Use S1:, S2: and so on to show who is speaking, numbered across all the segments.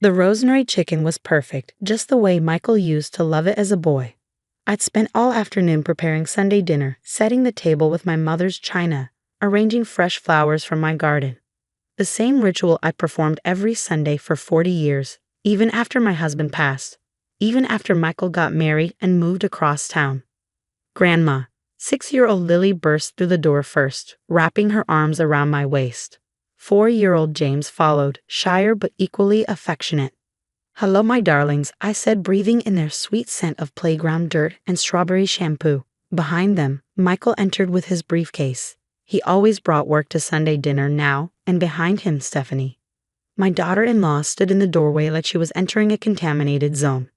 S1: The rosemary chicken was perfect, just the way Michael used to love it as a boy. I'd spent all afternoon preparing Sunday dinner, setting the table with my mother's china, arranging fresh flowers from my garden. The same ritual I performed every Sunday for 40 years, even after my husband passed, even after Michael got married and moved across town. Grandma, 6-year-old Lily burst through the door first, wrapping her arms around my waist. 4-year-old James followed, shyer but equally affectionate. "Hello, my darlings," I said, breathing in their sweet scent of playground dirt and strawberry shampoo. Behind them, Michael entered with his briefcase. He always brought work to Sunday dinner now, and behind him, Stephanie. My daughter-in-law stood in the doorway like she was entering a contaminated zone.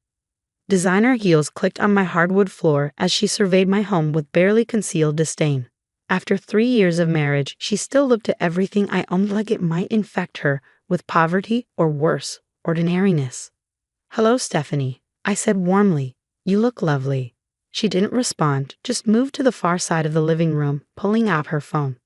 S1: Designer heels clicked on my hardwood floor as she surveyed my home with barely concealed disdain. After 3 years of marriage, she still looked at everything I owned like it might infect her with poverty or worse, ordinariness. "Hello, Stephanie," I said warmly. "You look lovely." She didn't respond, just moved to the far side of the living room, pulling out her phone.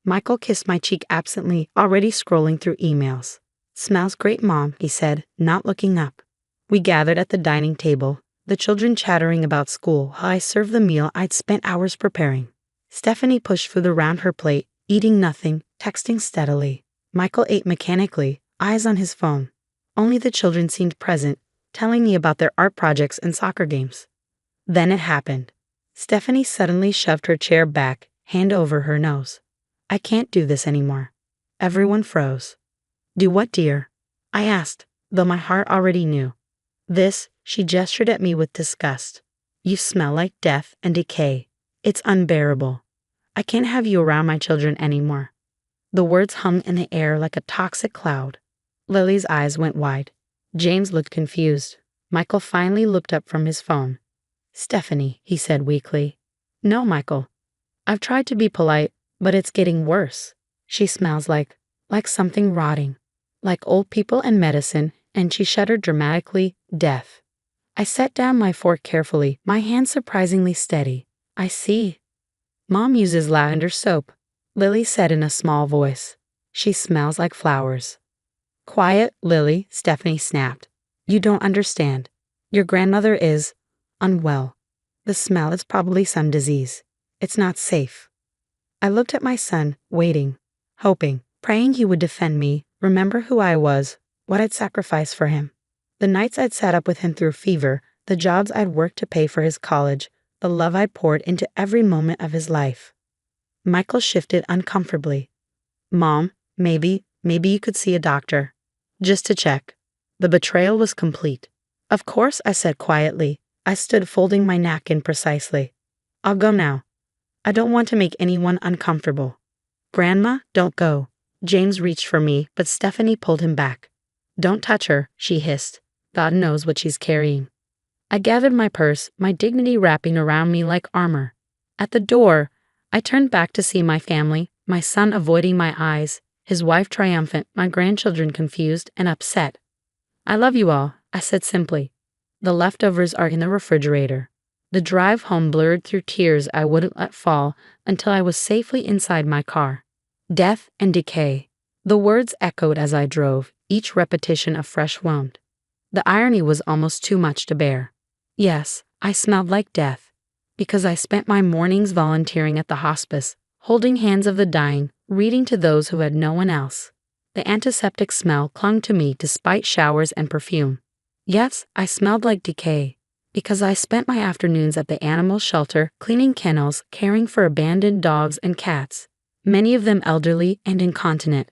S1: Michael kissed my cheek absently, already scrolling through emails. "Smells great, Mom," he said, not looking up. We gathered at the dining table, the children chattering about school while I served the meal I'd spent hours preparing. Stephanie pushed food around her plate, eating nothing, texting steadily. Michael ate mechanically, eyes on his phone. Only the children seemed present, telling me about their art projects and soccer games. Then it happened. Stephanie suddenly shoved her chair back, hand over her nose. "I can't do this anymore." Everyone froze. "Do what, dear?" I asked, though my heart already knew. "This," she gestured at me with disgust. "You smell like death and decay. It's unbearable. I can't have you around my children anymore." The words hung in the air like a toxic cloud. Lily's eyes went wide. James looked confused. Michael finally looked up from his phone. "Stephanie," he said weakly. "No, Michael. I've tried to be polite, but it's getting worse. She smells like something rotting, like old people and medicine," and she shuddered dramatically, "death." I set down my fork carefully, my hand surprisingly steady. "I see." "Mom uses lavender soap," Lily said in a small voice. "She smells like flowers." "Quiet, Lily," Stephanie snapped. "You don't understand. Your grandmother is unwell. The smell is probably some disease. It's not safe." I looked at my son, waiting, hoping, praying he would defend me, remember who I was, what I'd sacrificed for him. The nights I'd sat up with him through fever, the jobs I'd worked to pay for his college, the love I'd poured into every moment of his life. Michael shifted uncomfortably. "Mom, maybe you could see a doctor. Just to check." The betrayal was complete. "Of course," I said quietly. I stood folding my napkin precisely. "I'll go now. I don't want to make anyone uncomfortable." "Grandma, don't go." James reached for me, but Stephanie pulled him back. "Don't touch her," she hissed. "God knows what she's carrying." I gathered my purse, my dignity wrapping around me like armor. At the door, I turned back to see my family, my son avoiding my eyes, his wife triumphant, my grandchildren confused and upset. "I love you all," I said simply. "The leftovers are in the refrigerator." The drive home blurred through tears I wouldn't let fall until I was safely inside my car. Death and decay. The words echoed as I drove, each repetition a fresh wound. The irony was almost too much to bear. Yes, I smelled like death, because I spent my mornings volunteering at the hospice, holding hands of the dying, reading to those who had no one else. The antiseptic smell clung to me despite showers and perfume. Yes, I smelled like decay, because I spent my afternoons at the animal shelter, cleaning kennels, caring for abandoned dogs and cats, many of them elderly and incontinent.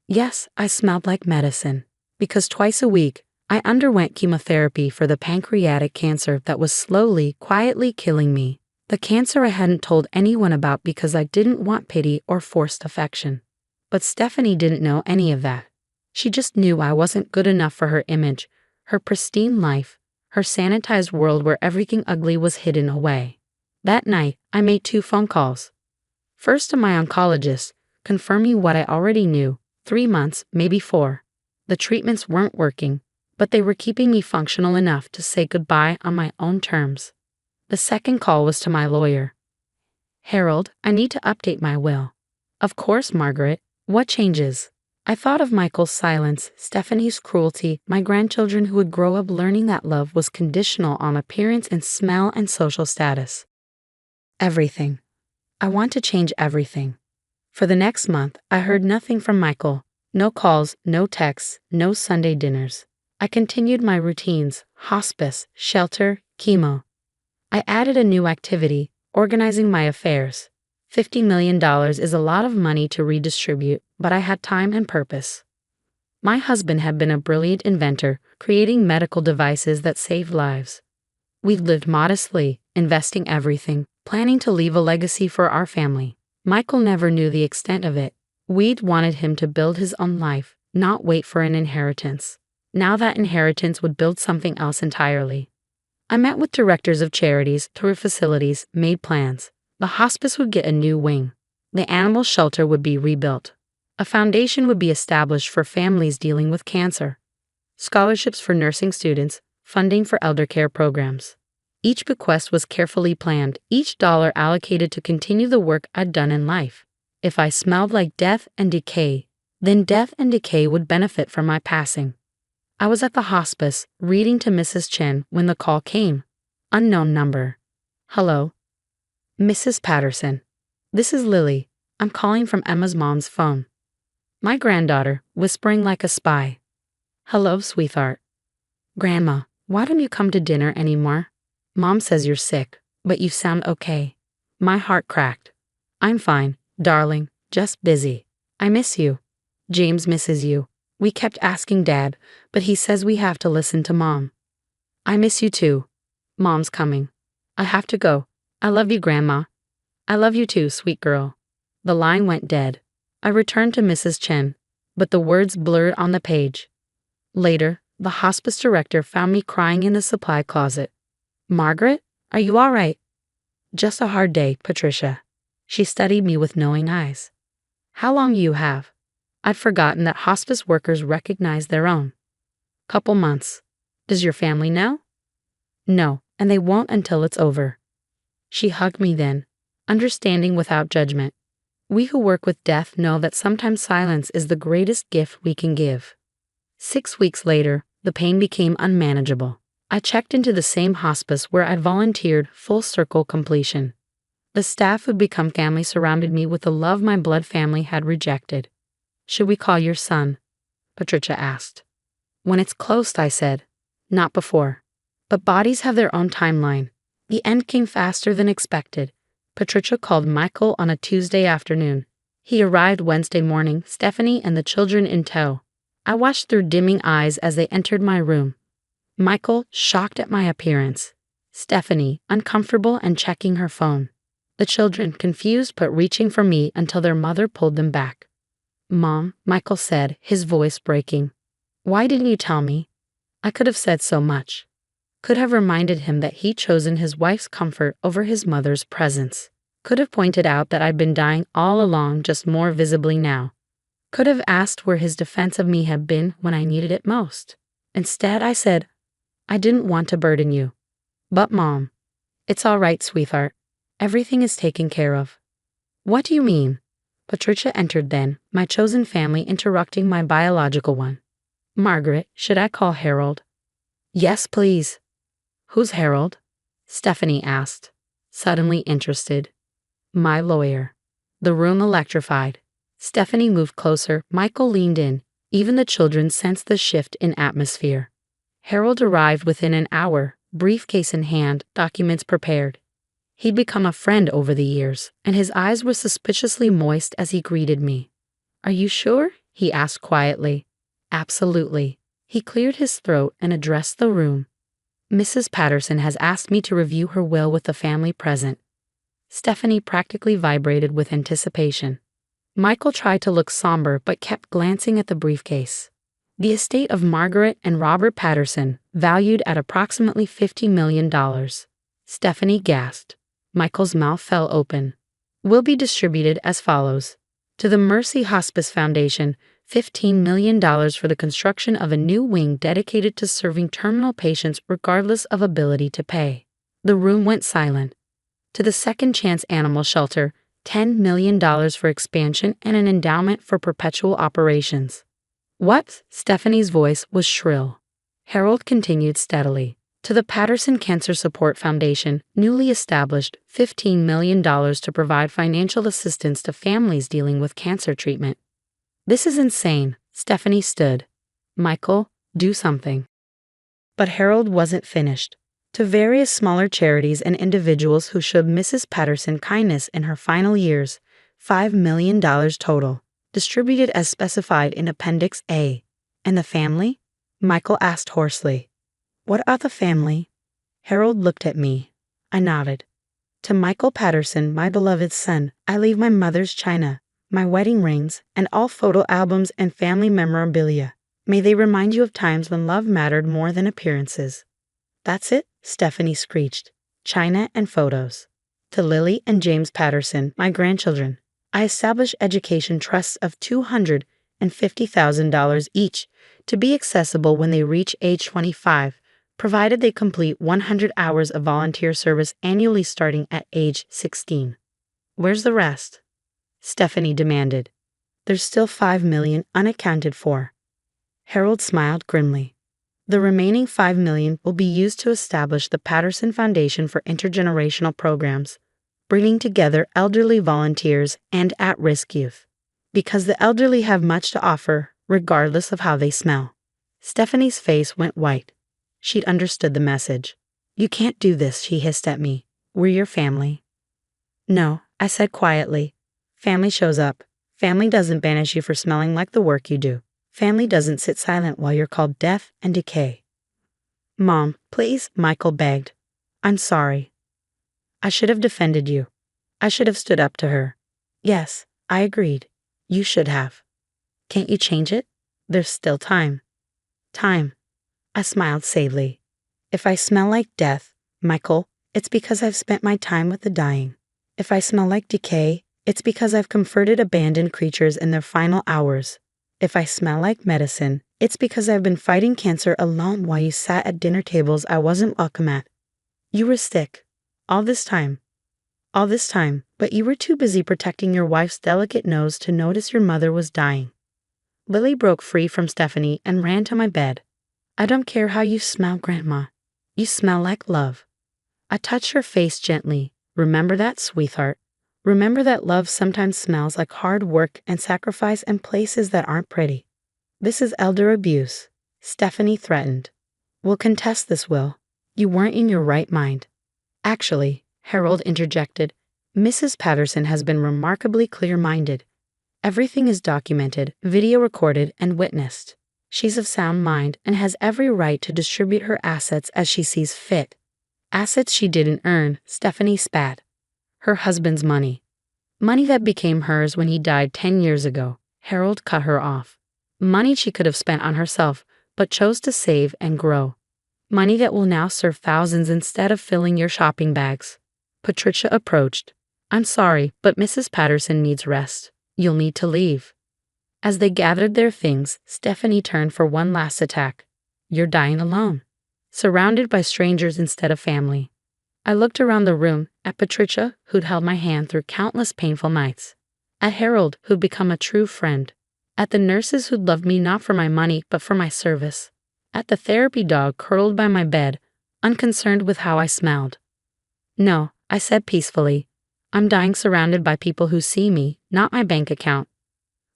S1: Yes, I smelled like medicine, because twice a week, I underwent chemotherapy for the pancreatic cancer that was slowly, quietly killing me. The cancer I hadn't told anyone about because I didn't want pity or forced affection. But Stephanie didn't know any of that. She just knew I wasn't good enough for her image, her pristine life, her sanitized world where everything ugly was hidden away. That night, I made 2 phone calls. First to my oncologist, confirming what I already knew, 3 months, maybe 4. The treatments weren't working, but they were keeping me functional enough to say goodbye on my own terms. The second call was to my lawyer. "Harold, I need to update my will." "Of course, Margaret. What changes?" I thought of Michael's silence, Stephanie's cruelty, my grandchildren who would grow up learning that love was conditional on appearance and smell and social status. Everything. I want to change everything. For the next month, I heard nothing from Michael. No calls, no texts, no Sunday dinners. I continued my routines, hospice, shelter, chemo. I added a new activity, organizing my affairs. $50 million is a lot of money to redistribute, but I had time and purpose. My husband had been a brilliant inventor, creating medical devices that saved lives. We'd lived modestly, investing everything, planning to leave a legacy for our family. Michael never knew the extent of it. We'd wanted him to build his own life, not wait for an inheritance. Now that inheritance would build something else entirely. I met with directors of charities, toured facilities, made plans. The hospice would get a new wing. The animal shelter would be rebuilt. A foundation would be established for families dealing with cancer. Scholarships for nursing students, funding for elder care programs. Each bequest was carefully planned, each dollar allocated to continue the work I'd done in life. If I smelled like death and decay, then death and decay would benefit from my passing. I was at the hospice, reading to Mrs. Chen when the call came. Unknown number. Hello? Mrs. Patterson. This is Lily. I'm calling from Emma's mom's phone. My granddaughter, whispering like a spy. Hello, sweetheart. Grandma, why don't you come to dinner anymore? Mom says you're sick, but you sound okay. My heart cracked. I'm fine, darling, just busy. I miss you. James misses you. We kept asking Dad, but he says we have to listen to Mom. I miss you too. Mom's coming. I have to go. I love you, Grandma. I love you too, sweet girl. The line went dead. I returned to Mrs. Chen, but the words blurred on the page. Later, the hospice director found me crying in the supply closet. Margaret, are you all right? Just a hard day, Patricia. She studied me with knowing eyes. How long you have? I'd forgotten that hospice workers recognize their own. Couple months. Does your family know? No, and they won't until it's over. She hugged me then, understanding without judgment. We who work with death know that sometimes silence is the greatest gift we can give. 6 weeks later, the pain became unmanageable. I checked into the same hospice where I volunteered, full circle completion. The staff who'd become family surrounded me with the love my blood family had rejected. Should we call your son? Patricia asked. When it's close, I said. Not before. But bodies have their own timeline. The end came faster than expected. Patricia called Michael on a Tuesday afternoon. He arrived Wednesday morning, Stephanie and the children in tow. I watched through dimming eyes as they entered my room. Michael, shocked at my appearance. Stephanie, uncomfortable and checking her phone. The children, confused but reaching for me until their mother pulled them back. Mom, Michael said, his voice breaking. Why didn't you tell me? I could have said so much. Could have reminded him that he'd chosen his wife's comfort over his mother's presence. Could have pointed out that I'd been dying all along, just more visibly now. Could have asked where his defense of me had been when I needed it most. Instead, I said, I didn't want to burden you. But Mom, it's all right, sweetheart. Everything is taken care of. What do you mean? Patricia entered then, my chosen family interrupting my biological one. Margaret, should I call Harold? Yes, please. Who's Harold? Stephanie asked, suddenly interested. My lawyer. The room electrified. Stephanie moved closer, Michael leaned in. Even the children sensed the shift in atmosphere. Harold arrived within an hour, briefcase in hand, documents prepared. He'd become a friend over the years, and his eyes were suspiciously moist as he greeted me. Are you sure? He asked quietly. Absolutely. He cleared his throat and addressed the room. Mrs. Patterson has asked me to review her will with the family present. Stephanie practically vibrated with anticipation. Michael tried to look somber but kept glancing at the briefcase. The estate of Margaret and Robert Patterson, valued at approximately $50 million. Stephanie gasped. Michael's mouth fell open. Will be distributed as follows. To the Mercy Hospice Foundation, $15 million for the construction of a new wing dedicated to serving terminal patients regardless of ability to pay. The room went silent. To the Second Chance Animal Shelter, $10 million for expansion and an endowment for perpetual operations. What? Stephanie's voice was shrill. Harold continued steadily. To the Patterson Cancer Support Foundation, newly established, $15 million to provide financial assistance to families dealing with cancer treatment. This is insane. Stephanie stood. Michael, do something. But Harold wasn't finished. To various smaller charities and individuals who showed Mrs. Patterson kindness in her final years, $5 million total, distributed as specified in Appendix A. And the family? Michael asked hoarsely. What about the family? Harold looked at me. I nodded. To Michael Patterson, my beloved son, I leave my mother's china, my wedding rings, and all photo albums and family memorabilia. May they remind you of times when love mattered more than appearances. That's it, Stephanie screeched. China and photos. To Lily and James Patterson, my grandchildren, I establish education trusts of $250,000 each to be accessible when they reach age 25, provided they complete 100 hours of volunteer service annually starting at age 16. Where's the rest? Stephanie demanded. There's still $5 million unaccounted for. Harold smiled grimly. The remaining $5 million will be used to establish the Patterson Foundation for Intergenerational Programs, bringing together elderly volunteers and at-risk youth. Because the elderly have much to offer, regardless of how they smell. Stephanie's face went white. She'd understood the message. You can't do this, she hissed at me. We're your family. No, I said quietly. Family shows up. Family doesn't banish you for smelling like the work you do. Family doesn't sit silent while you're called death and decay. Mom, please, Michael begged. I'm sorry. I should have defended you. I should have stood up to her. Yes, I agreed. You should have. Can't you change it? There's still time. Time. I smiled sadly. If I smell like death, Michael, it's because I've spent my time with the dying. If I smell like decay, it's because I've comforted abandoned creatures in their final hours. If I smell like medicine, it's because I've been fighting cancer alone while you sat at dinner tables I wasn't welcome at. You were sick. All this time, but you were too busy protecting your wife's delicate nose to notice your mother was dying. Lily broke free from Stephanie and ran to my bed. I don't care how you smell, Grandma. You smell like love. I touched her face gently. Remember that, sweetheart. Remember that love sometimes smells like hard work and sacrifice in places that aren't pretty. This is elder abuse, Stephanie threatened. We'll contest this, Will. You weren't in your right mind. Actually, Harold interjected, Mrs. Patterson has been remarkably clear-minded. Everything is documented, video recorded, and witnessed. She's of sound mind and has every right to distribute her assets as she sees fit. Assets she didn't earn, Stephanie spat. Her husband's money. Money that became hers when he died 10 years ago. Harold cut her off. Money she could have spent on herself, but chose to save and grow. Money that will now serve thousands instead of filling your shopping bags. Patricia approached. I'm sorry, but Mrs. Patterson needs rest. You'll need to leave. As they gathered their things, Stephanie turned for one last attack. You're dying alone. Surrounded by strangers instead of family. I looked around the room, at Patricia, who'd held my hand through countless painful nights. At Harold, who'd become a true friend. At the nurses who'd loved me not for my money, but for my service. At the therapy dog curled by my bed, unconcerned with how I smelled. No, I said peacefully. I'm dying surrounded by people who see me, not my bank account.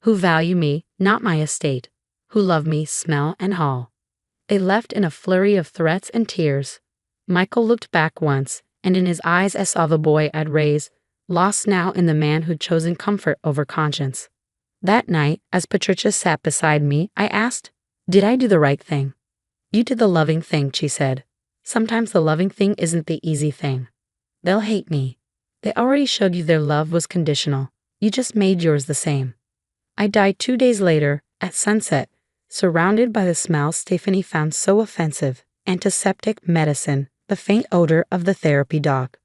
S1: Who value me, not my estate. Who love me, smell and haul. They left in a flurry of threats and tears. Michael looked back once, and in his eyes I saw the boy I'd raised, lost now in the man who'd chosen comfort over conscience. That night, as Patricia sat beside me, I asked, did I do the right thing? You did the loving thing, she said. Sometimes the loving thing isn't the easy thing. They'll hate me. They already showed you their love was conditional. You just made yours the same. I died 2 days later, at sunset, surrounded by the smells Stephanie found so offensive, antiseptic medicine, the faint odor of the therapy dog.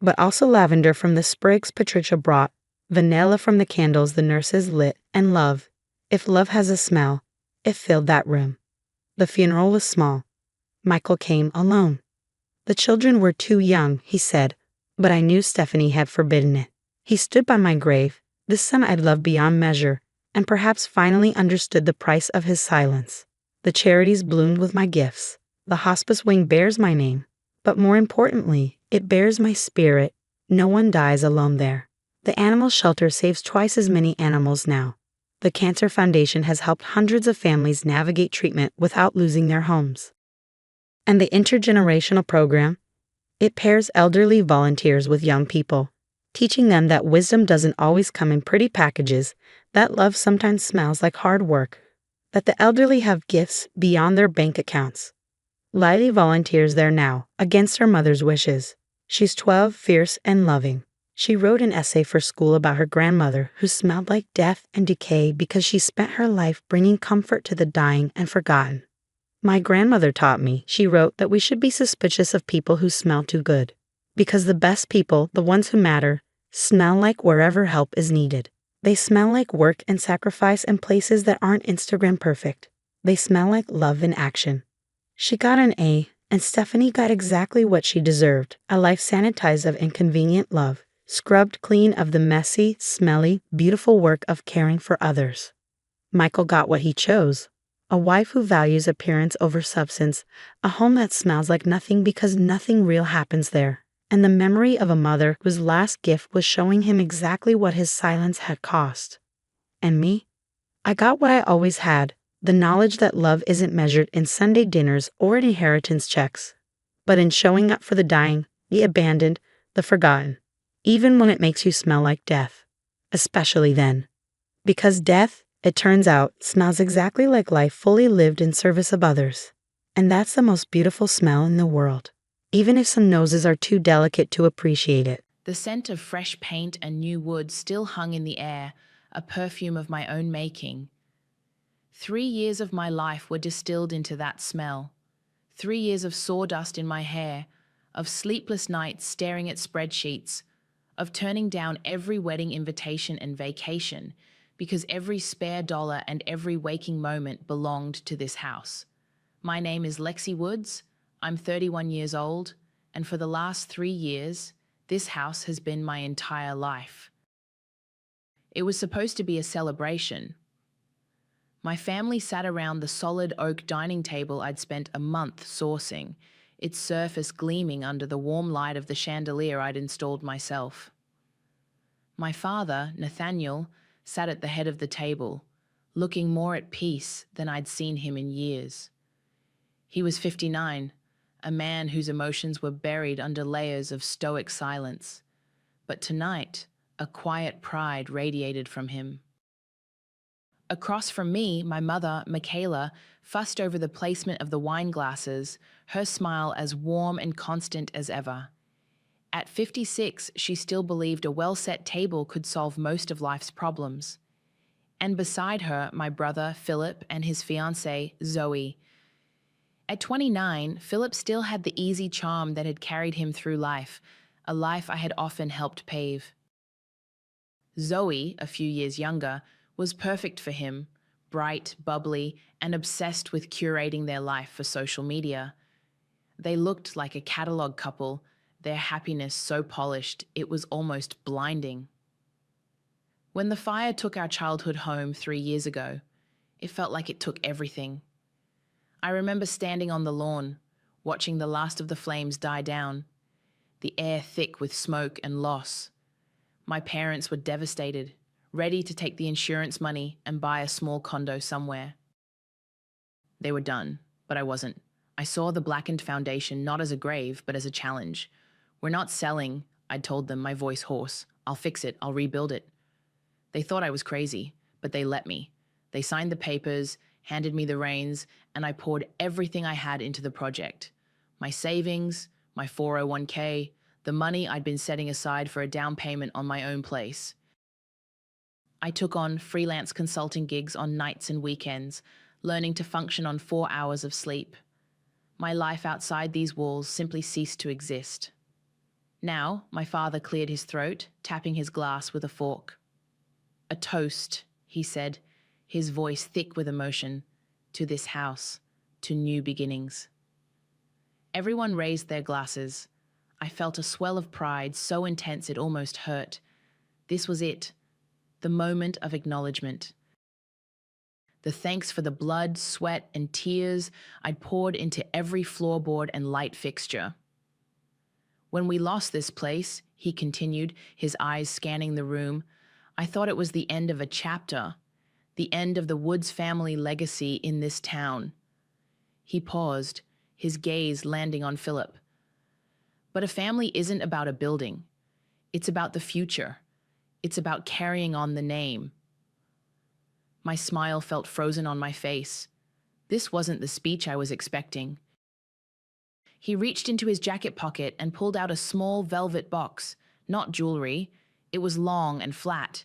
S1: But also lavender from the sprigs Patricia brought, vanilla from the candles the nurses lit, and love. If love has a smell, it filled that room. The funeral was small. Michael came alone. The children were too young, he said, but I knew Stephanie had forbidden it. He stood by my grave, the son I'd loved beyond measure, and perhaps finally understood the price of his silence. The charities bloomed with my gifts. The hospice wing bears my name. But more importantly, it bears my spirit. No one dies alone there. The animal shelter saves twice as many animals now. The Cancer Foundation has helped hundreds of families navigate treatment without losing their homes. And the intergenerational program? It pairs elderly volunteers with young people, teaching them that wisdom doesn't always come in pretty packages, that love sometimes smells like hard work, that the elderly have gifts beyond their bank accounts. Lily volunteers there now, against her mother's wishes. She's 12, fierce, and loving. She wrote an essay for school about her grandmother who smelled like death and decay because she spent her life bringing comfort to the dying and forgotten. My grandmother taught me, she wrote, that we should be suspicious of people who smell too good. Because the best people, the ones who matter, smell like wherever help is needed. They smell like work and sacrifice in places that aren't Instagram perfect. They smell like love in action. She got an A, and Stephanie got exactly what she deserved, a life sanitized of inconvenient love, scrubbed clean of the messy, smelly, beautiful work of caring for others. Michael got what he chose, a wife who values appearance over substance, a home that smells like nothing because nothing real happens there, and the memory of a mother whose last gift was showing him exactly what his silence had cost. And me? I got what I always had, the knowledge that love isn't measured in Sunday dinners or in inheritance checks, but in showing up for the dying, the abandoned, the forgotten, even when it makes you smell like death. Especially then. Because death, it turns out, smells exactly like life fully lived in service of others. And that's the most beautiful smell in the world, even if some noses are too delicate to appreciate it.
S2: The scent of fresh paint and new wood still hung in the air, a perfume of my own making. 3 years of my life were distilled into that smell. 3 years of sawdust in my hair, of sleepless nights staring at spreadsheets, of turning down every wedding invitation and vacation, because every spare dollar and every waking moment belonged to this house. My name is Lexi Woods, I'm 31 years old, and for the last 3 years, this house has been my entire life. It was supposed to be a celebration. My family sat around the solid oak dining table I'd spent a month sourcing, its surface gleaming under the warm light of the chandelier I'd installed myself. My father, Nathaniel, sat at the head of the table, looking more at peace than I'd seen him in years. He was 59, a man whose emotions were buried under layers of stoic silence. But tonight, a quiet pride radiated from him. Across from me, my mother, Michaela, fussed over the placement of the wine glasses, her smile as warm and constant as ever. At 56, she still believed a well-set table could solve most of life's problems. And beside her, my brother, Philip, and his fiancée, Zoe. At 29, Philip still had the easy charm that had carried him through life, a life I had often helped pave. Zoe, a few years younger, was perfect for him, bright, bubbly, and obsessed with curating their life for social media. They looked like a catalog couple, their happiness so polished it was almost blinding. When the fire took our childhood home 3 years ago, it felt like it took everything. I remember standing on the lawn, watching the last of the flames die down, the air thick with smoke and loss. My parents were devastated, ready to take the insurance money and buy a small condo somewhere. They were done, but I wasn't. I saw the blackened foundation not as a grave, but as a challenge. We're not selling, I'd told them, my voice hoarse. I'll fix it, I'll rebuild it. They thought I was crazy, but they let me. They signed the papers, handed me the reins, and I poured everything I had into the project. My savings, my 401k, the money I'd been setting aside for a down payment on my own place. I took on freelance consulting gigs on nights and weekends, learning to function on 4 hours of sleep. My life outside these walls simply ceased to exist. Now, my father cleared his throat, tapping his glass with a fork. "A toast," he said, his voice thick with emotion, "to this house, to new beginnings." Everyone raised their glasses. I felt a swell of pride so intense it almost hurt. This was it, the moment of acknowledgement. The thanks for the blood, sweat, and tears I'd poured into every floorboard and light fixture. When we lost this place, he continued, his eyes scanning the room, I thought it was the end of a chapter, the end of the Woods family legacy in this town. He paused, his gaze landing on Philip. But a family isn't about a building. It's about the future. It's about carrying on the name. My smile felt frozen on my face. This wasn't the speech I was expecting. He reached into his jacket pocket and pulled out a small velvet box, not jewelry. It was long and flat.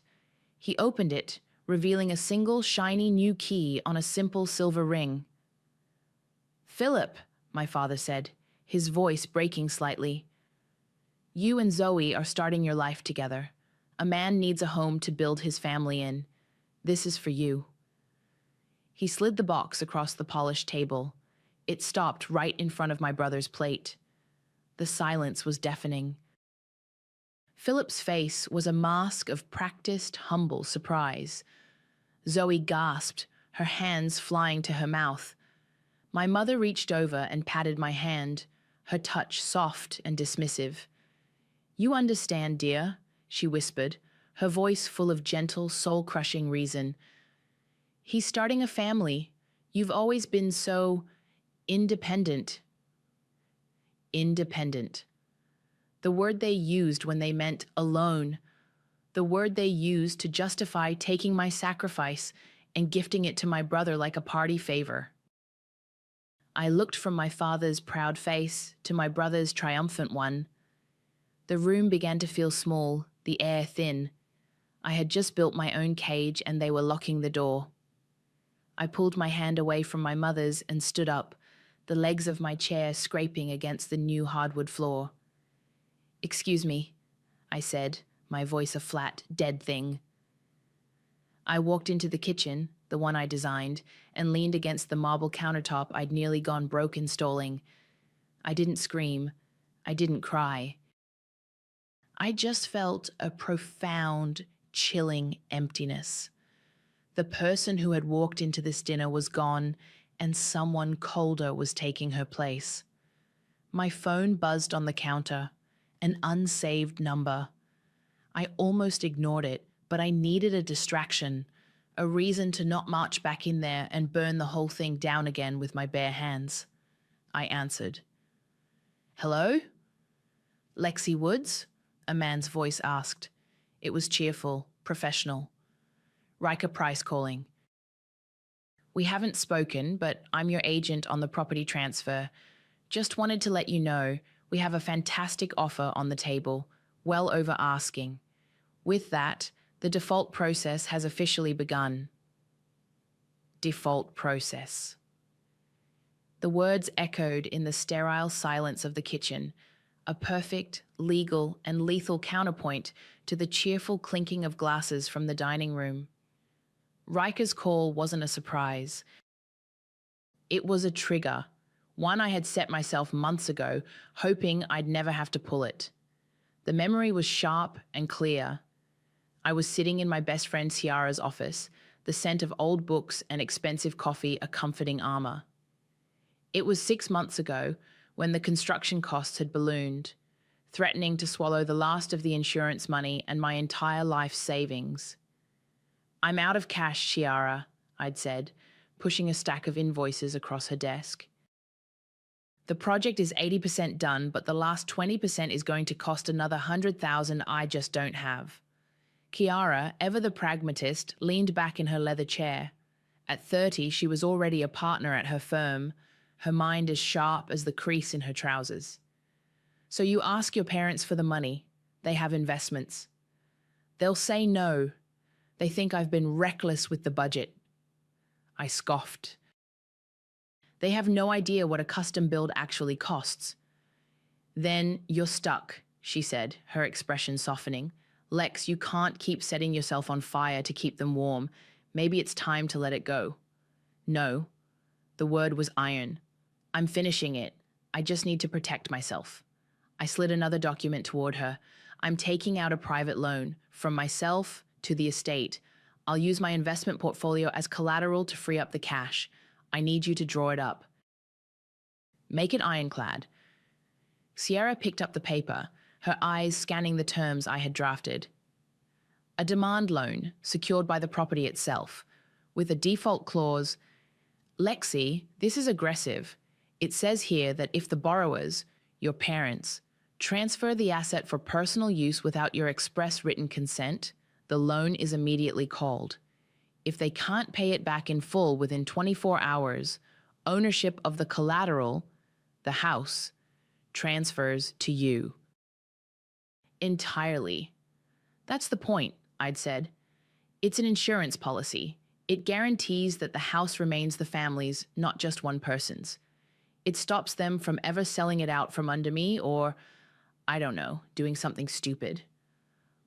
S2: He opened it, revealing a single shiny new key on a simple silver ring. Philip, my father said, his voice breaking slightly. You and Zoe are starting your life together. A man needs a home to build his family in. This is for you. He slid the box across the polished table. It stopped right in front of my brother's plate. The silence was deafening. Philip's face was a mask of practiced, humble surprise. Zoe gasped, her hands flying to her mouth. My mother reached over and patted my hand, her touch soft and dismissive. You understand, dear, she whispered, her voice full of gentle, soul-crushing reason. He's starting a family. You've always been so independent. Independent. The word they used when they meant alone. The word they used to justify taking my sacrifice and gifting it to my brother like a party favor. I looked from my father's proud face to my brother's triumphant one. The room began to feel small, the air thin. I had just built my own cage and they were locking the door. I pulled my hand away from my mother's and stood up, the legs of my chair scraping against the new hardwood floor. Excuse me, I said, my voice a flat, dead thing. I walked into the kitchen, the one I designed, and leaned against the marble countertop I'd nearly gone broke installing. I didn't scream. I didn't cry. I just felt a profound, chilling emptiness. The person who had walked into this dinner was gone, and someone colder was taking her place. My phone buzzed on the counter, an unsaved number. I almost ignored it, but I needed a distraction, a reason to not march back in there and burn the whole thing down again with my bare hands. I answered. Hello? Lexi Woods? A man's voice asked. It was cheerful, professional. Riker Price calling. We haven't spoken, but I'm your agent on the property transfer. Just wanted to let you know we have a fantastic offer on the table, well over asking. With that, the default process has officially begun. Default process. The words echoed in the sterile silence of the kitchen, a perfect, legal, and lethal counterpoint to the cheerful clinking of glasses from the dining room. Riker's call wasn't a surprise. It was a trigger, one I had set myself months ago, hoping I'd never have to pull it. The memory was sharp and clear. I was sitting in my best friend Ciara's office, the scent of old books and expensive coffee a comforting armor. It was 6 months ago when the construction costs had ballooned, threatening to swallow the last of the insurance money and my entire life savings. I'm out of cash, Ciara, I'd said, pushing a stack of invoices across her desk. The project is 80% done, but the last 20% is going to cost another $100,000 I just don't have. Ciara, ever the pragmatist, leaned back in her leather chair. At 30, she was already a partner at her firm, her mind as sharp as the crease in her trousers. So you ask your parents for the money. They have investments. They'll say no. They think I've been reckless with the budget. I scoffed. They have no idea what a custom build actually costs. Then you're stuck, she said, her expression softening. Lex, you can't keep setting yourself on fire to keep them warm. Maybe it's time to let it go. No. The word was iron. I'm finishing it. I just need to protect myself. I slid another document toward her. I'm taking out a private loan from myself to the estate. I'll use my investment portfolio as collateral to free up the cash. I need you to draw it up. Make it ironclad. Sierra picked up the paper, her eyes scanning the terms I had drafted. A demand loan secured by the property itself, with a default clause. Lexi, this is aggressive. It says here that if the borrowers, your parents, transfer the asset for personal use without your express written consent, the loan is immediately called. If they can't pay it back in full within 24 hours, ownership of the collateral, the house, transfers to you. Entirely. That's the point, I'd said. It's an insurance policy. It guarantees that the house remains the family's, not just one person's. It stops them from ever selling it out from under me or, I don't know, doing something stupid.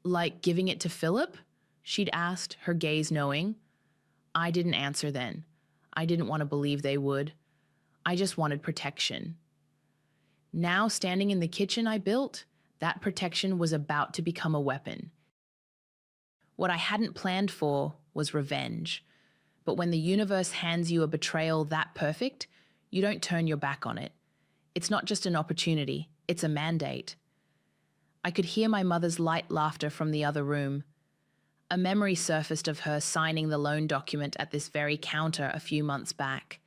S2: Like giving it to Philip? She'd asked, her gaze knowing. I didn't answer then. I didn't want to believe they would. I just wanted protection. Now, standing in the kitchen I built, that protection was about to become a weapon. What I hadn't planned for was revenge. But when the universe hands you a betrayal that perfect, you don't turn your back on it. It's not just an opportunity, it's a mandate. I could hear my mother's light laughter from the other room. A memory surfaced of her signing the loan document at this very counter a few months back.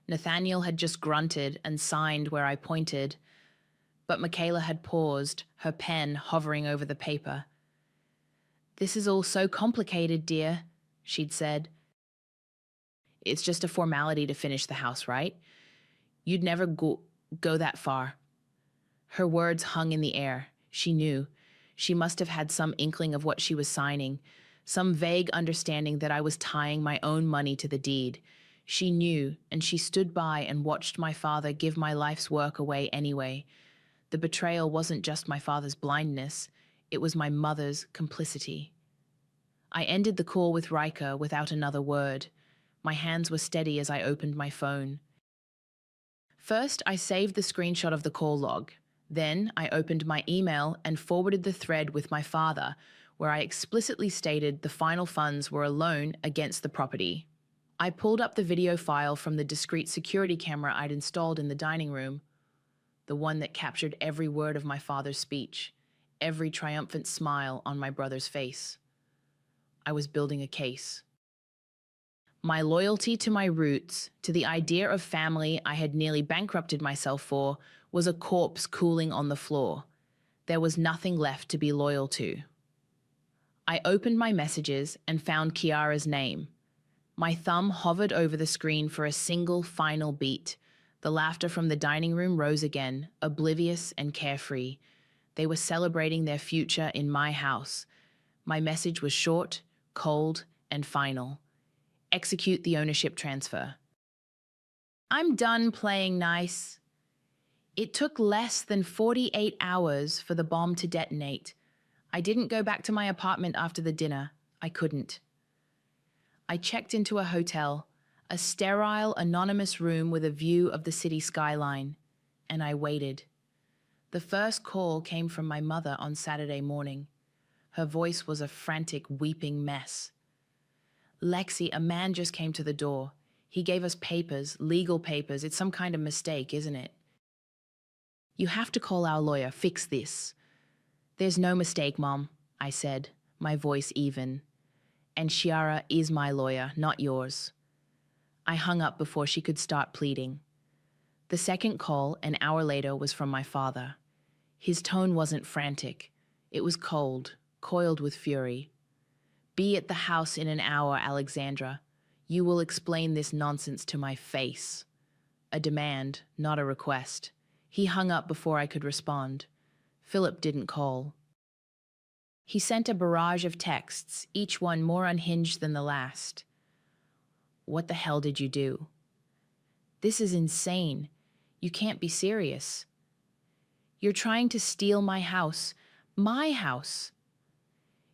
S2: Nathaniel had just grunted and signed where I pointed, but Michaela had paused, her pen hovering over the paper. This is all so complicated, dear, she'd said. It's just a formality to finish the house, right? You'd never go that far. Her words hung in the air. She knew. She must have had some inkling of what she was signing, some vague understanding that I was tying my own money to the deed. She knew, and she stood by and watched my father give my life's work away anyway. The betrayal wasn't just my father's blindness, it was my mother's complicity. I ended the call with Riker without another word. My hands were steady as I opened my phone. First, I saved the screenshot of the call log. Then, I opened my email and forwarded the thread with my father, where I explicitly stated the final funds were a loan against the property. I pulled up the video file from the discreet security camera I'd installed in the dining room, the one that captured every word of my father's speech, every triumphant smile on my brother's face. I was building a case. My loyalty to my roots, to the idea of family I had nearly bankrupted myself for, was a corpse cooling on the floor. There was nothing left to be loyal to. I opened my messages and found Kiara's name. My thumb hovered over the screen for a single final beat. The laughter from the dining room rose again, oblivious and carefree. They were celebrating their future in my house. My message was short, cold, and final. Execute the ownership transfer. I'm done playing nice. It took less than 48 hours for the bomb to detonate. I didn't go back to my apartment after the dinner. I couldn't. I checked into a hotel, a sterile, anonymous room with a view of the city skyline, and I waited. The first call came from my mother on Saturday morning. Her voice was a frantic, weeping mess. Lexi, a man just came to the door. He gave us papers, legal papers. It's some kind of mistake, isn't it? You have to call our lawyer, fix this. There's no mistake, Mom, I said, my voice even. And Chiara is my lawyer, not yours. I hung up before she could start pleading. The second call, an hour later, was from my father. His tone wasn't frantic. It was cold, coiled with fury. Be at the house in an hour, Alexandra. You will explain this nonsense to my face. A demand, not a request. He hung up before I could respond. Philip didn't call. He sent a barrage of texts, each one more unhinged than the last. What the hell did you do? This is insane. You can't be serious. You're trying to steal my house. My house.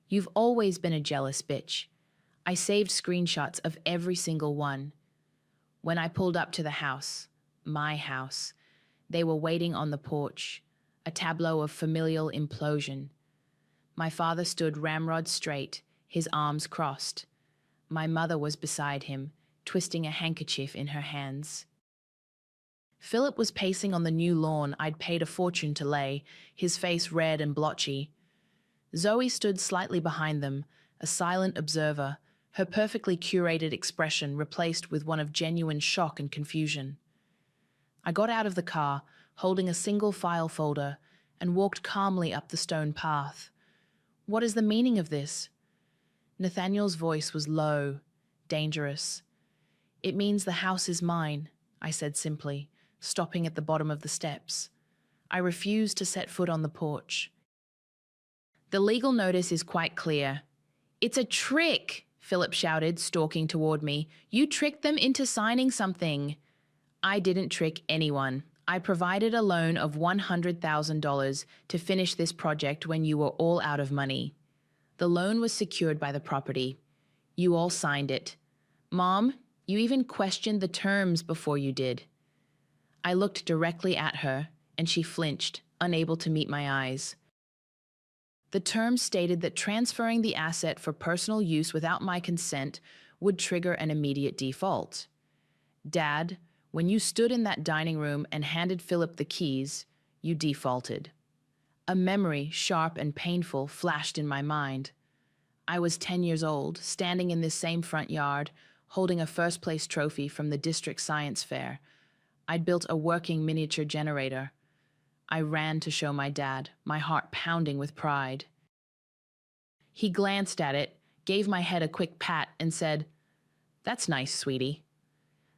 S2: You've always been a jealous bitch. I saved screenshots of every single one. When I pulled up to the house, my house, they were waiting on the porch, a tableau of familial implosion. My father stood ramrod straight, his arms crossed. My mother was beside him, twisting a handkerchief in her hands. Philip was pacing on the new lawn I'd paid a fortune to lay, his face red and blotchy. Zoe stood slightly behind them, a silent observer, her perfectly curated expression replaced with one of genuine shock and confusion. I got out of the car, holding a single file folder, and walked calmly up the stone path. What is the meaning of this? Nathaniel's voice was low, dangerous. It means the house is mine, I said simply, stopping at the bottom of the steps. I refused to set foot on the porch. The legal notice is quite clear. It's a trick, Philip shouted, stalking toward me. You tricked them into signing something. I didn't trick anyone. I provided a loan of $100,000 to finish this project when you were all out of money. The loan was secured by the property. You all signed it. Mom, you even questioned the terms before you did. I looked directly at her, and she flinched, unable to meet my eyes. The terms stated that transferring the asset for personal use without my consent would trigger an immediate default. Dad, when you stood in that dining room and handed Philip the keys, you defaulted. A memory, sharp and painful, flashed in my mind. I was 10 years old, standing in this same front yard, holding a first-place trophy from the district science fair. I'd built a working miniature generator. I ran to show my dad, my heart pounding with pride. He glanced at it, gave my head a quick pat, and said, "That's nice, sweetie."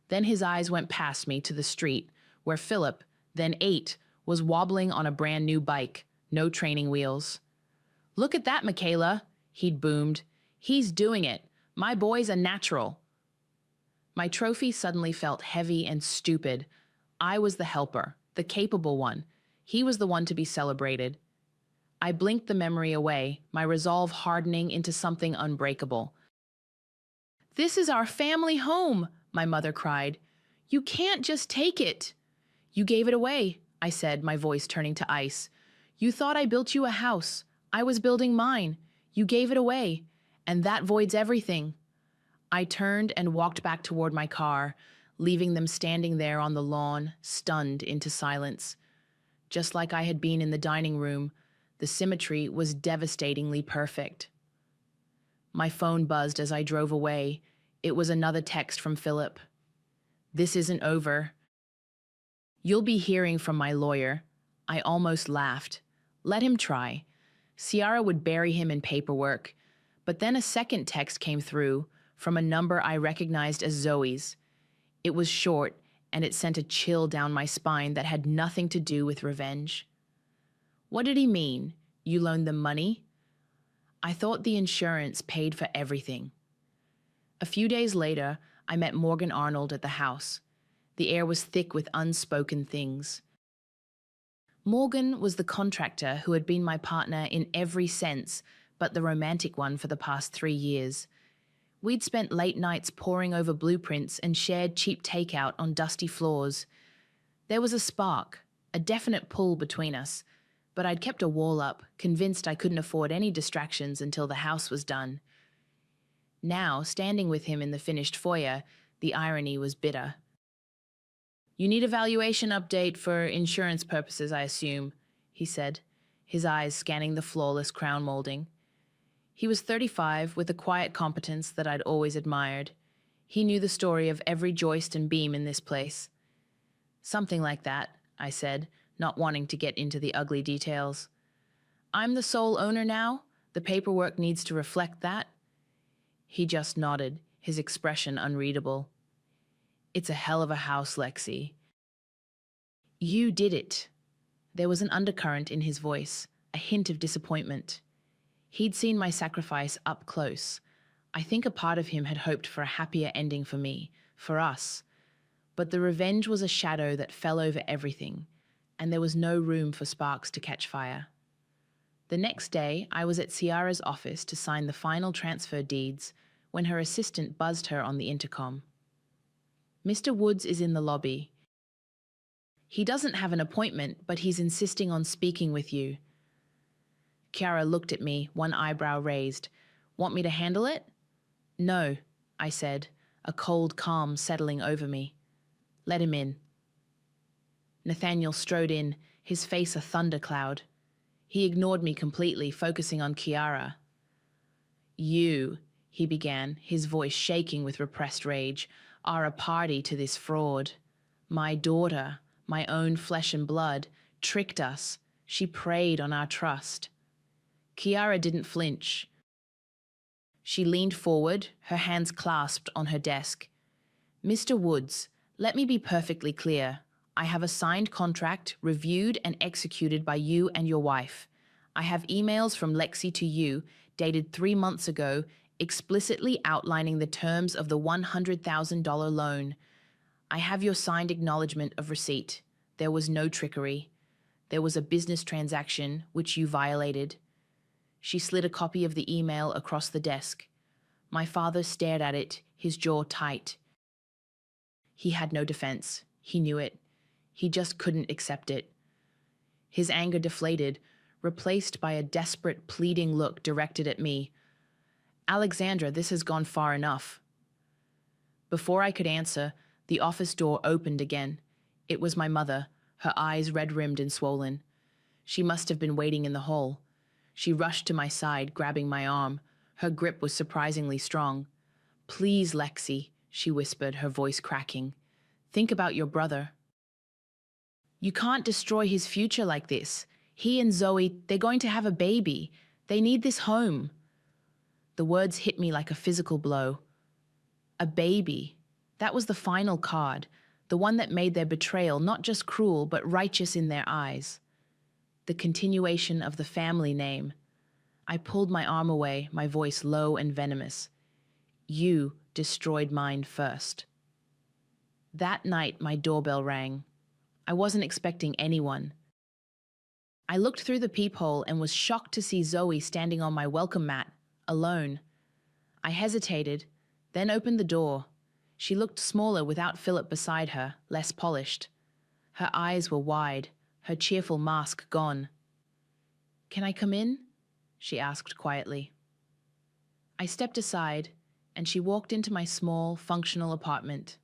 S2: Then his eyes went past me to the street, where Philip, then 8, was wobbling on a brand new bike, no training wheels. "Look at that, Michaela," he'd boomed. "He's doing it. My boy's a natural." My trophy suddenly felt heavy and stupid. I was the helper, the capable one. He was the one to be celebrated. I blinked the memory away, my resolve hardening into something unbreakable. "This is our family home," my mother cried. "You can't just take it." "You gave it away," I said, my voice turning to ice. "You thought I built you a house. I was building mine. You gave it away, and that voids everything." I turned and walked back toward my car, leaving them standing there on the lawn, stunned into silence. Just like I had been in the dining room, the symmetry was devastatingly perfect. My phone buzzed as I drove away. It was another text from Philip. "This isn't over. You'll be hearing from my lawyer." I almost laughed. Let him try. Ciara would bury him in paperwork. But then a second text came through from a number I recognized as Zoe's. It was short, and it sent a chill down my spine that had nothing to do with revenge. What did he mean? You loaned them money? I thought the insurance paid for everything. A few days later, I met Morgan Arnold at the house. The air was thick with unspoken things. Morgan was the contractor who had been my partner in every sense, but the romantic one for the past 3 years. We'd spent late nights poring over blueprints and shared cheap takeout on dusty floors. There was a spark, a definite pull between us, but I'd kept a wall up, convinced I couldn't afford any distractions until the house was done. Now, standing with him in the finished foyer, the irony was bitter. "You need a valuation update for insurance purposes, I assume," he said, his eyes scanning the flawless crown molding. He was 35, with a quiet competence that I'd always admired. He knew the story of every joist and beam in this place. "Something like that," I said, not wanting to get into the ugly details. "I'm the sole owner now. The paperwork needs to reflect that." He just nodded, his expression unreadable. "It's a hell of a house, Lexi." "You did it." There was an undercurrent in his voice, a hint of disappointment. He'd seen my sacrifice up close. I think a part of him had hoped for a happier ending for me, for us. But the revenge was a shadow that fell over everything, and there was no room for sparks to catch fire. The next day, I was at Ciara's office to sign the final transfer deeds when her assistant buzzed her on the intercom. "Mr. Woods is in the lobby. He doesn't have an appointment, but he's insisting on speaking with you." Kiara looked at me, one eyebrow raised. Want me to handle it? No, I said, a cold calm settling over me. Let him in. Nathaniel strode in, his face a thundercloud. He ignored me completely, focusing on Kiara. You, he began, his voice shaking with repressed rage, are a party to this fraud. My daughter, my own flesh and blood, tricked us. She preyed on our trust. Kiara didn't flinch. She leaned forward, her hands clasped on her desk. Mr. Woods, let me be perfectly clear. I have a signed contract, reviewed and executed by you and your wife. I have emails from Lexi to you, dated 3 months ago, explicitly outlining the terms of the $100,000 loan. I have your signed acknowledgement of receipt. There was no trickery. There was a business transaction, which you violated. She slid a copy of the email across the desk. My father stared at it, his jaw tight. He had no defense. He knew it. He just couldn't accept it. His anger deflated, replaced by a desperate, pleading look directed at me. Alexandra, this has gone far enough. Before I could answer, the office door opened again. It was my mother, her eyes red-rimmed and swollen. She must have been waiting in the hall. She rushed to my side, grabbing my arm. Her grip was surprisingly strong. Please, Lexi, she whispered, her voice cracking. Think about your brother. You can't destroy his future like this. He and Zoe, they're going to have a baby. They need this home. The words hit me like a physical blow. A baby. That was the final card, the one that made their betrayal not just cruel but righteous in their eyes. The continuation of the family name. I pulled my arm away, my voice low and venomous. You destroyed mine first. That night, my doorbell rang. I wasn't expecting anyone. I looked through the peephole and was shocked to see Zoe standing on my welcome mat, alone. I hesitated, then opened the door. She looked smaller without Philip beside her, less polished. Her eyes were wide, her cheerful mask gone. Can I come in? She asked quietly. I stepped aside, and she walked into my small, functional apartment.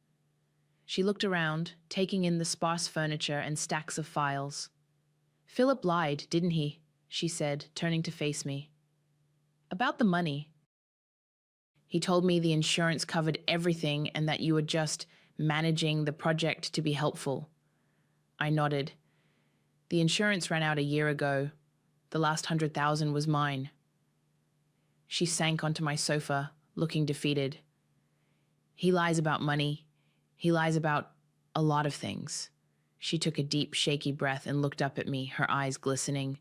S2: She looked around, taking in the sparse furniture and stacks of files. Philip lied, didn't he? She said, turning to face me. About the money. He told me the insurance covered everything and that you were just managing the project to be helpful. I nodded. The insurance ran out a year ago. The last 100,000 was mine. She sank onto my sofa, looking defeated. He lies about money. He lies about a lot of things. She took a deep, shaky breath and looked up at me, her eyes glistening.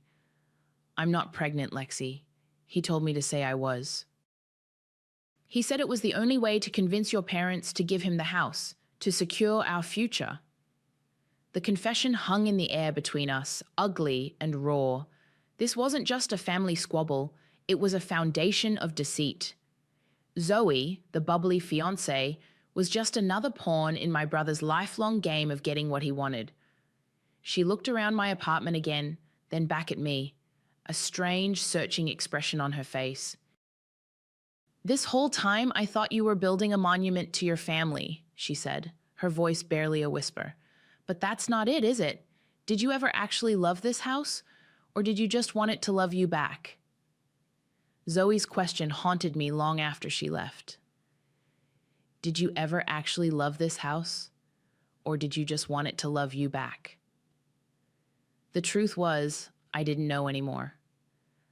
S2: I'm not pregnant, Lexi. He told me to say I was. He said it was the only way to convince your parents to give him the house, to secure our future. The confession hung in the air between us, ugly and raw. This wasn't just a family squabble, it was a foundation of deceit. Zoe, the bubbly fiancée, was just another pawn in my brother's lifelong game of getting what he wanted. She looked around my apartment again, then back at me, a strange, searching expression on her face. This whole time I thought you were building a monument to your family, she said, her voice barely a whisper. But that's not it, is it? Did you ever actually love this house? Or did you just want it to love you back? Zoe's question haunted me long after she left. Did you ever actually love this house? Or did you just want it to love you back? The truth was, I didn't know anymore.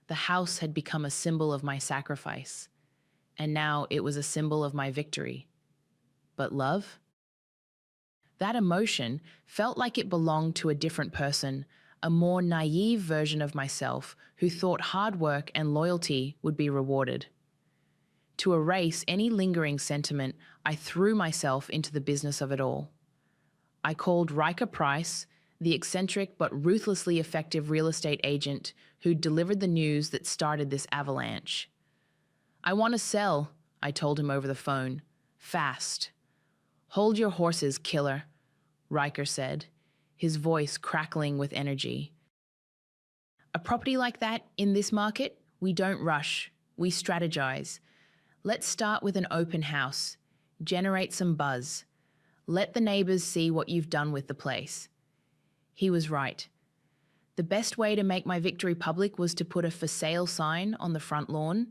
S2: The house had become a symbol of my sacrifice, and now it was a symbol of my victory. But love? That emotion felt like it belonged to a different person, a more naive version of myself who thought hard work and loyalty would be rewarded. To erase any lingering sentiment, I threw myself into the business of it all. I called Riker Price, the eccentric but ruthlessly effective real estate agent who delivered the news that started this avalanche. I want to sell, I told him over the phone. Fast. Hold your horses, killer, Riker said, his voice crackling with energy. A property like that in this market, we don't rush, we strategize. Let's start with an open house, generate some buzz. Let the neighbors see what you've done with the place. He was right. The best way to make my victory public was to put a for sale sign on the front lawn.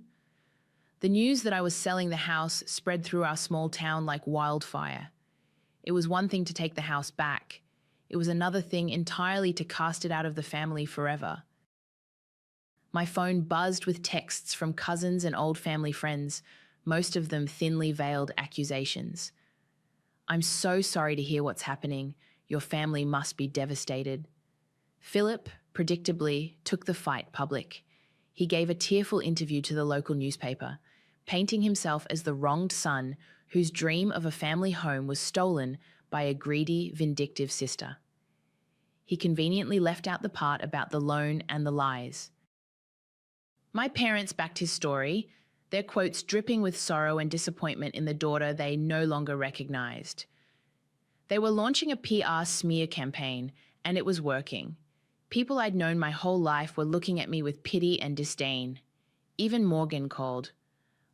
S2: The news that I was selling the house spread through our small town like wildfire. It was one thing to take the house back. It was another thing entirely to cast it out of the family forever. My phone buzzed with texts from cousins and old family friends, most of them thinly veiled accusations. I'm so sorry to hear what's happening. Your family must be devastated. Philip, predictably, took the fight public. He gave a tearful interview to the local newspaper, painting himself as the wronged son whose dream of a family home was stolen by a greedy, vindictive sister. He conveniently left out the part about the loan and the lies. My parents backed his story, their quotes dripping with sorrow and disappointment in the daughter they no longer recognized. They were launching a PR smear campaign, and it was working. People I'd known my whole life were looking at me with pity and disdain. Even Morgan called.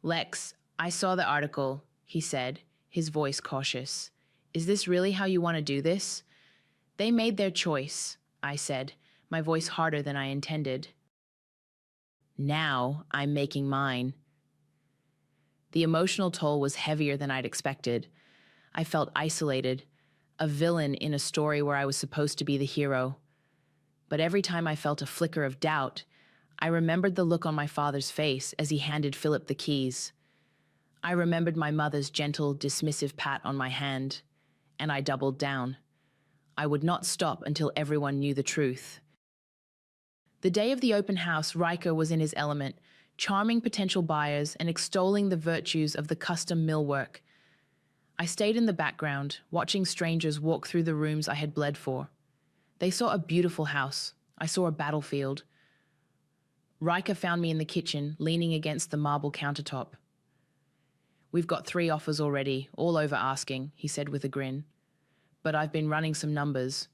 S2: "Lex, I saw the article," he said, his voice cautious. "Is this really how you want to do this?" "They made their choice," I said, my voice harder than I intended. "Now I'm making mine." The emotional toll was heavier than I'd expected. I felt isolated, a villain in a story where I was supposed to be the hero. But every time I felt a flicker of doubt, I remembered the look on my father's face as he handed Philip the keys. I remembered my mother's gentle, dismissive pat on my hand, and I doubled down. I would not stop until everyone knew the truth. The day of the open house, Riker was in his element, charming potential buyers and extolling the virtues of the custom millwork. I stayed in the background, watching strangers walk through the rooms I had bled for. They saw a beautiful house. I saw a battlefield. Riker found me in the kitchen, leaning against the marble countertop. "We've got 3 offers already, all over asking," he said with a grin. "But I've been running some numbers.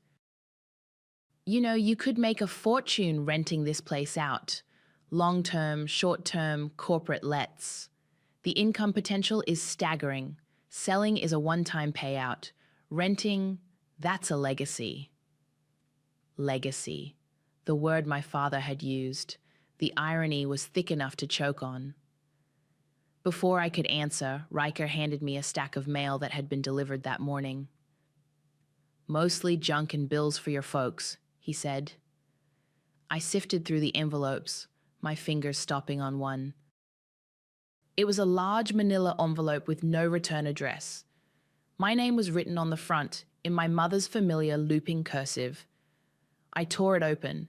S2: You know, you could make a fortune renting this place out. Long-term, short-term, corporate lets. The income potential is staggering. Selling is a one-time payout. Renting, that's a legacy." Legacy. The word my father had used. The irony was thick enough to choke on. Before I could answer, Riker handed me a stack of mail that had been delivered that morning. "Mostly junk and bills for your folks," he said. I sifted through the envelopes, my fingers stopping on one. It was a large manila envelope with no return address. My name was written on the front in my mother's familiar looping cursive. I tore it open.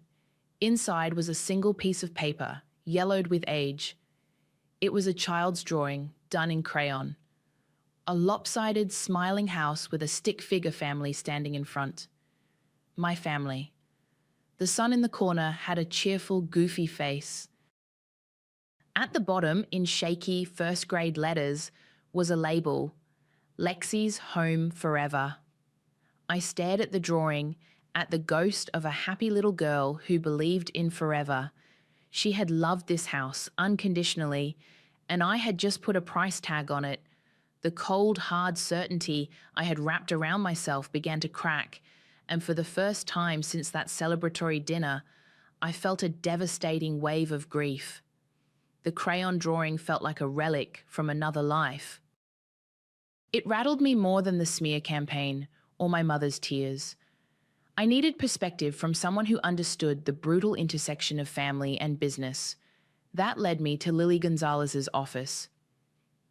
S2: Inside was a single piece of paper, yellowed with age. It was a child's drawing, done in crayon. A lopsided, smiling house with a stick figure family standing in front. My family. The son in the corner had a cheerful, goofy face. At the bottom, in shaky, first-grade letters, was a label, "Lexi's Home Forever." I stared at the drawing, at the ghost of a happy little girl who believed in forever. She had loved this house unconditionally, and I had just put a price tag on it. The cold, hard certainty I had wrapped around myself began to crack, and for the first time since that celebratory dinner, I felt a devastating wave of grief. The crayon drawing felt like a relic from another life. It rattled me more than the smear campaign or my mother's tears. I needed perspective from someone who understood the brutal intersection of family and business. That led me to Lily Gonzalez's office.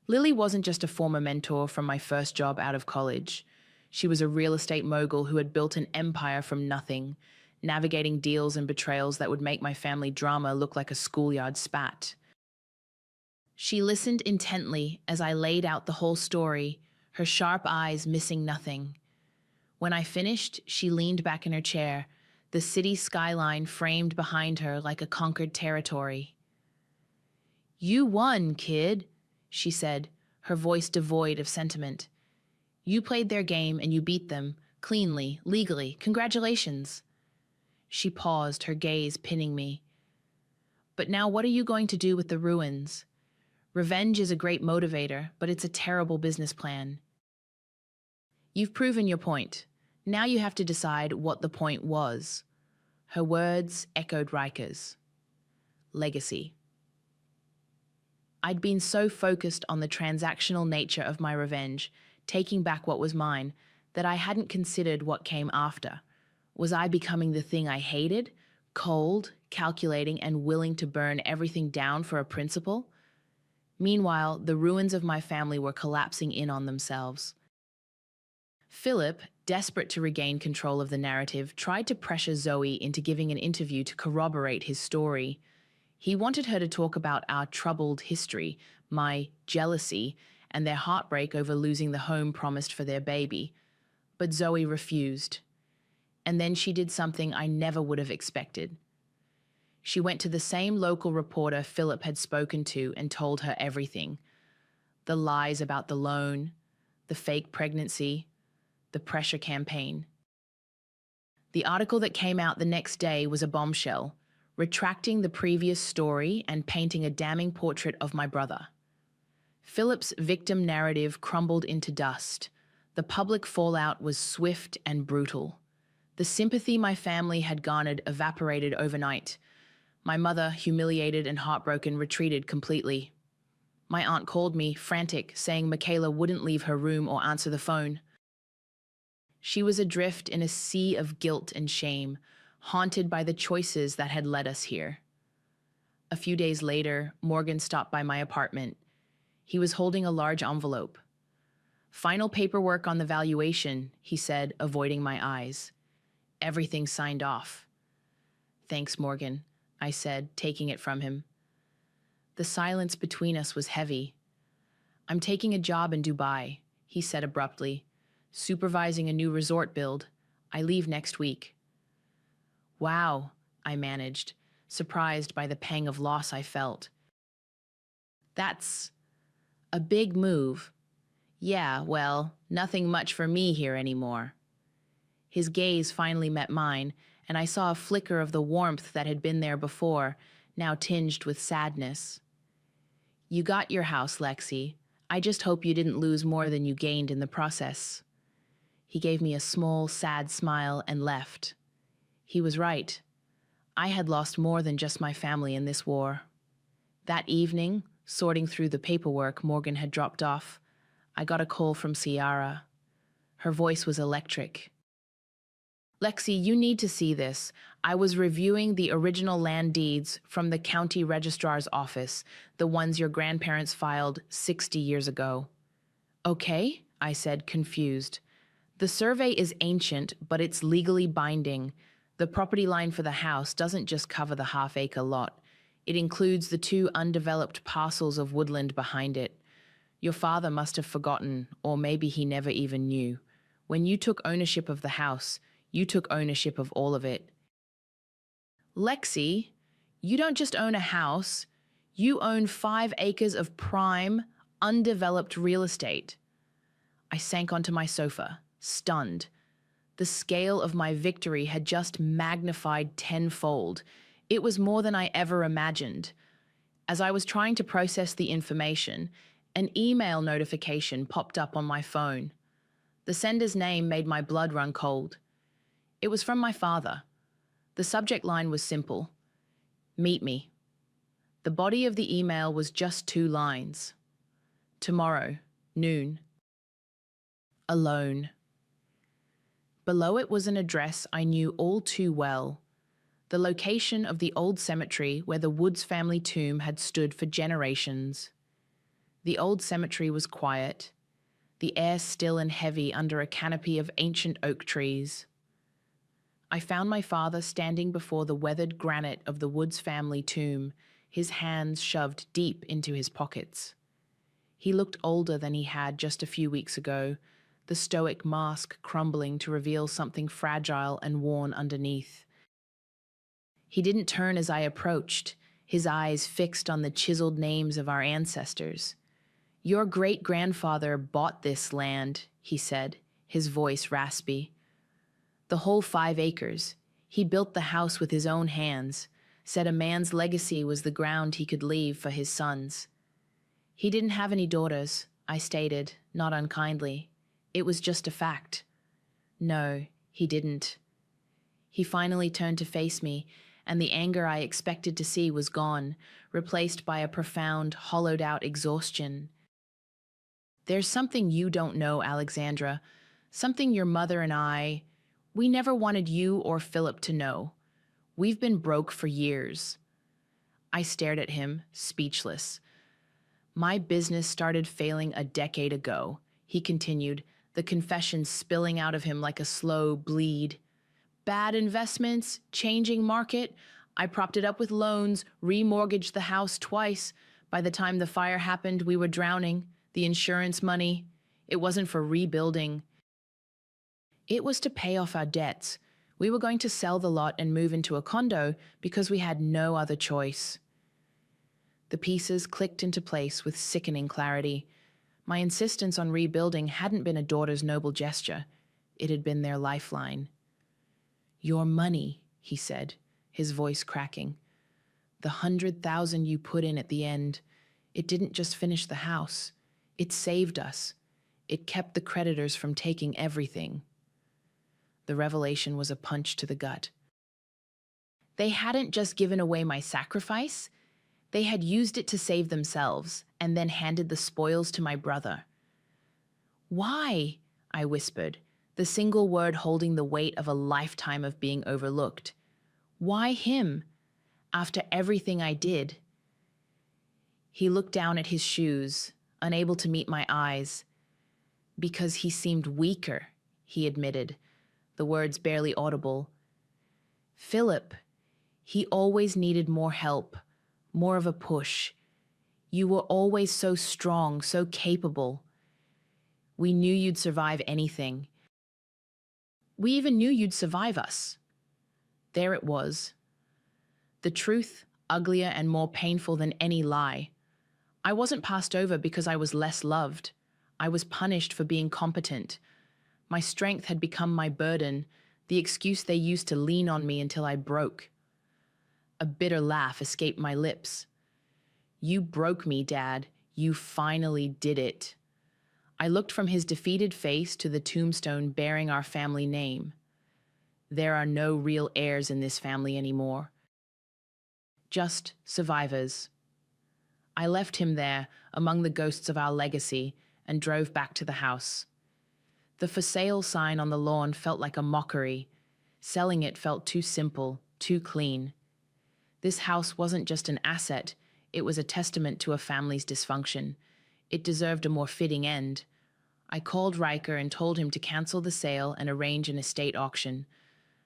S2: Lily wasn't just a former mentor from my first job out of college. She was a real estate mogul who had built an empire from nothing, navigating deals and betrayals that would make my family drama look like a schoolyard spat. She listened intently as I laid out the whole story, her sharp eyes missing nothing. When I finished, she leaned back in her chair, the city skyline framed behind her like a conquered territory. "You won, kid," she said, her voice devoid of sentiment. "You played their game and you beat them, cleanly, legally. Congratulations." She paused, her gaze pinning me. But now what are you going to do with the ruins? Revenge is a great motivator, but it's a terrible business plan. You've proven your point. Now you have to decide what the point was. Her words echoed Riker's. Legacy. I'd been so focused on the transactional nature of my revenge, taking back what was mine, that I hadn't considered what came after. Was I becoming the thing I hated? Cold, calculating, and willing to burn everything down for a principle? Meanwhile, the ruins of my family were collapsing in on themselves. Philip, desperate to regain control of the narrative, tried to pressure Zoe into giving an interview to corroborate his story. He wanted her to talk about our troubled history, my jealousy, and their heartbreak over losing the home promised for their baby. But Zoe refused. And then she did something I never would have expected. She went to the same local reporter Philip had spoken to and told her everything. The lies about the loan, the fake pregnancy, the pressure campaign. The article that came out the next day was a bombshell, retracting the previous story and painting a damning portrait of my brother. Philip's victim narrative crumbled into dust. The public fallout was swift and brutal. The sympathy my family had garnered evaporated overnight. My mother, humiliated and heartbroken, retreated completely. My aunt called me, frantic, saying Michaela wouldn't leave her room or answer the phone. She was adrift in a sea of guilt and shame, haunted by the choices that had led us here. A few days later, Morgan stopped by my apartment. He was holding a large envelope. "Final paperwork on the valuation," he said, avoiding my eyes. "Everything signed off." "Thanks, Morgan," I said, taking it from him. The silence between us was heavy. "I'm taking a job in Dubai," he said abruptly, "supervising a new resort build. I leave next week." "Wow," I managed, surprised by the pang of loss I felt. "That's a big move." "Yeah, well, nothing much for me here anymore." His gaze finally met mine, and I saw a flicker of the warmth that had been there before, now tinged with sadness. "You got your house, Lexi. I just hope you didn't lose more than you gained in the process." He gave me a small, sad smile and left. He was right. I had lost more than just my family in this war. That evening, sorting through the paperwork Morgan had dropped off, I got a call from Ciara. Her voice was electric. "Lexi, you need to see this. I was reviewing the original land deeds from the county registrar's office, the ones your grandparents filed 60 years ago." "Okay," I said, confused. "The survey is ancient, but it's legally binding. The property line for the house doesn't just cover the half-acre lot. It includes the 2 undeveloped parcels of woodland behind it. Your father must have forgotten, or maybe he never even knew. When you took ownership of the house, you took ownership of all of it." "Lexi, you don't just own a house. You own 5 acres of prime, undeveloped real estate." I sank onto my sofa, stunned. The scale of my victory had just magnified tenfold. It was more than I ever imagined. As I was trying to process the information, an email notification popped up on my phone. The sender's name made my blood run cold. It was from my father. The subject line was simple: "Meet me." The body of the email was just 2 lines. "Tomorrow, noon. Alone." Below it was an address I knew all too well. The location of the old cemetery where the Woods family tomb had stood for generations. The old cemetery was quiet, the air still and heavy under a canopy of ancient oak trees. I found my father standing before the weathered granite of the Woods family tomb, his hands shoved deep into his pockets. He looked older than he had just a few weeks ago, the stoic mask crumbling to reveal something fragile and worn underneath. He didn't turn as I approached, his eyes fixed on the chiseled names of our ancestors. "Your great-grandfather bought this land," he said, his voice raspy. "The whole 5 acres. He built the house with his own hands, said a man's legacy was the ground he could leave for his sons. He didn't have any daughters, I stated, not unkindly. It was just a fact. No, he didn't. He finally turned to face me, and the anger I expected to see was gone, replaced by a profound, hollowed-out exhaustion. There's something you don't know, Alexandra, something your mother and we never wanted you or Philip to know. We've been broke for years. I stared at him, speechless. My business started failing a decade ago, he continued, the confession spilling out of him like a slow bleed. Bad investments, changing market. I propped it up with loans, remortgaged the house twice. By the time the fire happened, we were drowning. The insurance money, it wasn't for rebuilding. It was to pay off our debts. We were going to sell the lot and move into a condo because we had no other choice. The pieces clicked into place with sickening clarity. My insistence on rebuilding hadn't been a daughter's noble gesture. It had been their lifeline. Your money, he said, his voice cracking. The 100,000 you put in at the end, it didn't just finish the house. It saved us. It kept the creditors from taking everything. The revelation was a punch to the gut. They hadn't just given away my sacrifice. They had used it to save themselves and then handed the spoils to my brother. Why? I whispered, the single word holding the weight of a lifetime of being overlooked. Why him? After everything I did. He looked down at his shoes, unable to meet my eyes. Because he seemed weaker, he admitted, the words barely audible. Philip, he always needed more help, more of a push. You were always so strong, so capable. We knew you'd survive anything. We even knew you'd survive us. There it was. The truth, uglier and more painful than any lie. I wasn't passed over because I was less loved. I was punished for being competent. My strength had become my burden, the excuse they used to lean on me until I broke. A bitter laugh escaped my lips. You broke me, Dad. You finally did it. I looked from his defeated face to the tombstone bearing our family name. There are no real heirs in this family anymore. Just survivors. I left him there among the ghosts of our legacy and drove back to the house. The for sale sign on the lawn felt like a mockery. Selling it felt too simple, too clean. This house wasn't just an asset, it was a testament to a family's dysfunction. It deserved a more fitting end. I called Riker and told him to cancel the sale and arrange an estate auction.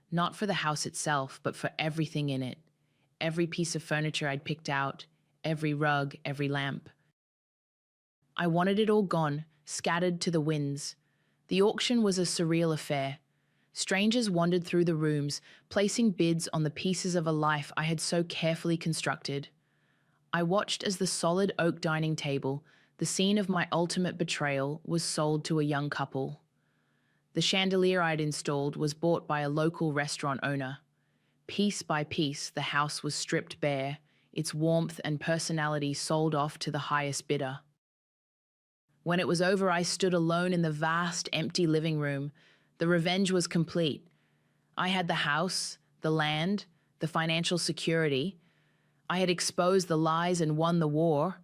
S2: Not for the house itself, but for everything in it. Every piece of furniture I'd picked out, every rug, every lamp. I wanted it all gone, scattered to the winds. The auction was a surreal affair. Strangers wandered through the rooms, placing bids on the pieces of a life I had so carefully constructed. I watched as the solid oak dining table, the scene of my ultimate betrayal, was sold to a young couple. The chandelier I'd installed was bought by a local restaurant owner. Piece by piece, the house was stripped bare, its warmth and personality sold off to the highest bidder. When it was over, I stood alone in the vast, empty living room. The revenge was complete. I had the house, the land, the financial security. I had exposed the lies and won the war.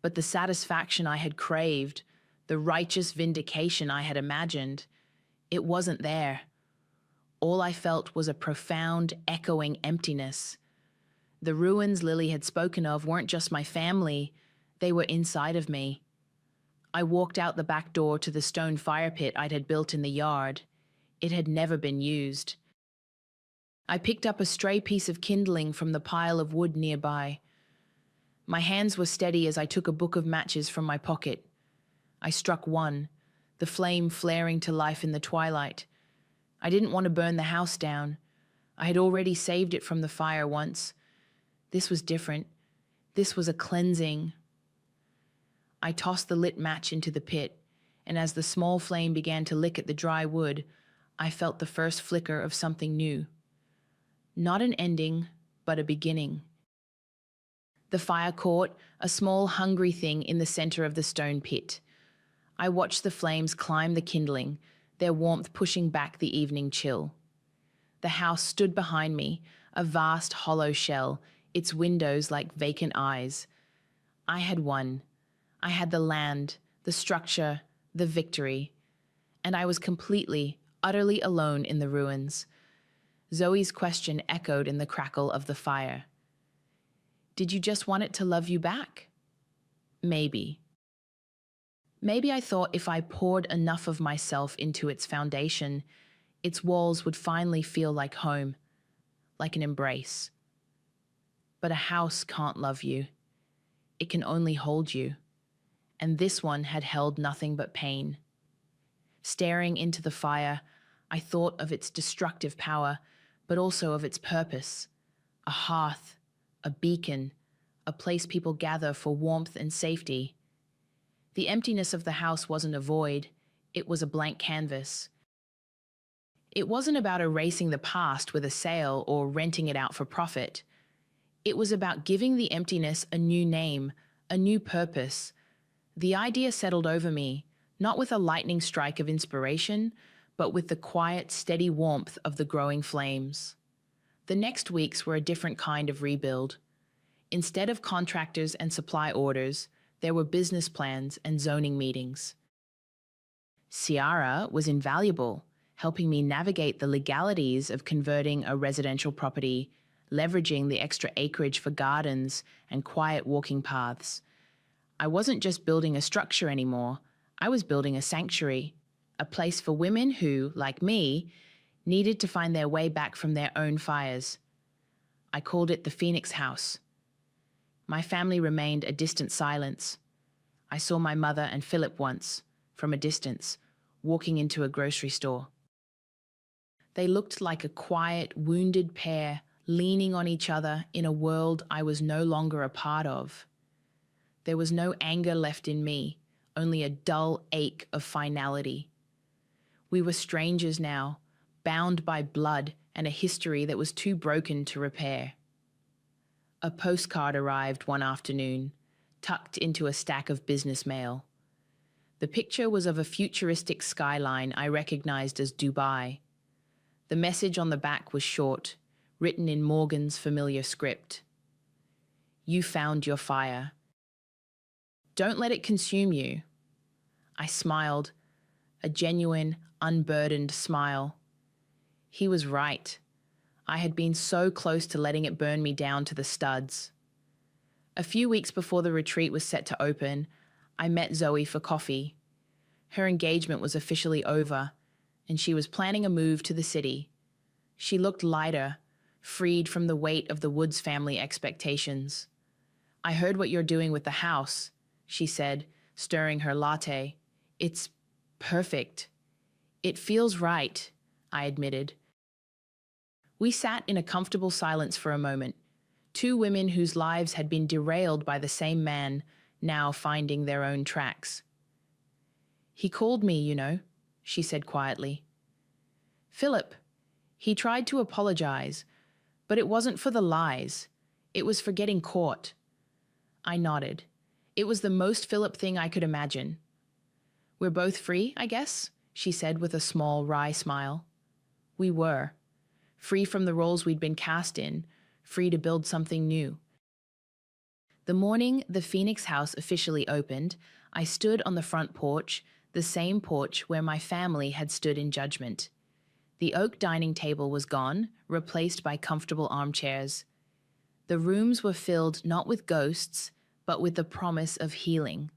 S2: But the satisfaction I had craved, the righteous vindication I had imagined, it wasn't there. All I felt was a profound, echoing emptiness. The ruins Lily had spoken of weren't just my family, they were inside of me. I walked out the back door to the stone fire pit I'd had built in the yard. It had never been used. I picked up a stray piece of kindling from the pile of wood nearby. My hands were steady as I took a book of matches from my pocket. I struck one, the flame flaring to life in the twilight. I didn't want to burn the house down. I had already saved it from the fire once. This was different. This was a cleansing. I tossed the lit match into the pit, and as the small flame began to lick at the dry wood, I felt the first flicker of something new. Not an ending, but a beginning. The fire caught, a small, hungry thing in the center of the stone pit. I watched the flames climb the kindling, their warmth pushing back the evening chill. The house stood behind me, a vast hollow shell, its windows like vacant eyes. I had won. I had the land, the structure, the victory. And I was completely, utterly alone in the ruins. Zoe's question echoed in the crackle of the fire. Did you just want it to love you back? Maybe. Maybe I thought if I poured enough of myself into its foundation, its walls would finally feel like home, like an embrace. But a house can't love you. It can only hold you. And this one had held nothing but pain. Staring into the fire, I thought of its destructive power, but also of its purpose. A hearth, a beacon, a place people gather for warmth and safety. The emptiness of the house wasn't a void, it was a blank canvas. It wasn't about erasing the past with a sale or renting it out for profit. It was about giving the emptiness a new name, a new purpose. The idea settled over me, not with a lightning strike of inspiration, but with the quiet, steady warmth of the growing flames. The next weeks were a different kind of rebuild. Instead of contractors and supply orders, there were business plans and zoning meetings. Ciara was invaluable, helping me navigate the legalities of converting a residential property, leveraging the extra acreage for gardens and quiet walking paths. I wasn't just building a structure anymore, I was building a sanctuary, a place for women who, like me, needed to find their way back from their own fires. I called it the Phoenix House. My family remained a distant silence. I saw my mother and Philip once, from a distance, walking into a grocery store. They looked like a quiet, wounded pair, leaning on each other in a world I was no longer a part of. There was no anger left in me, only a dull ache of finality. We were strangers now, bound by blood and a history that was too broken to repair. A postcard arrived one afternoon, tucked into a stack of business mail. The picture was of a futuristic skyline I recognized as Dubai. The message on the back was short, written in Morgan's familiar script. You found your fire. Don't let it consume you. I smiled, a genuine, unburdened smile. He was right. I had been so close to letting it burn me down to the studs. A few weeks before the retreat was set to open, I met Zoe for coffee. Her engagement was officially over, and she was planning a move to the city. She looked lighter, freed from the weight of the Woods family expectations. I heard what you're doing with the house, she said, stirring her latte. It's perfect. It feels right, I admitted. We sat in a comfortable silence for a moment, two women whose lives had been derailed by the same man, now finding their own tracks. He called me, you know, she said quietly. Philip. He tried to apologize, but it wasn't for the lies. It was for getting caught. I nodded. It was the most Philip thing I could imagine. We're both free, I guess, she said with a small, wry smile. We were. Free from the roles we'd been cast in, free to build something new. The morning the Phoenix House officially opened, I stood on the front porch, the same porch where my family had stood in judgment. The oak dining table was gone, replaced by comfortable armchairs. The rooms were filled not with ghosts, but with the promise of healing.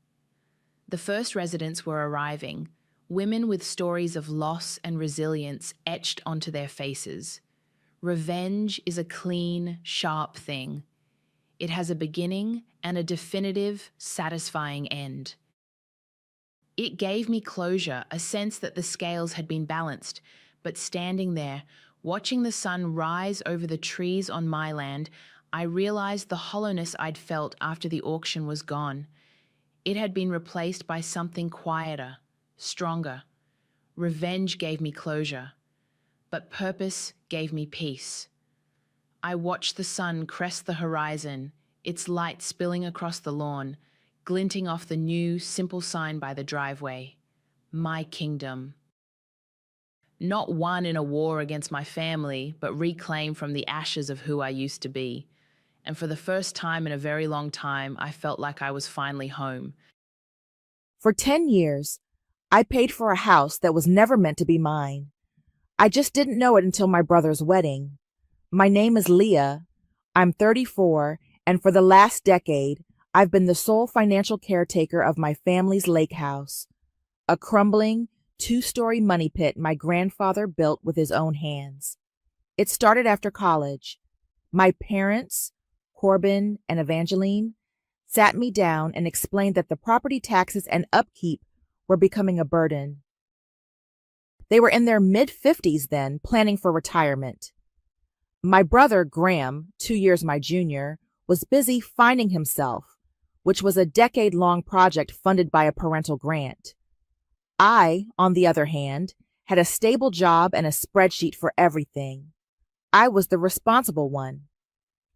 S2: The first residents were arriving, women with stories of loss and resilience etched onto their faces. Revenge is a clean, sharp thing. It has a beginning and a definitive, satisfying end. It gave me closure, a sense that the scales had been balanced, but standing there, watching the sun rise over the trees on my land, I realized the hollowness I'd felt after the auction was gone. It had been replaced by something quieter, stronger. Revenge gave me closure, but purpose gave me peace. I watched the sun crest the horizon, its light spilling across the lawn, glinting off the new, simple sign by the driveway. My kingdom. Not won in a war against my family, but reclaimed from the ashes of who I used to be. And for the first time in a very long time, I felt like I was finally home.
S3: For 10 years, I paid for a house that was never meant to be mine. I just didn't know it until my brother's wedding. My name is Leah. I'm 34, and for the last decade, I've been the sole financial caretaker of my family's lake house, a crumbling, 2-story money pit my grandfather built with his own hands. It started after college. My parents, Corbin and Evangeline, sat me down and explained that the property taxes and upkeep were becoming a burden. They were in their mid-50s then, planning for retirement. My brother, Graham, 2 years my junior, was busy finding himself, which was a decade-long project funded by a parental grant. I, on the other hand, had a stable job and a spreadsheet for everything. I was the responsible one.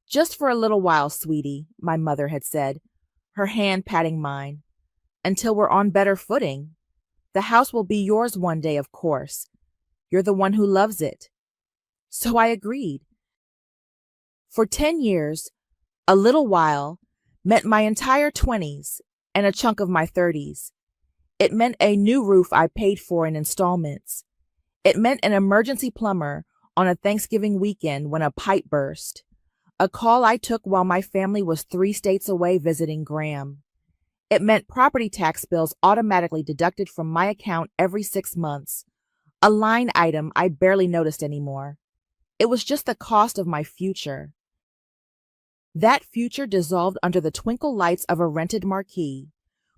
S3: Just for a little while, sweetie, my mother had said, her hand patting mine, until we're on better footing. The house will be yours one day, of course. You're the one who loves it. So I agreed. For 10 years, a little while meant my entire 20s and a chunk of my 30s. It meant a new roof I paid for in installments. It meant an emergency plumber on a Thanksgiving weekend when a pipe burst. A call I took while my family was 3 states away visiting Graham. It meant property tax bills automatically deducted from my account every 6 months, a line item I barely noticed anymore. It was just the cost of my future. That future dissolved under the twinkle lights of a rented marquee.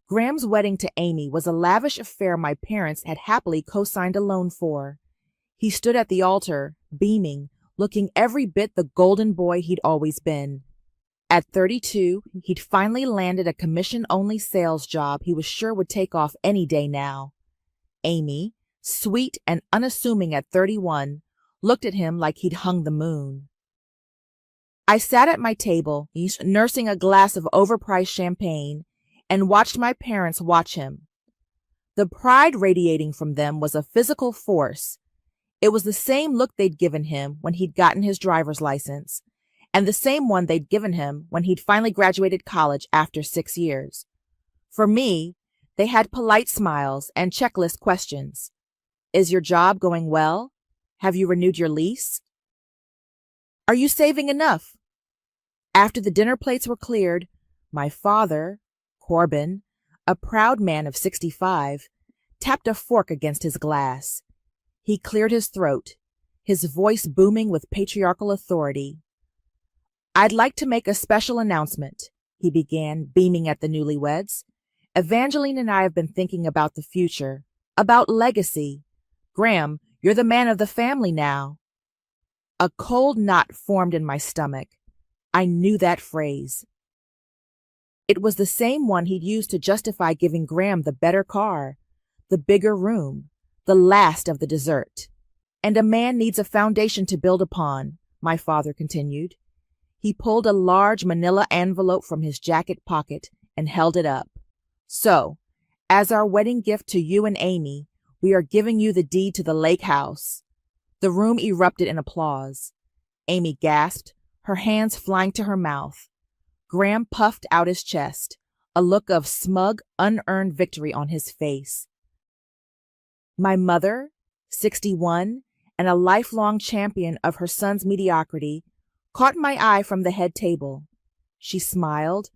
S3: Graham's wedding to Amy was a lavish affair my parents had happily co-signed a loan for. He stood at the altar, beaming, looking every bit the golden boy he'd always been. At 32, he'd finally landed a commission-only sales job he was sure would take off any day now. Amy, sweet and unassuming at 31, looked at him like he'd hung the moon. I sat at my table, nursing a glass of overpriced champagne, and watched my parents watch him. The pride radiating from them was a physical force. It was the same look they'd given him when he'd gotten his driver's license, and the same one they'd given him when he'd finally graduated college after 6 years. For me, they had polite smiles and checklist questions. Is your job going well? Have you renewed your lease? Are you saving enough? After the dinner plates were cleared, my father, Corbin, a proud man of 65, tapped a fork against his glass. He cleared his throat, his voice booming with patriarchal authority. I'd like to make a special announcement, he began, beaming at the newlyweds. Evangeline and I have been thinking about the future, about legacy. Graham, you're the man of the family now. A cold knot formed in my stomach. I knew that phrase. It was the same one he'd used to justify giving Graham the better car, the bigger room, the last of the dessert. And a man needs a foundation to build upon, my father continued. He pulled a large manila envelope from his jacket pocket and held it up. So, as our wedding gift to you and Amy, we are giving you the deed to the lake house. The room erupted in applause. Amy gasped, her hands flying to her mouth. Graham puffed out his chest, a look of smug, unearned victory on his face. My mother, 61, and a lifelong champion of her son's mediocrity, caught my eye from the head table. She smiled,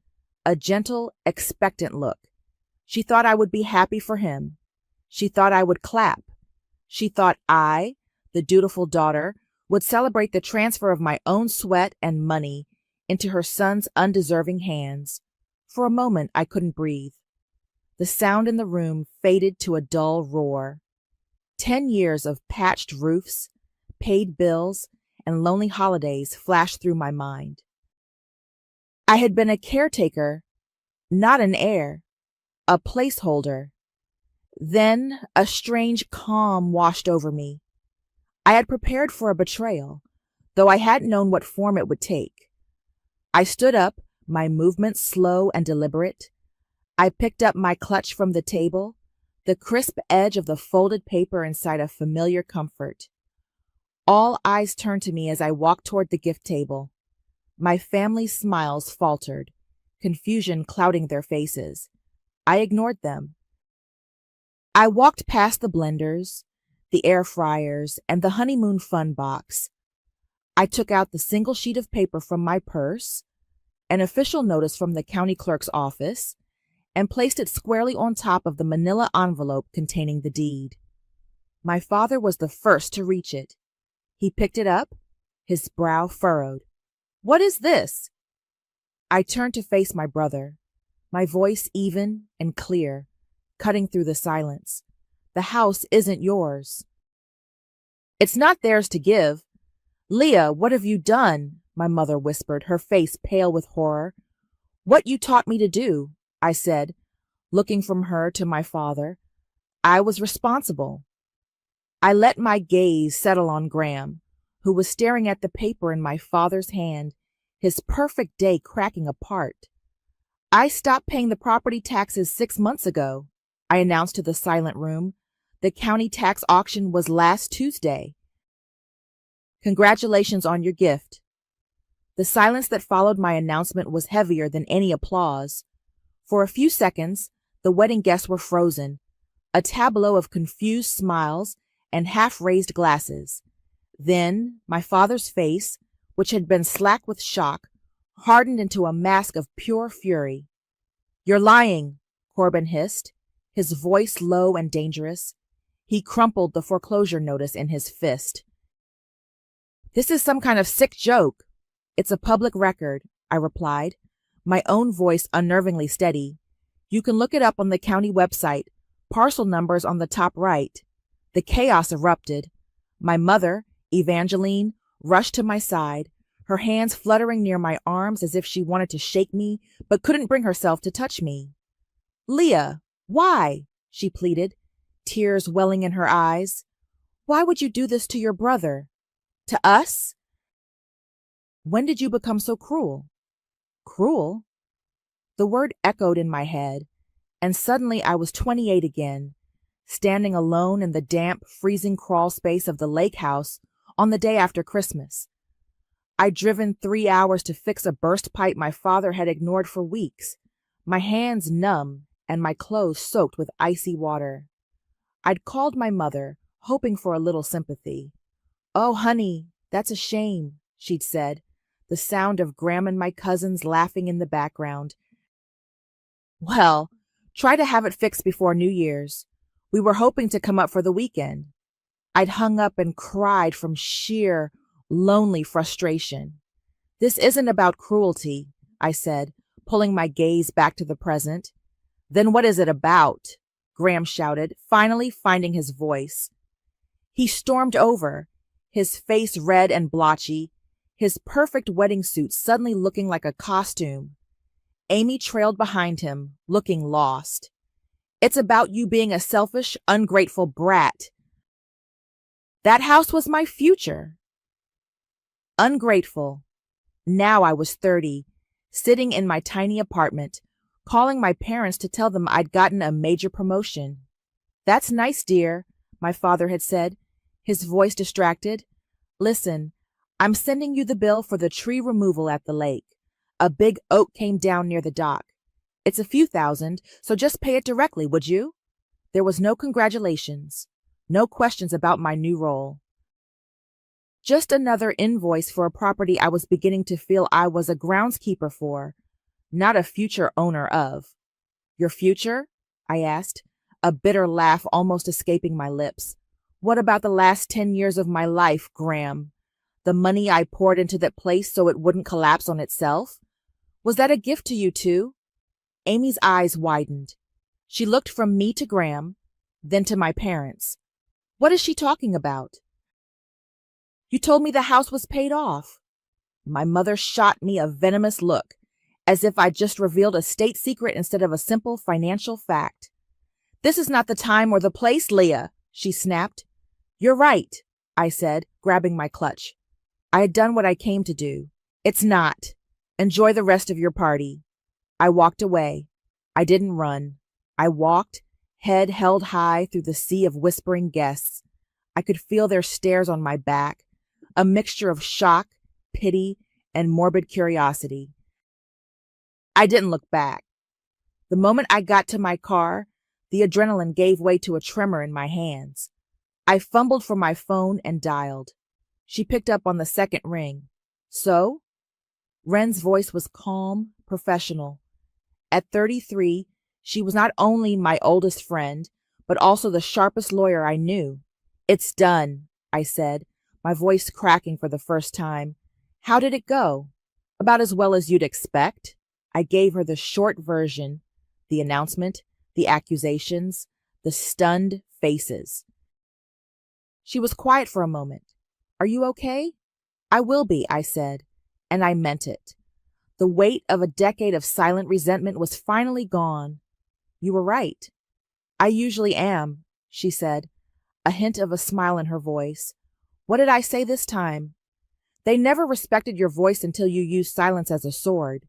S3: a gentle, expectant look. She thought I would be happy for him. She thought I would clap. She thought I, the dutiful daughter, would celebrate the transfer of my own sweat and money into her son's undeserving hands. For a moment, I couldn't breathe. The sound in the room faded to a dull roar. 10 years of patched roofs, paid bills, and lonely holidays flashed through my mind. I had been a caretaker, not an heir, a placeholder. Then a strange calm washed over me. I had prepared for a betrayal, though I hadn't known what form it would take. I stood up, my movements slow and deliberate. I picked up my clutch from the table, the crisp edge of the folded paper inside a familiar comfort. All eyes turned to me as I walked toward the gift table. My family's smiles faltered, confusion clouding their faces. I ignored them. I walked past the blenders, the air fryers, and the honeymoon fun box. I took out the single sheet of paper from my purse, an official notice from the county clerk's office, and placed it squarely on top of the manila envelope containing the deed. My father was the first to reach it. He picked it up, his brow furrowed. "What is this?" I turned to face my brother, my voice even and clear, cutting through the silence. "The house isn't yours." "It's not theirs to give." "Leah, what have you done?" my mother whispered, her face pale with horror. "What you taught me to do," I said, looking from her to my father. "I was responsible." I let my gaze settle on Graham, who was staring at the paper in my father's hand, his perfect day cracking apart. "I stopped paying the property taxes 6 months ago," I announced to the silent room. "The county tax auction was last Tuesday." "Congratulations on your gift." The silence that followed my announcement was heavier than any applause. For a few seconds, the wedding guests were frozen, a tableau of confused smiles and half-raised glasses. Then my father's face, which had been slack with shock, hardened into a mask of pure fury. "You're lying," Corbin hissed, his voice low and dangerous. He crumpled the foreclosure notice in his fist. "This is some kind of sick joke." "It's a public record," I replied, my own voice unnervingly steady. "You can look it up on the county website, parcel numbers on the top right." The chaos erupted. My mother, Evangeline, rushed to my side, her hands fluttering near my arms as if she wanted to shake me, but couldn't bring herself to touch me. "Leah, why?" she pleaded, tears welling in her eyes. "Why would you do this to your brother? To us? When did you become so cruel?" Cruel? The word echoed in my head, and suddenly I was 28 again, standing alone in the damp, freezing crawl space of the lake house on the day after Christmas. I'd driven 3 hours to fix a burst pipe my father had ignored for weeks, my hands numb and my clothes soaked with icy water. I'd called my mother, hoping for a little sympathy. "Oh, honey, that's a shame," she'd said, the sound of Graham and my cousins laughing in the background. "Well, try to have it fixed before New Year's. We were hoping to come up for the weekend." I'd hung up and cried from sheer, lonely frustration. "This isn't about cruelty," I said, pulling my gaze back to the present. "Then what is it about?" Graham shouted, finally finding his voice. He stormed over, his face red and blotchy, his perfect wedding suit suddenly looking like a costume. Amy trailed behind him, looking lost. "It's about you being a selfish, ungrateful brat." That house was my future. Ungrateful. Now I was 30, sitting in my tiny apartment, calling my parents to tell them I'd gotten a major promotion. "That's nice, dear," my father had said, his voice distracted. "Listen, I'm sending you the bill for the tree removal at the lake. A big oak came down near the dock. It's a few thousand, so just pay it directly, would you?" There was no congratulations, no questions about my new role. Just another invoice for a property I was beginning to feel I was a groundskeeper for, not a future owner of. "Your future?" I asked, a bitter laugh almost escaping my lips. "What about the last 10 years of my life, Graham? The money I poured into that place so it wouldn't collapse on itself? Was that a gift to you too?" Amy's eyes widened. She looked from me to Graham, then to my parents. "What is she talking about?" "You told me the house was paid off." My mother shot me a venomous look, as if I'd just revealed a state secret instead of a simple financial fact. "This is not the time or the place, Leah," she snapped. "You're right," I said, grabbing my clutch. I had done what I came to do. It's not. Enjoy the rest of your party. I walked away. I didn't run. I walked, head held high through the sea of whispering guests. I could feel their stares on my back, a mixture of shock, pity, and morbid curiosity. I didn't look back. The moment I got to my car, the adrenaline gave way to a tremor in my hands. I fumbled for my phone and dialed. She picked up on the second ring. So? Ren's voice was calm, professional. At 33, she was not only my oldest friend, but also the sharpest lawyer I knew. It's done, I said, my voice cracking for the first time. How did it go? About as well as you'd expect. I gave her the short version, the announcement, the accusations, the stunned faces. She was quiet for a moment. Are you okay? I will be, I said, and I meant it. The weight of a decade of silent resentment was finally gone. You were right. I usually am, she said, a hint of a smile in her voice. What did I say this time? They never respected your voice until you used silence as a sword.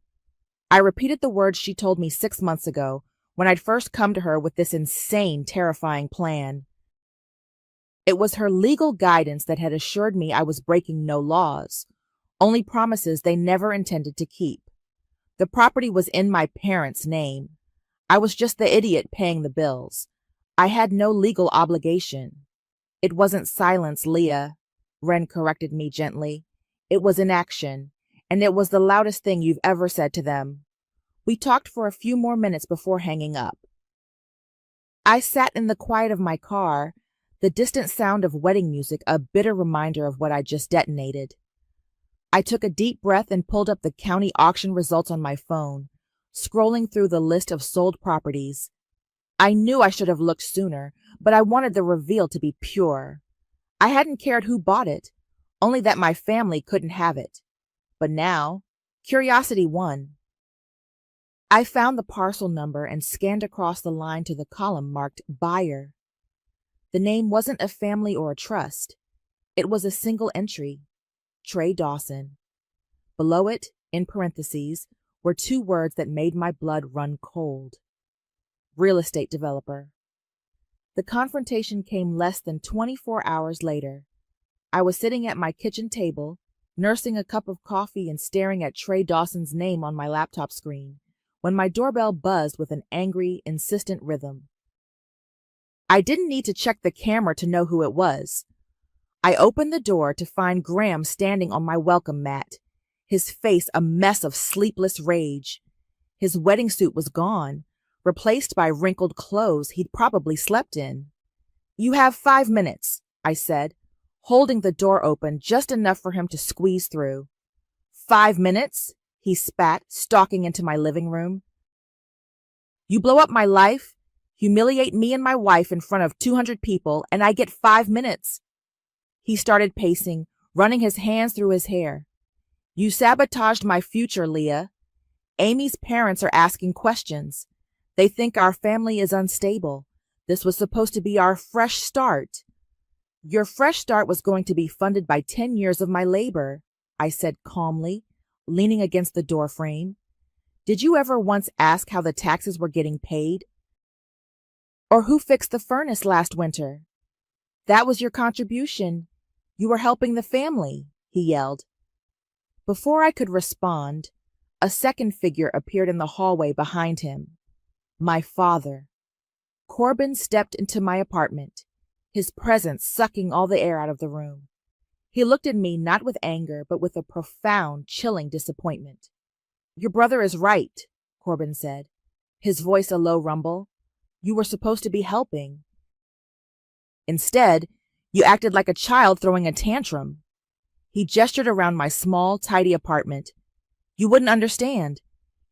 S3: I repeated the words she told me 6 months ago, when I'd first come to her with this insane, terrifying plan. It was her legal guidance that had assured me I was breaking no laws, only promises they never intended to keep. The property was in my parents' name. I was just the idiot paying the bills. I had no legal obligation. It wasn't silence, Leah, Ren corrected me gently. It was inaction, and it was the loudest thing you've ever said to them. We talked for a few more minutes before hanging up. I sat in the quiet of my car, the distant sound of wedding music a bitter reminder of what I just detonated. I took a deep breath and pulled up the county auction results on my phone, scrolling through the list of sold properties. I knew I should have looked sooner, but I wanted the reveal to be pure. I hadn't cared who bought it, only that my family couldn't have it. But now, curiosity won. I found the parcel number and scanned across the line to the column marked buyer. The name wasn't a family or a trust. It was a single entry, Trey Dawson. Below it, in parentheses, were 2 words that made my blood run cold. Real estate developer. The confrontation came less than 24 hours later. I was sitting at my kitchen table, nursing a cup of coffee and staring at Trey Dawson's name on my laptop screen, when my doorbell buzzed with an angry, insistent rhythm. I didn't need to check the camera to know who it was. I opened the door to find Graham standing on my welcome mat, his face a mess of sleepless rage. His wedding suit was gone, replaced by wrinkled clothes he'd probably slept in. You have 5 minutes, I said, holding the door open just enough for him to squeeze through. 5 minutes? He spat, stalking into my living room. You blow up my life, humiliate me and my wife in front of 200 people, and I get 5 minutes. He started pacing, running his hands through his hair. You sabotaged my future, Leah. Amy's parents are asking questions. They think our family is unstable. This was supposed to be our fresh start. Your fresh start was going to be funded by 10 years of my labor, I said calmly, leaning against the doorframe. Did you ever once ask how the taxes were getting paid? Or who fixed the furnace last winter? That was your contribution. You were helping the family, he yelled. Before I could respond, a second figure appeared in the hallway behind him. My father. Corbin stepped into my apartment, his presence sucking all the air out of the room. He looked at me not with anger, but with a profound, chilling disappointment. Your brother is right, Corbin said, his voice a low rumble. You were supposed to be helping. Instead, you acted like a child throwing a tantrum. He gestured around my small, tidy apartment. You wouldn't understand.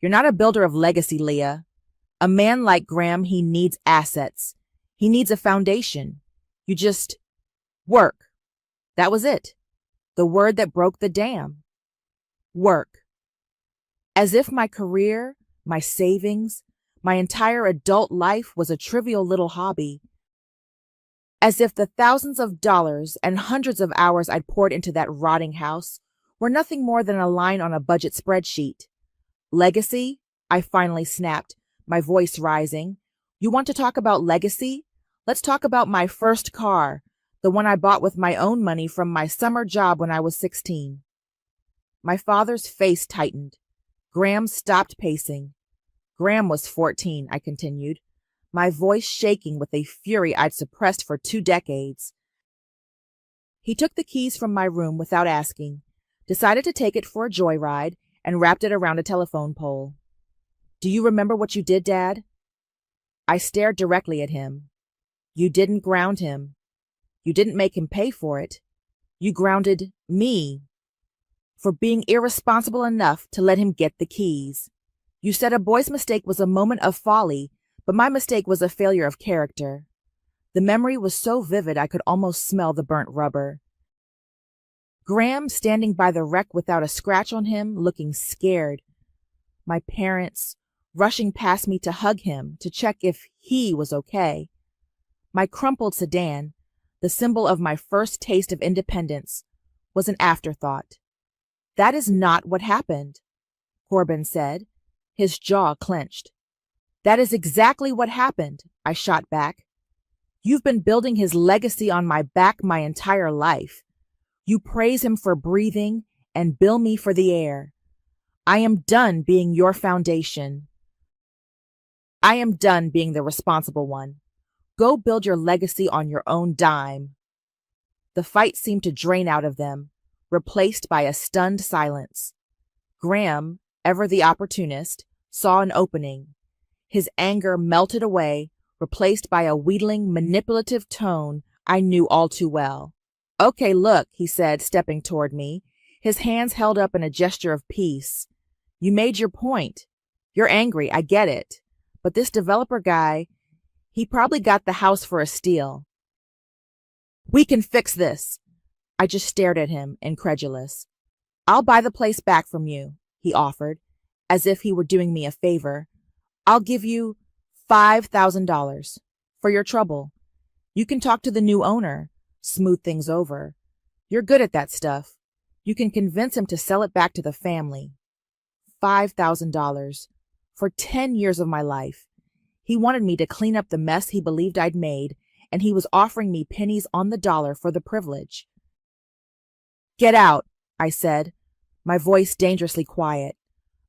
S3: You're not a builder of legacy, Leah. A man like Graham, he needs assets. He needs a foundation. You just work. That was it. The word that broke the dam. Work. As if my career, my savings, my entire adult life was a trivial little hobby. As if the thousands of dollars and hundreds of hours I'd poured into that rotting house were nothing more than a line on a budget spreadsheet. Legacy? I finally snapped, my voice rising. You want to talk about legacy? Let's talk about my first car, the one I bought with my own money from my summer job when I was 16. My father's face tightened. Graham stopped pacing. Graham was 14, I continued, my voice shaking with a fury I'd suppressed for 2 decades. He took the keys from my room without asking, decided to take it for a joyride, and wrapped it around a telephone pole. Do you remember what you did, Dad? I stared directly at him. You didn't ground him. You didn't make him pay for it. You grounded me for being irresponsible enough to let him get the keys. You said a boy's mistake was a moment of folly, but my mistake was a failure of character. The memory was so vivid I could almost smell the burnt rubber. Graham standing by the wreck without a scratch on him, looking scared. My parents rushing past me to hug him, to check if he was okay. My crumpled sedan, the symbol of my first taste of independence, was an afterthought. That is not what happened, Corbin said, his jaw clenched. That is exactly what happened, I shot back. You've been building his legacy on my back my entire life. You praise him for breathing and bill me for the air. I am done being your foundation. I am done being the responsible one. Go build your legacy on your own dime. The fight seemed to drain out of them, replaced by a stunned silence. Graham, ever the opportunist, saw an opening. His anger melted away, replaced by a wheedling, manipulative tone I knew all too well. Okay, look, he said, stepping toward me, his hands held up in a gesture of peace. You made your point. You're angry, I get it. But this developer guy, he probably got the house for a steal. We can fix this. I just stared at him, incredulous. I'll buy the place back from you, he offered, as if he were doing me a favor. I'll give you $5,000 for your trouble. You can talk to the new owner, smooth things over. You're good at that stuff. You can convince him to sell it back to the family. $5,000 for 10 years of my life. He wanted me to clean up the mess he believed I'd made, and he was offering me pennies on the dollar for the privilege. Get out, I said, my voice dangerously quiet.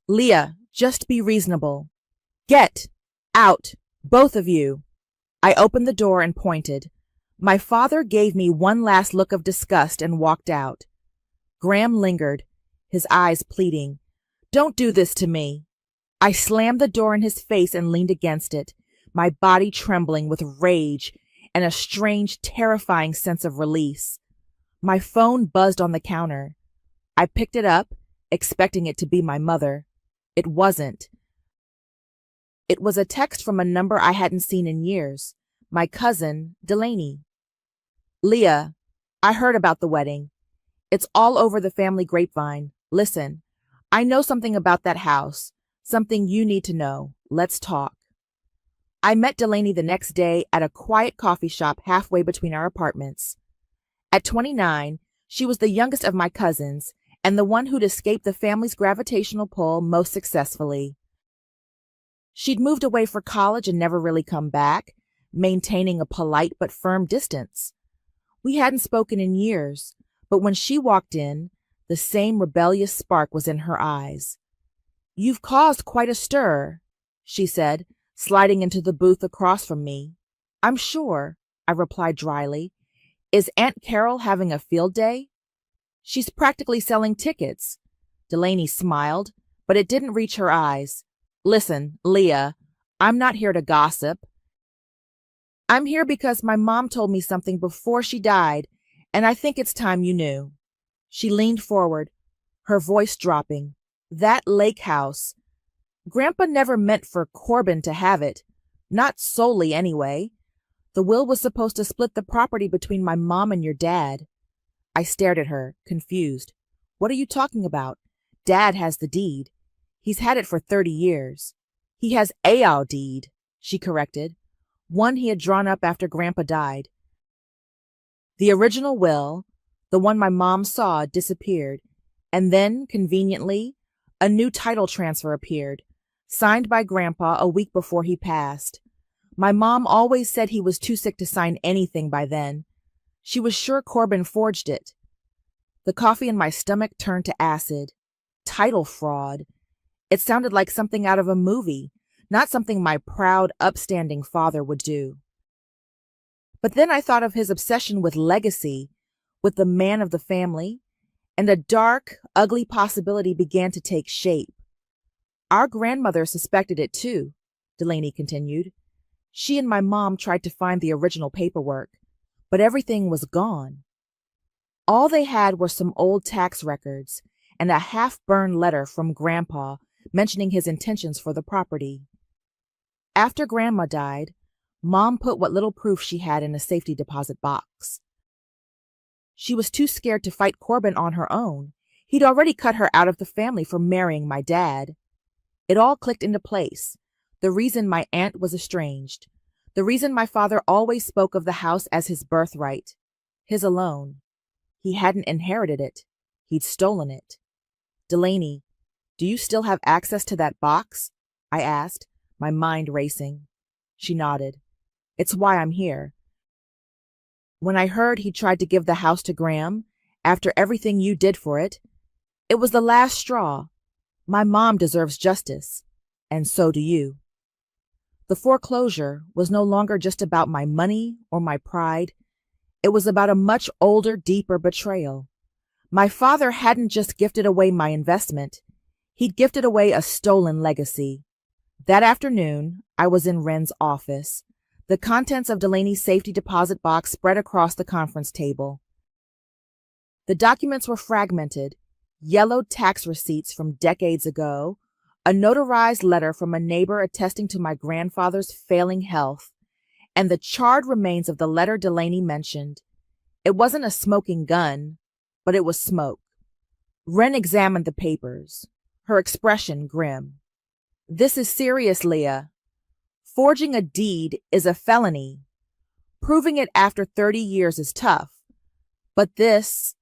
S3: Leah, just be reasonable. Get out, both of you. I opened the door and pointed. My father gave me one last look of disgust and walked out. Graham lingered, his eyes pleading. Don't do this to me. I slammed the door in his face and leaned against it, my body trembling with rage and a strange, terrifying sense of release. My phone buzzed on the counter. I picked it up, expecting it to be my mother. It wasn't. It was a text from a number I hadn't seen in years, my cousin, Delaney. Leah, I heard about the wedding. It's all over the family grapevine. Listen, I know something about that house, something you need to know. Let's talk. I met Delaney the next day at a quiet coffee shop halfway between our apartments. At 29, she was the youngest of my cousins and the one who'd escaped the family's gravitational pull most successfully. She'd moved away for college and never really come back, maintaining a polite but firm distance. We hadn't spoken in years, but when she walked in, the same rebellious spark was in her eyes. You've caused quite a stir, she said, sliding into the booth across from me. I'm sure, I replied dryly. Is Aunt Carol having a field day? She's practically selling tickets. Delaney smiled, but it didn't reach her eyes. Listen, Leah, I'm not here to gossip. I'm here because my mom told me something before she died, and I think it's time you knew. She leaned forward, her voice dropping. That lake house. Grandpa never meant for Corbin to have it. Not solely, anyway. The will was supposed to split the property between my mom and your dad. I stared at her, confused. What are you talking about? Dad has the deed. He's had it for 30 years. He has a deed, she corrected. One he had drawn up after Grandpa died. The original will, the one my mom saw, disappeared. And then, conveniently, a new title transfer appeared, signed by Grandpa a week before he passed. My mom always said he was too sick to sign anything by then. She was sure Corbin forged it. The coffee in my stomach turned to acid. Title fraud. It sounded like something out of a movie, not something my proud, upstanding father would do. But then I thought of his obsession with legacy, with the man of the family, and a dark, ugly possibility began to take shape. Our grandmother suspected it too, Delaney continued. She and my mom tried to find the original paperwork, but everything was gone. All they had were some old tax records and a half-burned letter from Grandpa mentioning his intentions for the property. After Grandma died, Mom put what little proof she had in a safety deposit box. She was too scared to fight Corbin on her own. He'd already cut her out of the family for marrying my dad. It all clicked into place. The reason my aunt was estranged. The reason my father always spoke of the house as his birthright. His alone. He hadn't inherited it. He'd stolen it. Delaney, do you still have access to that box? I asked, my mind racing. She nodded. It's why I'm here. When I heard he tried to give the house to Graham, after everything you did for it, it was the last straw. My mom deserves justice, and so do you. The foreclosure was no longer just about my money or my pride. It was about a much older, deeper betrayal. My father hadn't just gifted away my investment. He'd gifted away a stolen legacy. That afternoon, I was in Wren's office. The contents of Delaney's safety deposit box spread across the conference table. The documents were fragmented, yellowed tax receipts from decades ago, a notarized letter from a neighbor attesting to my grandfather's failing health, and the charred remains of the letter Delaney mentioned. It wasn't a smoking gun, but it was smoke. Wren examined the papers, her expression grim. This is serious, Leah. Forging a deed is a felony. Proving it after 30 years is tough. But this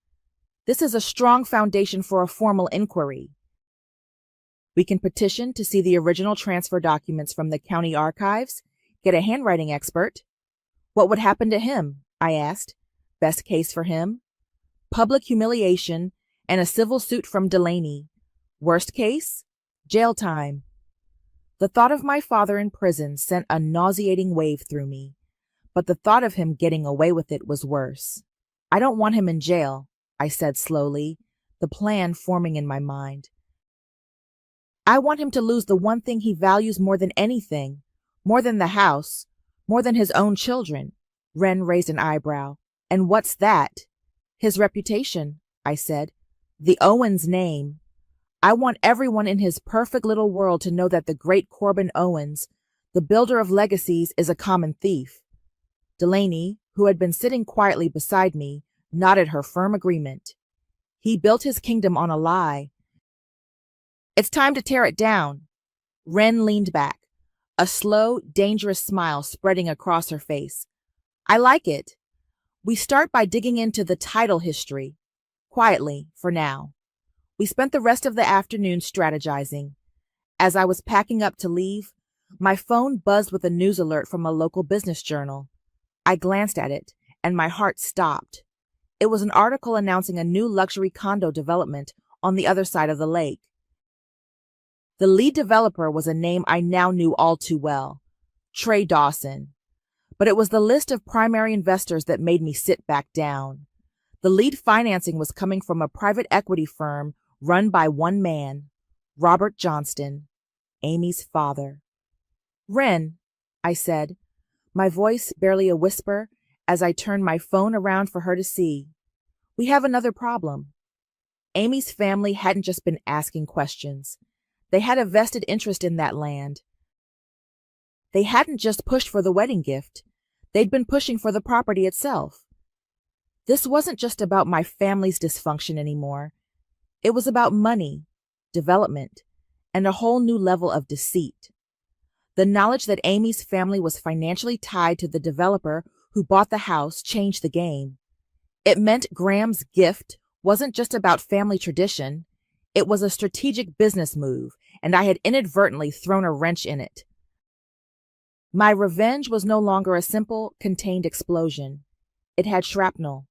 S3: is a strong foundation for a formal inquiry. We can petition to see the original transfer documents from the county archives, get a handwriting expert. What would happen to him? I asked. Best case for him? Public humiliation and a civil suit from Delaney. Worst case? Jail time. The thought of my father in prison sent a nauseating wave through me, but the thought of him getting away with it was worse. I don't want him in jail, I said slowly, the plan forming in my mind. I want him to lose the one thing he values more than anything, more than the house, more than his own children. Wren raised an eyebrow. And what's that? His reputation, I said. The Owens name. I want everyone in his perfect little world to know that the great Corbin Owens, the builder of legacies, is a common thief. Delaney, who had been sitting quietly beside me, nodded her firm agreement. He built his kingdom on a lie. It's time to tear it down. Wren leaned back, a slow, dangerous smile spreading across her face. I like it. We start by digging into the title history. Quietly, for now. We spent the rest of the afternoon strategizing. As I was packing up to leave, my phone buzzed with a news alert from a local business journal. I glanced at it, and my heart stopped. It was an article announcing a new luxury condo development on the other side of the lake. The lead developer was a name I now knew all too well, Trey Dawson. But it was the list of primary investors that made me sit back down. The lead financing was coming from a private equity firm run by one man, Robert Johnston, Amy's father. Wren, I said, my voice barely a whisper as I turned my phone around for her to see. We have another problem. Amy's family hadn't just been asking questions. They had a vested interest in that land. They hadn't just pushed for the wedding gift. They'd been pushing for the property itself. This wasn't just about my family's dysfunction anymore. It was about money, development, and a whole new level of deceit. The knowledge that Amy's family was financially tied to the developer who bought the house changed the game. It meant Graham's gift wasn't just about family tradition. It was a strategic business move, and I had inadvertently thrown a wrench in it. My revenge was no longer a simple, contained explosion. It had shrapnel.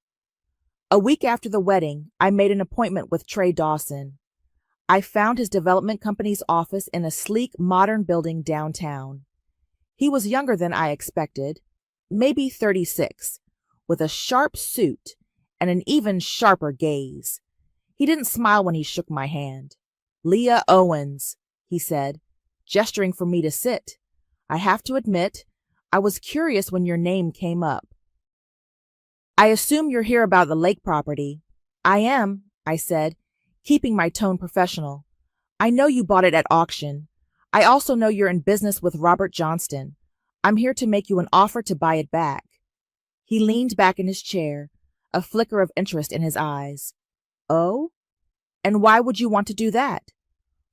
S3: A week after the wedding, I made an appointment with Trey Dawson. I found his development company's office in a sleek, modern building downtown. He was younger than I expected, maybe 36, with a sharp suit and an even sharper gaze. He didn't smile when he shook my hand. "Leah Owens," he said, gesturing for me to sit. "I have to admit, I was curious when your name came up. I assume you're here about the lake property." "I am," I said, keeping my tone professional. "I know you bought it at auction. I also know you're in business with Robert Johnston. I'm here to make you an offer to buy it back." He leaned back in his chair, a flicker of interest in his eyes. "Oh? And why would you want to do that?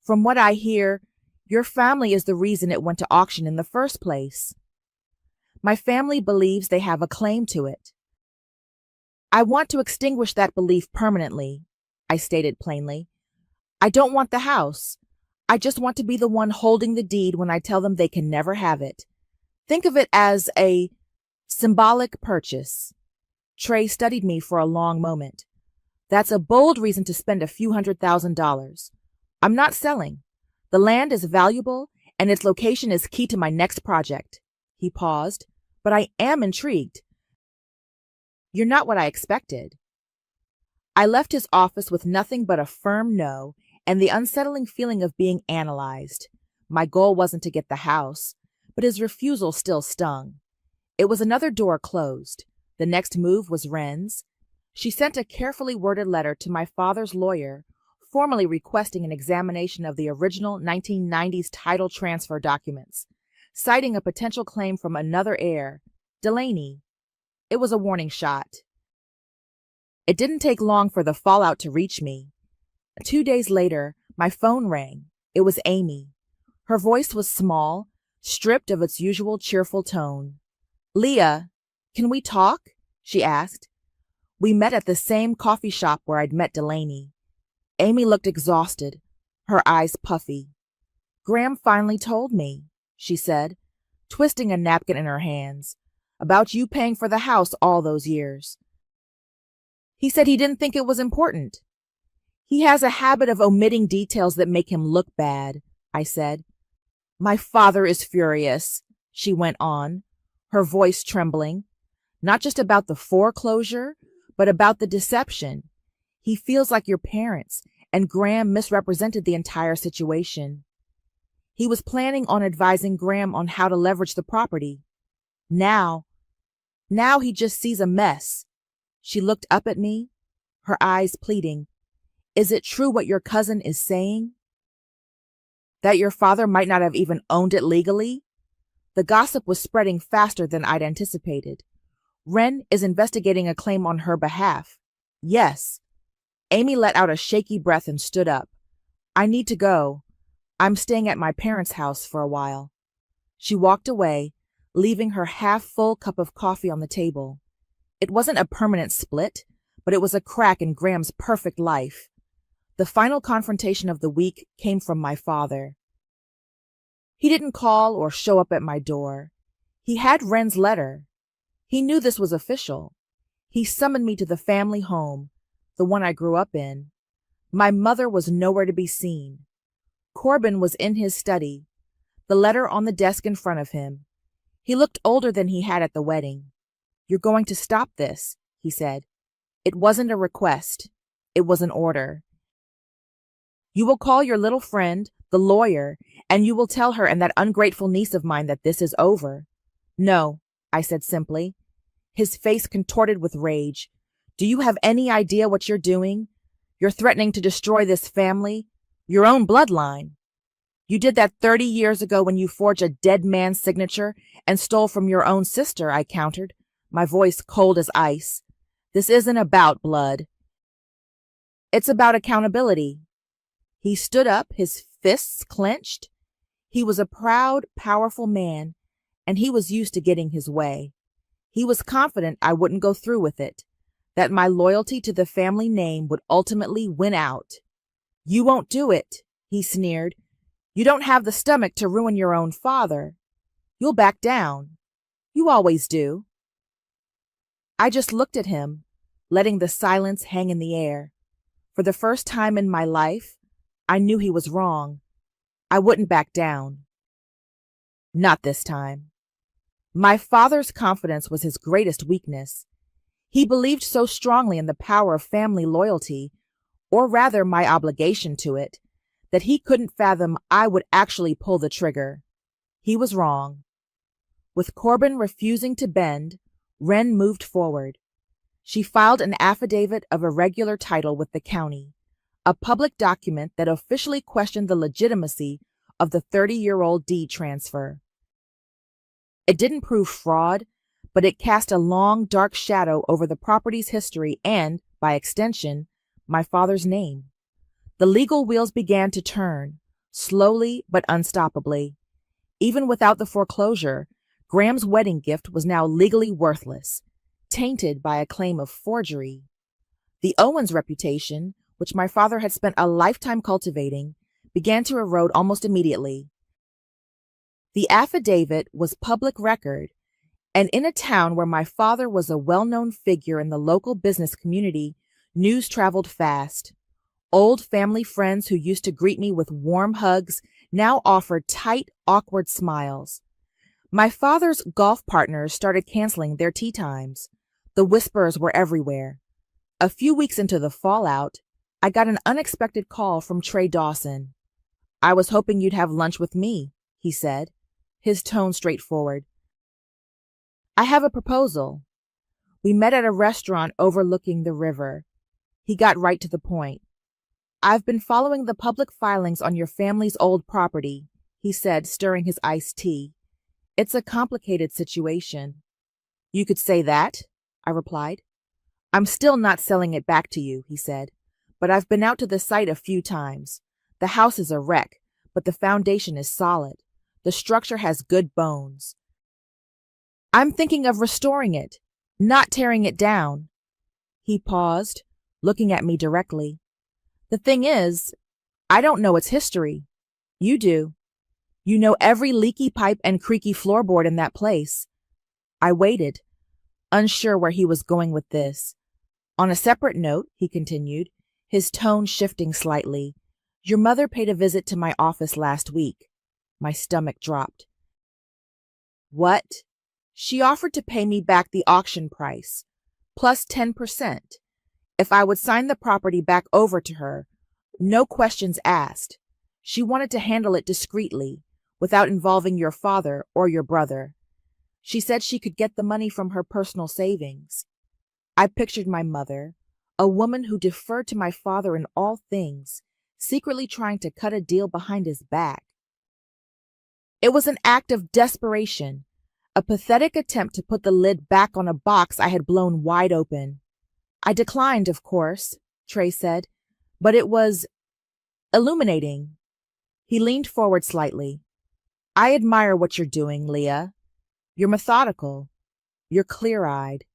S3: From what I hear, your family is the reason it went to auction in the first place." "My family believes they have a claim to it." "I want to extinguish that belief permanently," I stated plainly. "I don't want the house. I just want to be the one holding the deed when I tell them they can never have it. Think of it as a symbolic purchase." Trey studied me for a long moment. "That's a bold reason to spend a few $100,000. I'm not selling. The land is valuable, and its location is key to my next project." He paused, "But I am intrigued." "You're not what I expected." I left his office with nothing but a firm no and the unsettling feeling of being analyzed. My goal wasn't to get the house, but his refusal still stung. It was another door closed. The next move was Wren's. She sent a carefully worded letter to my father's lawyer, formally requesting an examination of the original 1990s title transfer documents, citing a potential claim from another heir, Delaney. It was a warning shot. It didn't take long for the fallout to reach me. 2 days later, my phone rang. It was Amy. Her voice was small, stripped of its usual cheerful tone. "Leah, can we talk?" she asked. We met at the same coffee shop where I'd met Delaney. Amy looked exhausted, her eyes puffy. "Graham finally told me," she said, twisting a napkin in her hands, "about you paying for the house all those years. He said he didn't think it was important." "He has a habit of omitting details that make him look bad," I said. "My father is furious," she went on, her voice trembling, "not just about the foreclosure, but about the deception. He feels like your parents, and Graham misrepresented the entire situation. He was planning on advising Graham on how to leverage the property. Now he just sees a mess." She looked up at me, her eyes pleading. "Is it true what your cousin is saying? That your father might not have even owned it legally?" The gossip was spreading faster than I'd anticipated. "Wren is investigating a claim on her behalf." "Yes." Amy let out a shaky breath and stood up. "I need to go. I'm staying at my parents' house for a while." She walked away, leaving her half-full cup of coffee on the table. It wasn't a permanent split, but it was a crack in Graham's perfect life. The final confrontation of the week came from my father. He didn't call or show up at my door. He had Wren's letter. He knew this was official. He summoned me to the family home, the one I grew up in. My mother was nowhere to be seen. Corbin was in his study, the letter on the desk in front of him. He looked older than he had at the wedding. "You're going to stop this," he said. "It wasn't a request. It was an order. You will call your little friend, the lawyer, and you will tell her and that ungrateful niece of mine that this is over." "No," I said simply. His face contorted with rage. "Do you have any idea what you're doing? You're threatening to destroy this family, your own bloodline. You did that 30 years ago when you forged a dead man's signature and stole from your own sister," I countered, my voice cold as ice. "This isn't about blood. It's about accountability." He stood up, his fists clenched. He was a proud, powerful man, and he was used to getting his way. He was confident I wouldn't go through with it, that my loyalty to the family name would ultimately win out. "You won't do it," he sneered. "You don't have the stomach to ruin your own father. You'll back down. You always do." I just looked at him, letting the silence hang in the air. For the first time in my life, I knew he was wrong. I wouldn't back down. Not this time. My father's confidence was his greatest weakness. He believed so strongly in the power of family loyalty, or rather my obligation to it, that he couldn't fathom I would actually pull the trigger. He was wrong. With Corbin refusing to bend, Wren moved forward. She filed an affidavit of irregular title with the county, a public document that officially questioned the legitimacy of the 30-year-old deed transfer. It didn't prove fraud, but it cast a long, dark shadow over the property's history and, by extension, my father's name. The legal wheels began to turn, slowly but unstoppably. Even without the foreclosure, Graham's wedding gift was now legally worthless, tainted by a claim of forgery. The Owens reputation, which my father had spent a lifetime cultivating, began to erode almost immediately. The affidavit was public record, and in a town where my father was a well-known figure in the local business community, news traveled fast. Old family friends who used to greet me with warm hugs now offered tight, awkward smiles. My father's golf partners started canceling their tea times. The whispers were everywhere. A few weeks into the fallout, I got an unexpected call from Trey Dawson. "I was hoping you'd have lunch with me," he said, his tone straightforward. "I have a proposal." We met at a restaurant overlooking the river. He got right to the point. "I've been following the public filings on your family's old property," he said, stirring his iced tea. "It's a complicated situation." "You could say that," I replied. "I'm still not selling it back to you," he said, "but I've been out to the site a few times. The house is a wreck, but the foundation is solid. The structure has good bones. I'm thinking of restoring it, not tearing it down." He paused, looking at me directly. "The thing is, I don't know its history. You do. You know every leaky pipe and creaky floorboard in that place." I waited, unsure where he was going with this. "On a separate note," he continued, his tone shifting slightly, "your mother paid a visit to my office last week." My stomach dropped. "What?" "She offered to pay me back the auction price, plus 10%, if I would sign the property back over to her, no questions asked. She wanted to handle it discreetly, without involving your father or your brother. She said she could get the money from her personal savings." I pictured my mother, a woman who deferred to my father in all things, secretly trying to cut a deal behind his back. It was an act of desperation, a pathetic attempt to put the lid back on a box I had blown wide open. "I declined, of course," Trey said, "but it was illuminating." He leaned forward slightly. "I admire what you're doing, Leah. You're methodical. You're clear-eyed.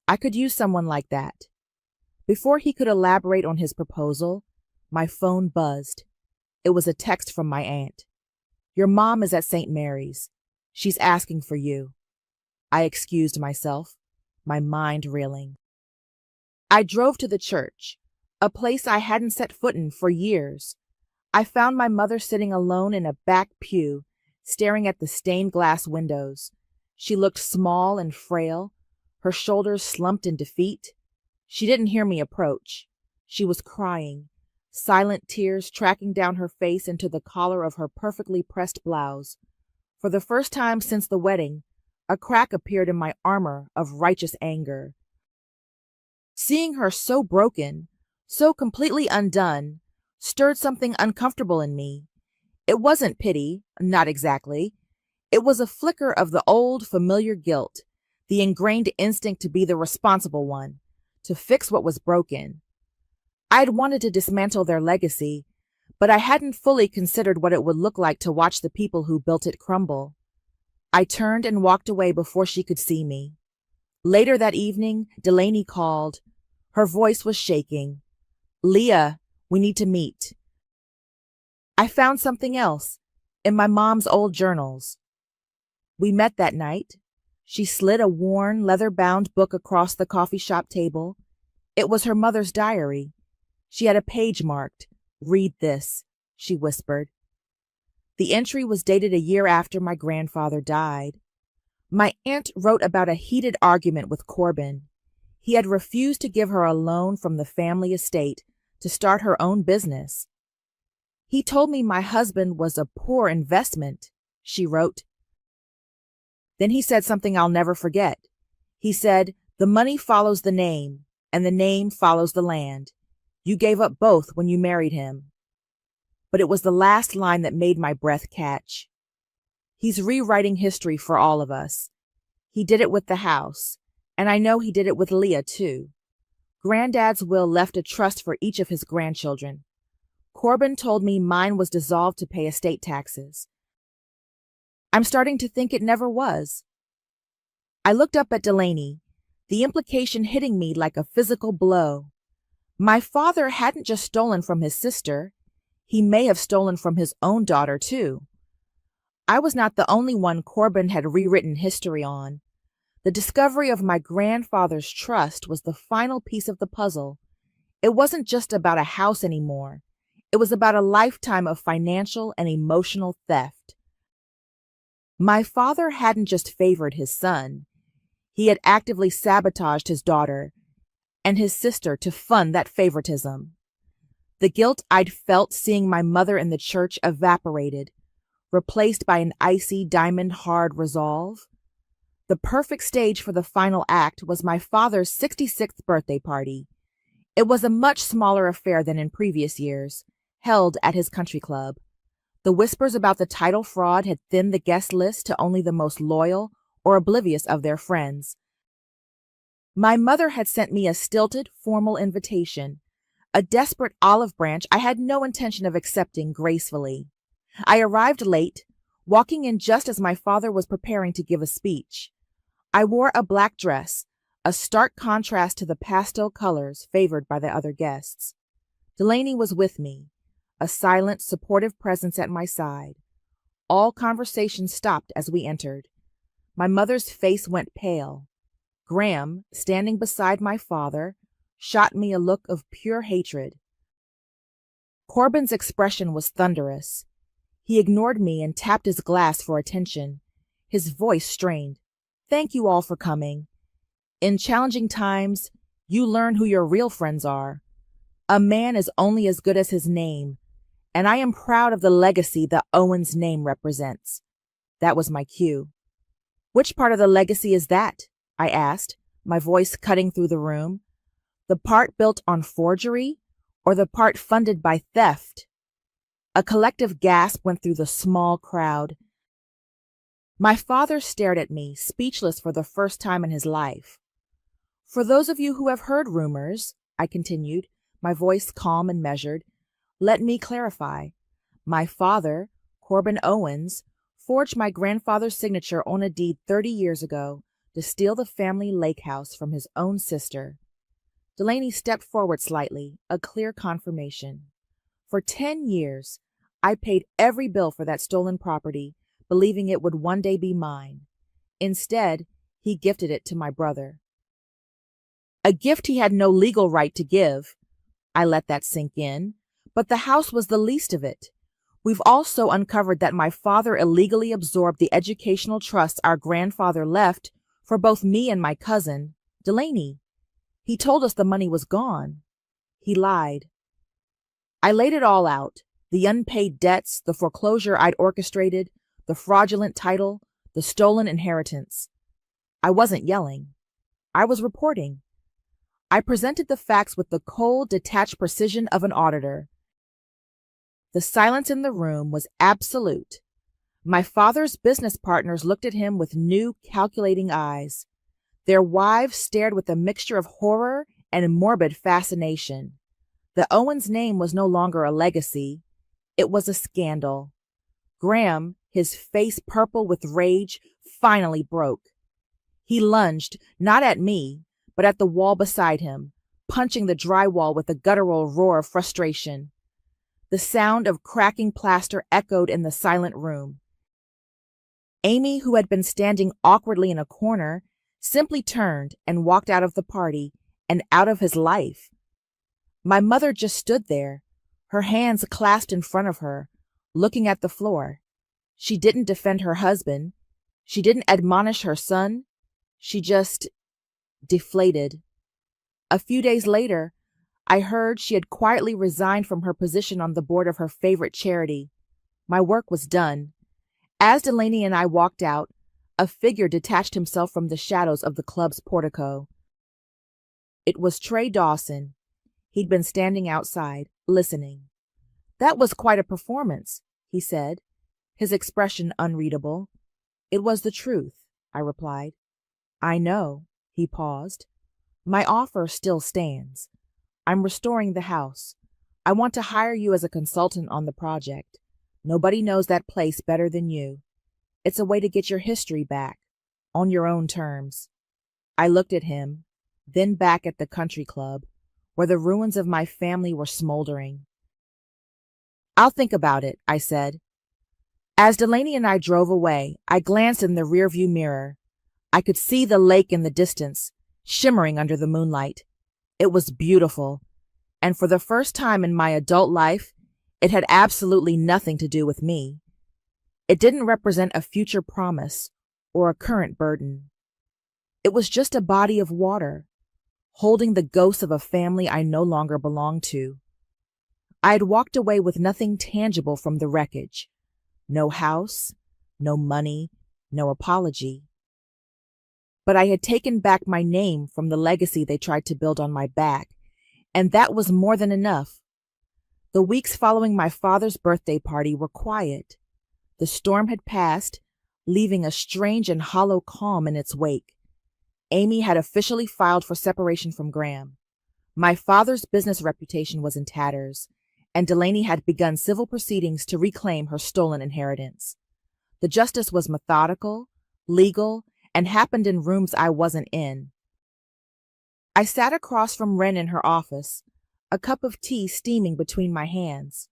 S3: I could use someone like that." Before he could elaborate on his proposal, my phone buzzed. It was a text from my aunt. "Your mom is at St. Mary's. She's asking for you." I excused myself, my mind reeling. I drove to the church, a place I hadn't set foot in for years. I found my mother sitting alone in a back pew, staring at the stained glass windows. She looked small and frail, her shoulders slumped in defeat. She didn't hear me approach. She was crying, silent tears tracking down her face into the collar of her perfectly pressed blouse. For the first time since the wedding, a crack appeared in my armor of righteous anger. Seeing her so broken, so completely undone, stirred something uncomfortable in me. It wasn't pity, not exactly. It was a flicker of the old, familiar guilt, the ingrained instinct to be the responsible one, to fix what was broken. I had wanted to dismantle their legacy, but I hadn't fully considered what it would look like to watch the people who built it crumble. I turned and walked away before she could see me. Later that evening, Delaney called, Her voice was shaking. Leah, we need to meet. I found something else in my mom's old journals. We met that night. She slid a worn, leather-bound book across the coffee shop table. It was her mother's diary. She had a page marked, "Read this," she whispered. The entry was dated a year after my grandfather died. My aunt wrote about a heated argument with Corbin. He had refused to give her a loan from the family estate to start her own business. He told me my husband was a poor investment, she wrote. Then he said something I'll never forget. He said, "The money follows the name, and the name follows the land. You gave up both when you married him." But it was the last line that made my breath catch. He's rewriting history for all of us. He did it with the house, and I know he did it with Leah, too. Granddad's will left a trust for each of his grandchildren. Corbin told me mine was dissolved to pay estate taxes. I'm starting to think it never was. I looked up at Delaney, the implication hitting me like a physical blow. My father hadn't just stolen from his sister. He may have stolen from his own daughter, too. I was not the only one Corbin had rewritten history on. The discovery of my grandfather's trust was the final piece of the puzzle. It wasn't just about a house anymore. It was about a lifetime of financial and emotional theft. My father hadn't just favored his son. He had actively sabotaged his daughter and his sister to fund that favoritism. The guilt I'd felt seeing my mother in the church evaporated, replaced by an icy, diamond-hard resolve. The perfect stage for the final act was my father's 66th birthday party. It was a much smaller affair than in previous years, held at his country club. The whispers about the title fraud had thinned the guest list to only the most loyal or oblivious of their friends. My mother had sent me a stilted, formal invitation, a desperate olive branch I had no intention of accepting gracefully. I arrived late, walking in just as my father was preparing to give a speech. I wore a black dress, a stark contrast to the pastel colors favored by the other guests. Delaney was with me, a silent, supportive presence at my side. All conversation stopped as we entered. My mother's face went pale. Graham, standing beside my father, shot me a look of pure hatred. Corbin's expression was thunderous. He ignored me and tapped his glass for attention. His voice strained. "Thank you all for coming. In challenging times, you learn who your real friends are. A man is only as good as his name, and I am proud of the legacy that Owen's name represents." That was my cue. "Which part of the legacy is that?" I asked, my voice cutting through the room. "The part built on forgery, or the part funded by theft?" A collective gasp went through the small crowd. My father stared at me, speechless for the first time in his life. "For those of you who have heard rumors," I continued, my voice calm and measured, "let me clarify. My father, Corbin Owens, forged my grandfather's signature on a deed 30 years ago to steal the family lake house from his own sister." Delaney stepped forward slightly, a clear confirmation. "For 10 years, I paid every bill for that stolen property, believing it would one day be mine. Instead, he gifted it to my brother. A gift he had no legal right to give. I let that sink in, but the house was the least of it. We've also uncovered that my father illegally absorbed the educational trust our grandfather left for both me and my cousin, Delaney. He told us the money was gone. He lied. I laid it all out, the unpaid debts, the foreclosure I'd orchestrated, the fraudulent title, the stolen inheritance. I wasn't yelling. I was reporting. I presented the facts with the cold, detached precision of an auditor. The silence in the room was absolute. My father's business partners looked at him with new, calculating eyes. Their wives stared with a mixture of horror and morbid fascination. The Owens name was no longer a legacy. It was a scandal. Graham, his face purple with rage, finally broke. He lunged, not at me, but at the wall beside him, punching the drywall with a guttural roar of frustration. The sound of cracking plaster echoed in the silent room. Amy, who had been standing awkwardly in a corner, simply turned and walked out of the party and out of his life. My mother just stood there, her hands clasped in front of her, looking at the floor. She didn't defend her husband. She didn't admonish her son. She just deflated. A few days later, I heard she had quietly resigned from her position on the board of her favorite charity. My work was done. As Delaney and I walked out, a figure detached himself from the shadows of the club's portico. It was Trey Dawson. He'd been standing outside, listening. "That was quite a performance," he said, his expression unreadable. "It was the truth," I replied. "I know," he paused. "My offer still stands. I'm restoring the house. I want to hire you as a consultant on the project. Nobody knows that place better than you. It's a way to get your history back, on your own terms." I looked at him, then back at the country club, where the ruins of my family were smoldering. "I'll think about it," I said. As Delaney and I drove away, I glanced in the rearview mirror. I could see the lake in the distance, shimmering under the moonlight. It was beautiful, and for the first time in my adult life, it had absolutely nothing to do with me. It didn't represent a future promise or a current burden. It was just a body of water, holding the ghosts of a family I no longer belonged to. I had walked away with nothing tangible from the wreckage. No house, no money, no apology. But I had taken back my name from the legacy they tried to build on my back, and that was more than enough. The weeks following my father's birthday party were quiet. The storm had passed, leaving a strange and hollow calm in its wake. Amy had officially filed for separation from Graham. My father's business reputation was in tatters, and Delaney had begun civil proceedings to reclaim her stolen inheritance. The justice was methodical, legal, and happened in rooms I wasn't in. I sat across from Wren in her office, a cup of tea steaming between my hands.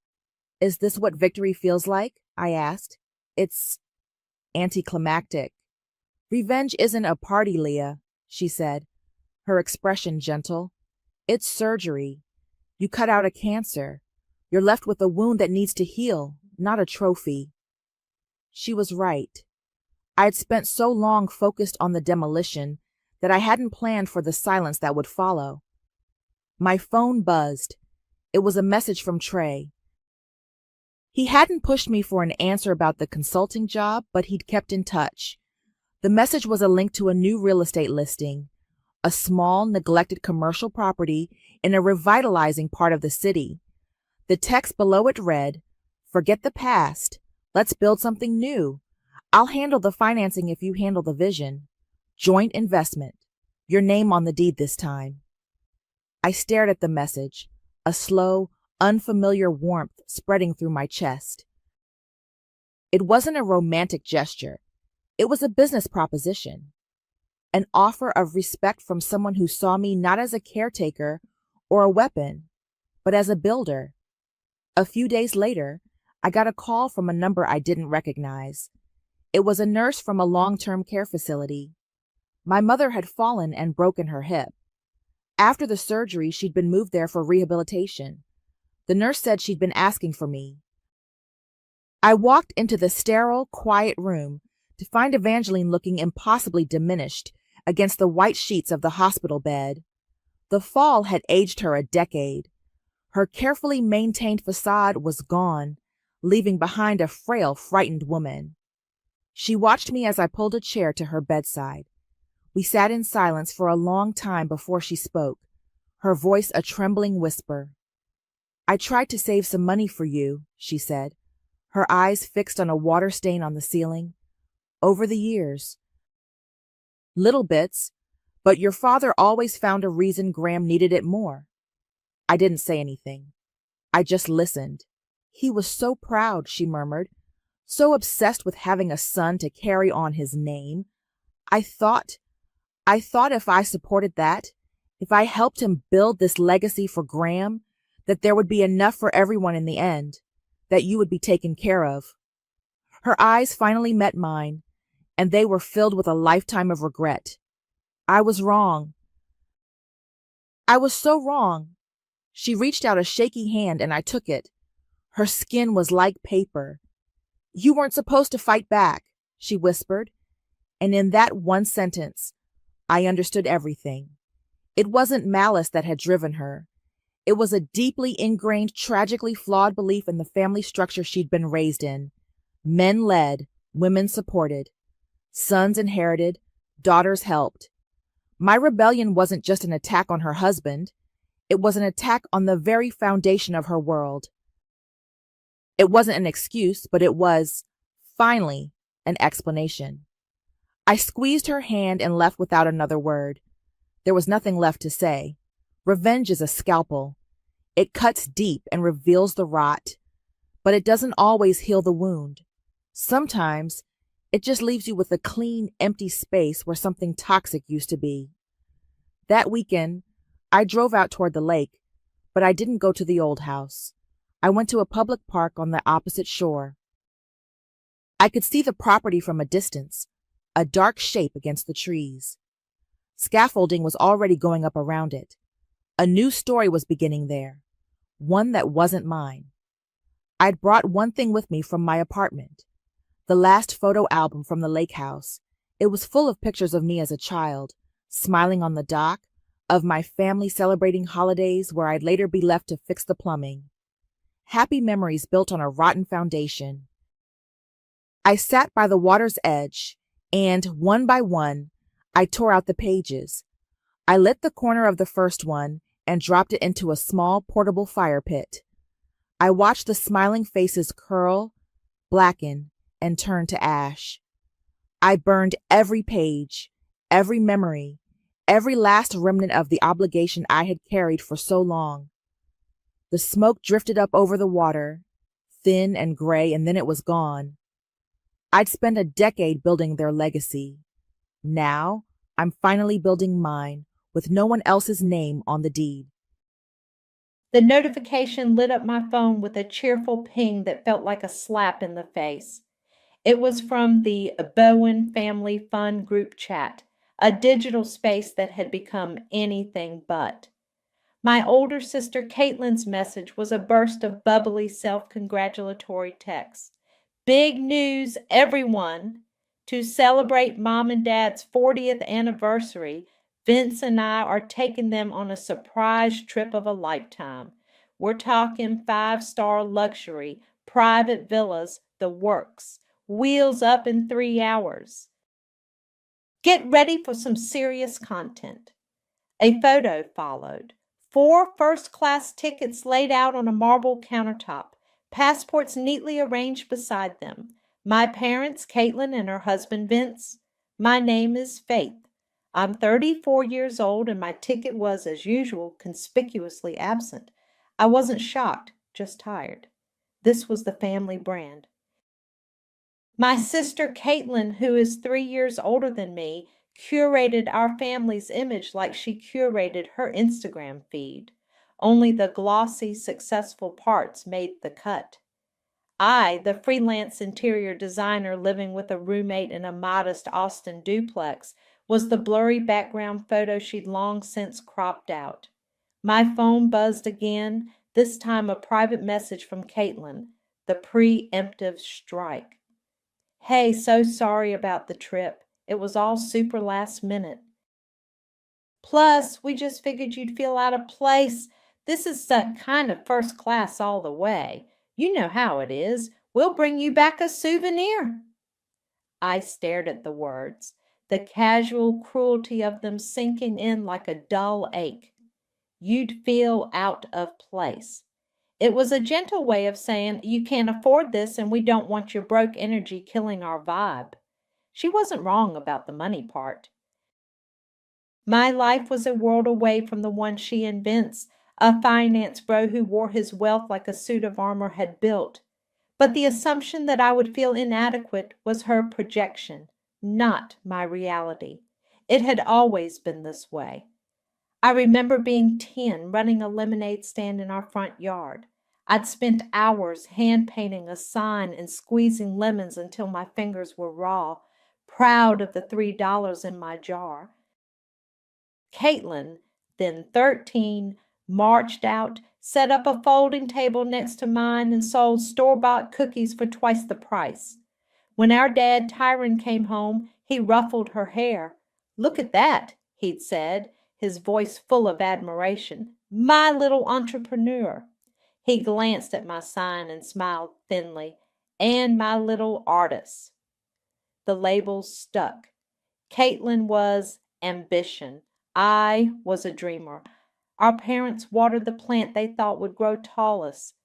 S3: "Is this what victory feels like?" I asked. "It's anticlimactic." "Revenge isn't a party, Leah," she said, her expression gentle. "It's surgery. You cut out a cancer. You're left with a wound that needs to heal, not a trophy." She was right. I had spent so long focused on the demolition that I hadn't planned for the silence that would follow. My phone buzzed. It was a message from Trey. He hadn't pushed me for an answer about the consulting job, but he'd kept in touch. The message was a link to a new real estate listing, a small, neglected commercial property in a revitalizing part of the city. The text below it read, "Forget the past. Let's build something new. I'll handle the financing if you handle the vision. Joint investment. Your name on the deed this time." I stared at the message, a slow, unfamiliar warmth spreading through my chest. It wasn't a romantic gesture. It was a business proposition. An offer of respect from someone who saw me not as a caretaker or a weapon, but as a builder. A few days later, I got a call from a number I didn't recognize. It was a nurse from a long-term care facility. My mother had fallen and broken her hip. After the surgery, she'd been moved there for rehabilitation. The nurse said she'd been asking for me. I walked into the sterile, quiet room to find Evangeline looking impossibly diminished against the white sheets of the hospital bed. The fall had aged her a decade. Her carefully maintained facade was gone, leaving behind a frail, frightened woman. She watched me as I pulled a chair to her bedside. We sat in silence for a long time before she spoke, her voice a trembling whisper. "I tried to save some money for you," she said, her eyes fixed on a water stain on the ceiling. "Over the years. Little bits, but your father always found a reason Graham needed it more." I didn't say anything. I just listened. "He was so proud," she murmured, "so obsessed with having a son to carry on his name. I thought if I supported that, If I helped him build this legacy for Graham, that there would be enough for everyone in the end, that you would be taken care of. Her eyes finally met mine, and they were filled with a lifetime of regret. I was wrong. I was so wrong. She reached out a shaky hand and I took it. Her skin was like paper. You weren't supposed to fight back, she whispered. And in that one sentence, I understood everything. It wasn't malice that had driven her. It was a deeply ingrained, tragically flawed belief in the family structure she'd been raised in. Men led, women supported. Sons inherited, daughters helped. My rebellion wasn't just an attack on her husband. It was an attack on the very foundation of her world. It wasn't an excuse, but it was, finally, an explanation. I squeezed her hand and left without another word. There was nothing left to say. Revenge is a scalpel. It cuts deep and reveals the rot, but it doesn't always heal the wound. Sometimes, it just leaves you with a clean, empty space where something toxic used to be. That weekend, I drove out toward the lake, but I didn't go to the old house. I went to a public park on the opposite shore. I could see the property from a distance, a dark shape against the trees. Scaffolding was already going up around it. A new story was beginning there, one that wasn't mine. I'd brought one thing with me from my apartment, the last photo album from the lake house. It was full of pictures of me as a child, smiling on the dock, of my family celebrating holidays where I'd later be left to fix the plumbing. Happy memories built on a rotten foundation. I sat by the water's edge, and one by one, I tore out the pages. I lit the corner of the first one and dropped it into a small portable fire pit. I watched the smiling faces curl, blacken, and turn to ash. I burned every page, every memory, every last remnant of the obligation I had carried for so long. The smoke drifted up over the water, thin and gray, and then it was gone. I'd spent a decade building their legacy. Now, I'm finally building mine, with no one else's name on the deed.
S4: The notification lit up my phone with a cheerful ping that felt like a slap in the face. It was from the Bowen Family Fun group chat, a digital space that had become anything but. My older sister Caitlin's message was a burst of bubbly self-congratulatory text. Big news, everyone! To celebrate Mom and Dad's 40th anniversary, Vince and I are taking them on a surprise trip of a lifetime. We're talking 5-star luxury, private villas, the works. Wheels up in 3 hours. Get ready for some serious content. A photo followed. 4 first-class tickets laid out on a marble countertop, passports neatly arranged beside them. My parents, Caitlin, and her husband, Vince. My name is Faith. I'm 34 years old, and my ticket was, as usual, conspicuously absent. I wasn't shocked, just tired. This was the family brand. My sister Caitlin, who is 3 years older than me, curated our family's image like she curated her Instagram feed. Only the glossy, successful parts made the cut. I, the freelance interior designer living with a roommate in a modest Austin duplex, was the blurry background photo she'd long since cropped out. My phone buzzed again, this time a private message from Caitlin, the preemptive strike. Hey, so sorry about the trip. It was all super last minute. Plus, we just figured you'd feel out of place. This is kind of first class all the way. You know how it is. We'll bring you back a souvenir. I stared at the words, the casual cruelty of them sinking in like a dull ache. You'd feel out of place. It was a gentle way of saying, you can't afford this and we don't want your broke energy killing our vibe. She wasn't wrong about the money part. My life was a world away from the one she invents, a finance bro who wore his wealth like a suit of armor had built. But the assumption that I would feel inadequate was her projection, not my reality. It had always been this way. I remember being 10, running a lemonade stand in our front yard. I'd spent hours hand painting a sign and squeezing lemons until my fingers were raw, proud of the $3 in my jar. Caitlin, then 13, marched out, set up a folding table next to mine, and sold store-bought cookies for twice the price. When our dad, Tyron, came home, he ruffled her hair. "Look at that," he'd said, his voice full of admiration. "My little entrepreneur." He glanced at my sign and smiled thinly. "And my little artist." The labels stuck. Caitlin was ambition. I was a dreamer. Our parents watered the plant they thought would grow tallest.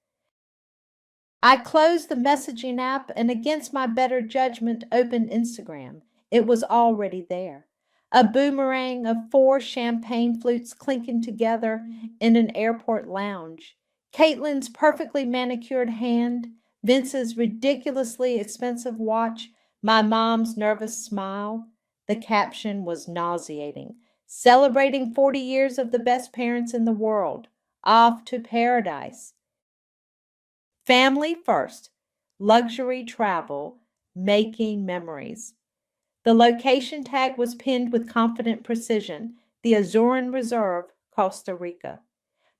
S4: I closed the messaging app and, against my better judgment, opened Instagram. It was already there. A boomerang of 4 champagne flutes clinking together in an airport lounge. Caitlin's perfectly manicured hand, Vince's ridiculously expensive watch, my mom's nervous smile. The caption was nauseating. "Celebrating 40 years of the best parents in the world. Off to paradise. Family first. Luxury travel. Making memories." The location tag was pinned with confident precision. The Azorean Reserve, Costa Rica.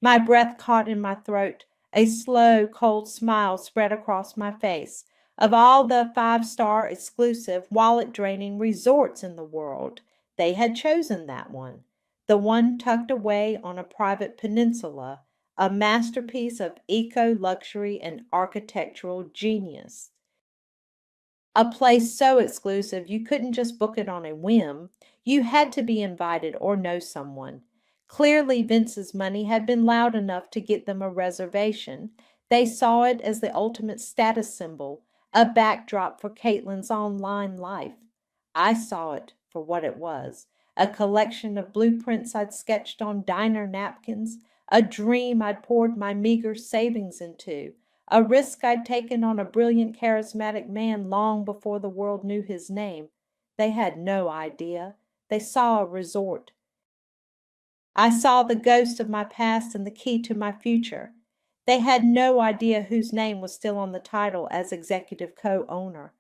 S4: My breath caught in my throat. A slow, cold smile spread across my face. Of all the 5-star exclusive, wallet-draining resorts in the world, they had chosen that one. The one tucked away on a private peninsula, a masterpiece of eco-luxury and architectural genius. A place so exclusive you couldn't just book it on a whim. You had to be invited or know someone. Clearly, Vince's money had been loud enough to get them a reservation. They saw it as the ultimate status symbol, a backdrop for Caitlin's online life. I saw it for what it was, a collection of blueprints I'd sketched on diner napkins, a dream I'd poured my meager savings into, a risk I'd taken on a brilliant, charismatic man long before the world knew his name. They had no idea. They saw a resort. I saw the ghost of my past and the key to my future. They had no idea whose name was still on the title as executive co-owner.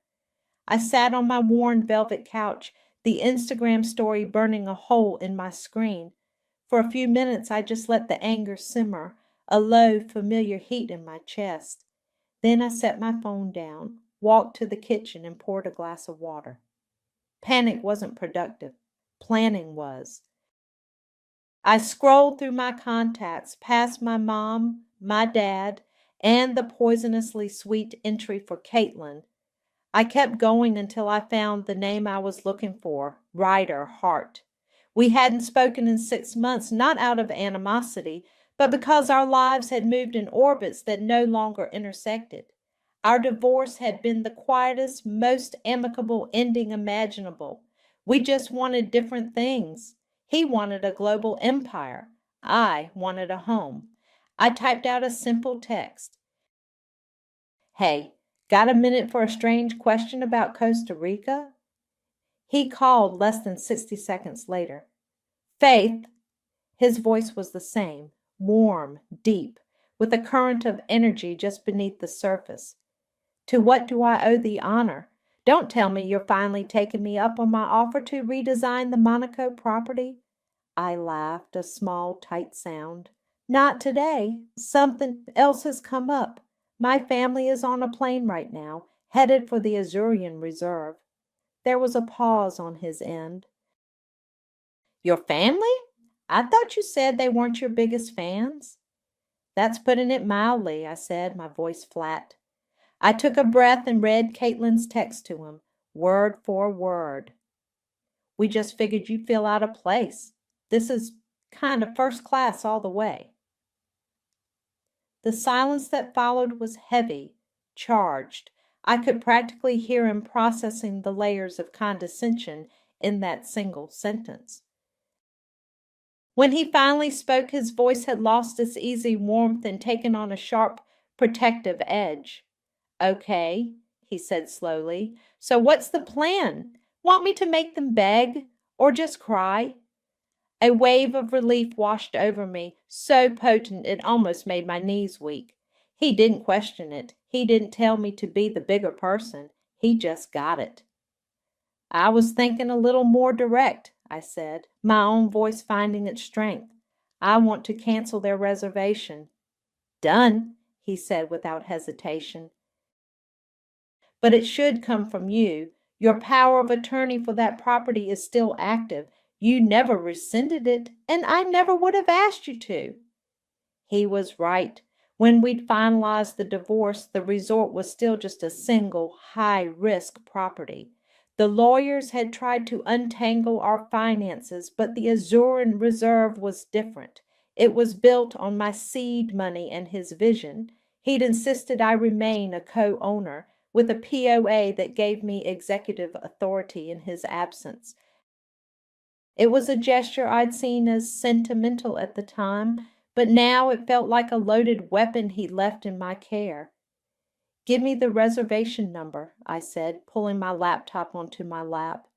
S4: I sat on my worn velvet couch, the Instagram story burning a hole in my screen. For a few minutes I just let the anger simmer, a low, familiar heat in my chest. Then I set my phone down, walked to the kitchen, and poured a glass of water. Panic wasn't productive. Planning was. I scrolled through my contacts, past my mom, my dad, and the poisonously sweet entry for Caitlin. I kept going until I found the name I was looking for, Ryder Hart. We hadn't spoken in 6 months, not out of animosity, but because our lives had moved in orbits that no longer intersected. Our divorce had been the quietest, most amicable ending imaginable. We just wanted different things. He wanted a global empire. I wanted a home. I typed out a simple text. "Hey, got a minute for a strange question about Costa Rica?" He called less than 60 seconds later. "Faith." His voice was the same, warm, deep, with a current of energy just beneath the surface. "To what do I owe the honor? Don't tell me you're finally taking me up on my offer to redesign the Monaco property." I laughed, a small, tight sound. "Not today. Something else has come up. My family is on a plane right now, headed for the Azorean Reserve." There was a pause on his end. "Your family? I thought you said they weren't your biggest fans." "That's putting it mildly," I said, my voice flat. I took a breath and read Caitlin's text to him, word for word. "We just figured you'd feel out of place. This is kind of first class all the way." The silence that followed was heavy, charged. I could practically hear him processing the layers of condescension in that single sentence. When he finally spoke, his voice had lost its easy warmth and taken on a sharp, protective edge. "Okay," he said slowly. "So what's the plan? Want me to make them beg? Or just cry?" A wave of relief washed over me, so potent it almost made my knees weak. He didn't question it. He didn't tell me to be the bigger person. He just got it. I was thinking a little more direct, I said, my own voice finding its strength. I want to cancel their reservation. Done, he said without hesitation. But it should come from you. Your power of attorney for that property is still active. You never rescinded it, and I never would have asked you to. He was right. When we'd finalized the divorce, the resort was still just a single, high-risk property. The lawyers had tried to untangle our finances, but the Azuran Reserve was different. It was built on my seed money and his vision. He'd insisted I remain a co-owner, with a POA that gave me executive authority in his absence. It was a gesture I'd seen as sentimental at the time, but now it felt like a loaded weapon he left in my care. Give me the reservation number, I said, pulling my laptop onto my lap,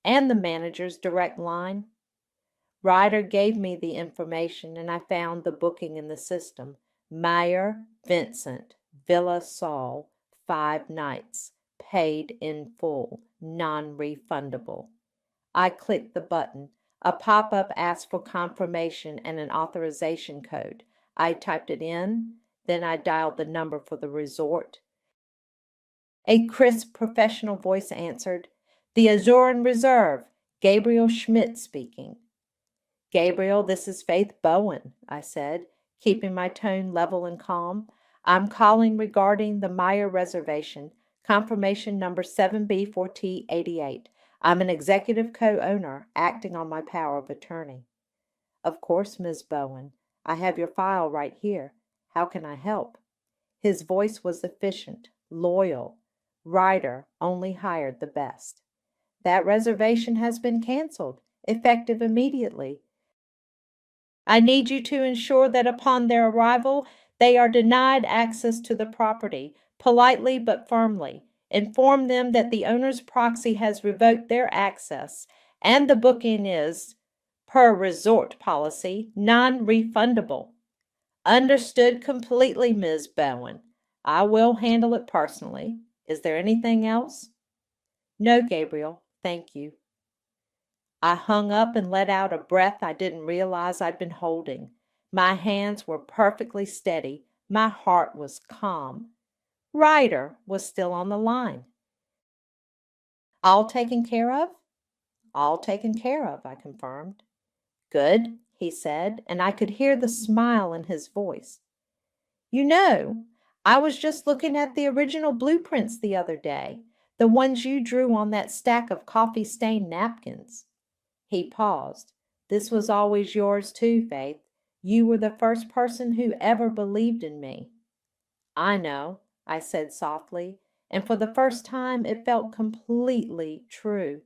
S4: and the manager's direct line. Ryder gave me the information, and I found the booking in the system. Meyer Vincent, Villa Sol, 5 nights, paid in full, non-refundable. I clicked the button. A pop-up asked for confirmation and an authorization code. I typed it in, then I dialed the number for the resort. A crisp professional voice answered, "The Azuran Reserve, Gabriel Schmidt speaking." "Gabriel, this is Faith Bowen," I said, keeping my tone level and calm. "I'm calling regarding the Meyer reservation, confirmation number 7B4T88. I'm an executive co-owner acting on my power of attorney." "Of course, Ms. Bowen. I have your file right here. How can I help?" His voice was efficient, loyal. Ryder only hired the best. "That reservation has been canceled, effective immediately. I need you to ensure that upon their arrival, they are denied access to the property, politely but firmly. Inform them that the owner's proxy has revoked their access, and the booking is, per resort policy, non-refundable." "Understood completely, Ms. Bowen. I will handle it personally. Is there anything else?" "No, Gabriel, thank you." I hung up and let out a breath I didn't realize I'd been holding. My hands were perfectly steady. My heart was calm. Ryder was still on the line. "All taken care of?" "All taken care of," I confirmed. "Good," he said, and I could hear the smile in his voice. "You know, I was just looking at the original blueprints the other day, the ones you drew on that stack of coffee-stained napkins." He paused. "This was always yours too, Faith. You were the first person who ever believed in me." "I know," I said softly, and for the first time it felt completely true.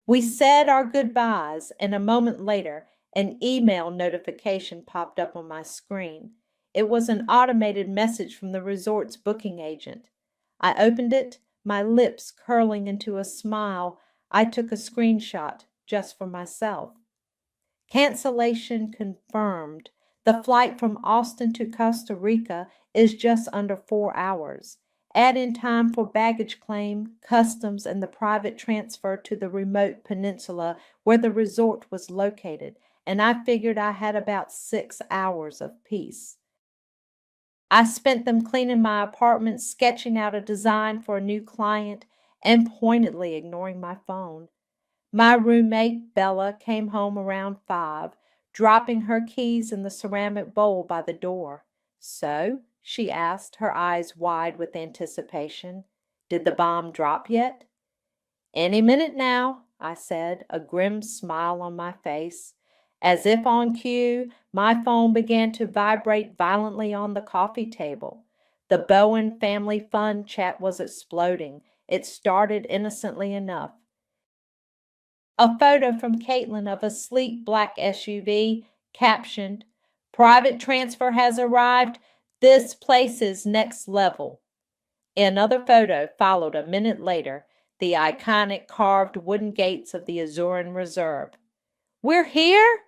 S4: We said our goodbyes, and a moment later, an email notification popped up on my screen. It was an automated message from the resort's booking agent. I opened it, my lips curling into a smile. I took a screenshot just for myself. "Cancellation confirmed. The flight from Austin to Costa Rica is just under 4 hours. Add in time for baggage claim, customs, and the private transfer to the remote peninsula where the resort was located, and I figured I had about 6 hours of peace. I spent them cleaning my apartment, sketching out a design for a new client, and pointedly ignoring my phone. My roommate, Bella, came home around 5, dropping her keys in the ceramic bowl by the door. "So?" she asked, her eyes wide with anticipation. "Did the bomb drop yet?" "Any minute now," I said, a grim smile on my face. As if on cue, my phone began to vibrate violently on the coffee table. The Bowen family fun chat was exploding. It started innocently enough. A photo from Caitlin of a sleek black SUV, captioned, "Private transfer has arrived. This place is next level." Another photo followed a minute later, the iconic carved wooden gates of the Azuran Reserve. We're here?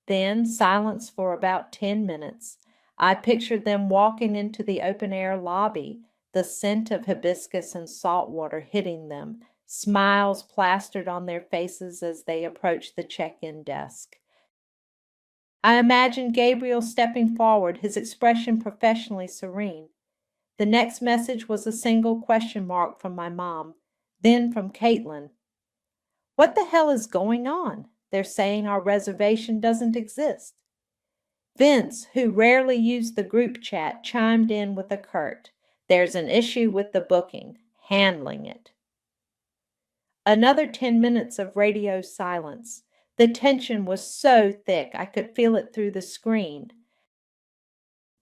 S4: Then silence for about 10 minutes. I pictured them walking into the open-air lobby, the scent of hibiscus and salt water hitting them, smiles plastered on their faces as they approached the check-in desk. I imagined Gabriel stepping forward, his expression professionally serene. The next message was a single question mark from my mom, then from Caitlin. What the hell is going on? They're saying our reservation doesn't exist. Vince, who rarely used the group chat, chimed in with a curt, "There's an issue with the booking. Handling it." Another 10 minutes of radio silence. The tension was so thick I could feel it through the screen.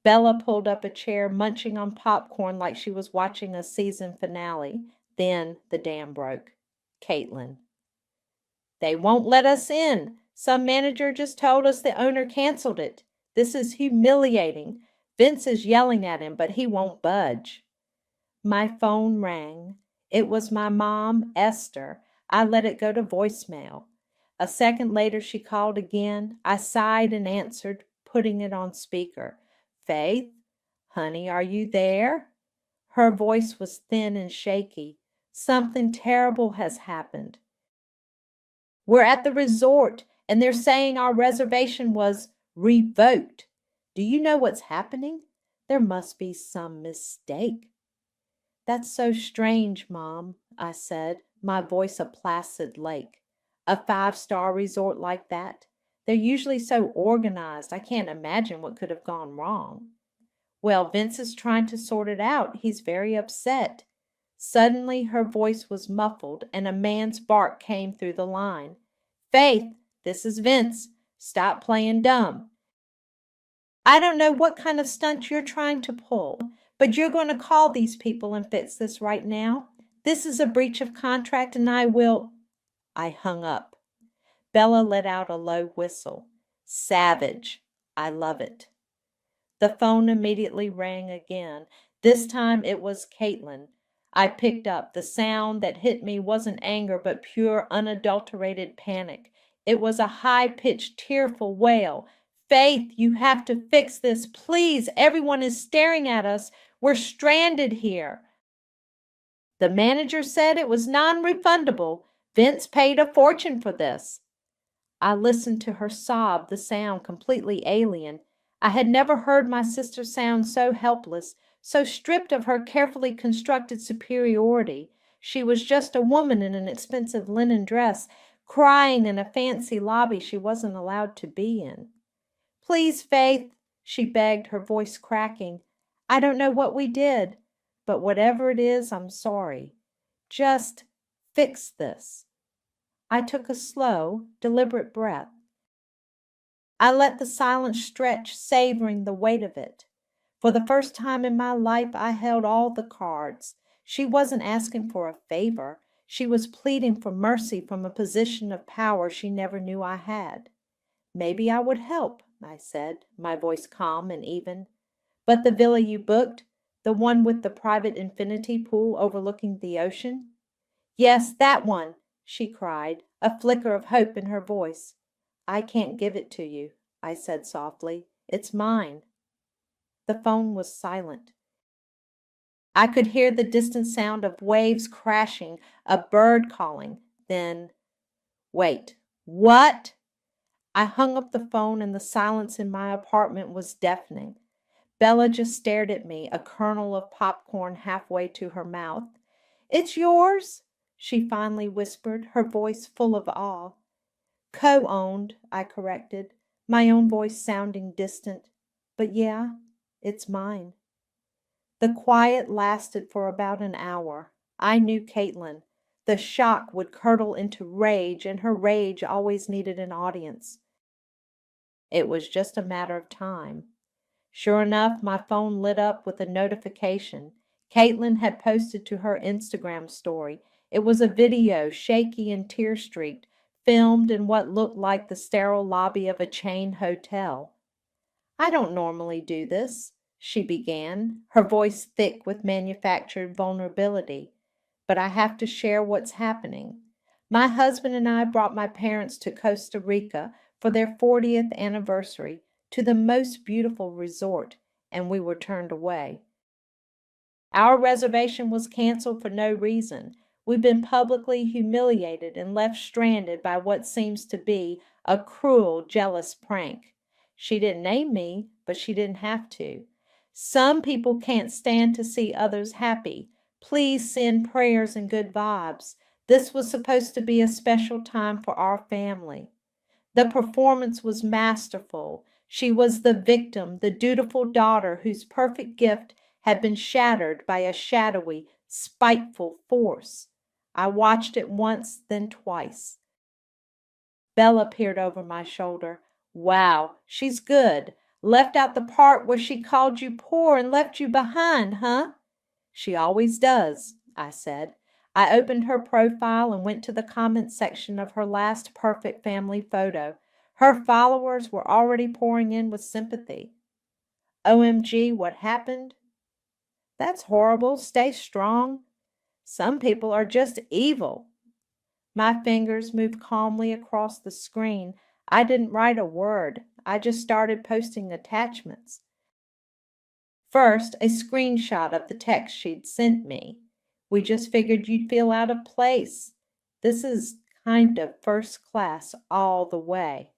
S4: Bella pulled up a chair, munching on popcorn like she was watching a season finale. Then the dam broke. Caitlin. "They won't let us in. Some manager just told us the owner canceled it. This is humiliating. Vince is yelling at him, but he won't budge." My phone rang. It was my mom, Esther. I let it go to voicemail. A second later, she called again. I sighed and answered, putting it on speaker. "Faith? Honey, are you there?" Her voice was thin and shaky. "Something terrible has happened. We're at the resort, and they're saying our reservation was revoked. Do you know what's happening? There must be some mistake." "That's so strange, Mom," I said, my voice a placid lake. "A 5-star resort like that? They're usually so organized. I can't imagine what could have gone wrong." "Well, Vince is trying to sort it out. He's very upset." Suddenly her voice was muffled, and a man's bark came through the line. "Faith, this is Vince. Stop playing dumb. I don't know what kind of stunt you're trying to pull, but you're going to call these people and fix this right now. This is a breach of contract, and I will—" I hung up. Bella let out a low whistle. "Savage. I love it." The phone immediately rang again. This time it was Caitlin. I picked up. The sound that hit me wasn't anger, but pure, unadulterated panic. It was a high-pitched, tearful wail. "Faith, you have to fix this. Please, everyone is staring at us. We're stranded here. The manager said it was non-refundable. Vince paid a fortune for this." I listened to her sob, the sound completely alien. I had never heard my sister sound so helpless, so stripped of her carefully constructed superiority. She was just a woman in an expensive linen dress, crying in a fancy lobby she wasn't allowed to be in. "Please, Faith," she begged, her voice cracking. "I don't know what we did, but whatever it is, I'm sorry. Just fix this." I took a slow, deliberate breath. I let the silence stretch, savoring the weight of it. For the first time in my life, I held all the cards. She wasn't asking for a favor. She was pleading for mercy from a position of power she never knew I had. "Maybe I would help," I said, my voice calm and even. "But the villa you booked, the one with the private infinity pool overlooking the ocean?" "Yes, that one," she cried, a flicker of hope in her voice. "I can't give it to you," I said softly. "It's mine." The phone was silent. I could hear the distant sound of waves crashing, a bird calling. Then, "Wait, what?" I hung up the phone, and the silence in my apartment was deafening. Bella just stared at me, a kernel of popcorn halfway to her mouth. "It's yours?" she finally whispered, her voice full of awe. "Co-owned," I corrected, my own voice sounding distant. "But yeah, it's mine." The quiet lasted for about an hour. I knew Caitlin. The shock would curdle into rage, and her rage always needed an audience. It was just a matter of time. Sure enough, my phone lit up with a notification. Caitlin had posted to her Instagram story. It was a video, shaky and tear-streaked, filmed in what looked like the sterile lobby of a chain hotel. "I don't normally do this," she began, her voice thick with manufactured vulnerability. "But I have to share what's happening. My husband and I brought my parents to Costa Rica for their 40th anniversary to the most beautiful resort, and we were turned away. Our reservation was canceled for no reason. We've been publicly humiliated and left stranded by what seems to be a cruel, jealous prank. She didn't name me, but she didn't have to. Some people can't stand to see others happy. Please send prayers and good vibes. This was supposed to be a special time for our family. The performance was masterful. She was the victim, the dutiful daughter whose perfect gift had been shattered by a shadowy, spiteful force. I watched it once, then twice. Bella peered over my shoulder. Wow, she's good. Left out the part where she called you poor and left you behind, huh? She always does, I said. I opened her profile and went to the comments section of her last perfect family photo. Her followers were already pouring in with sympathy. OMG, what happened? That's horrible. Stay strong. Some people are just evil. My fingers moved calmly across the screen. I didn't write a word. I just started posting attachments. First, a screenshot of the text she'd sent me. We just figured you'd feel out of place. This is kind of first class all the way.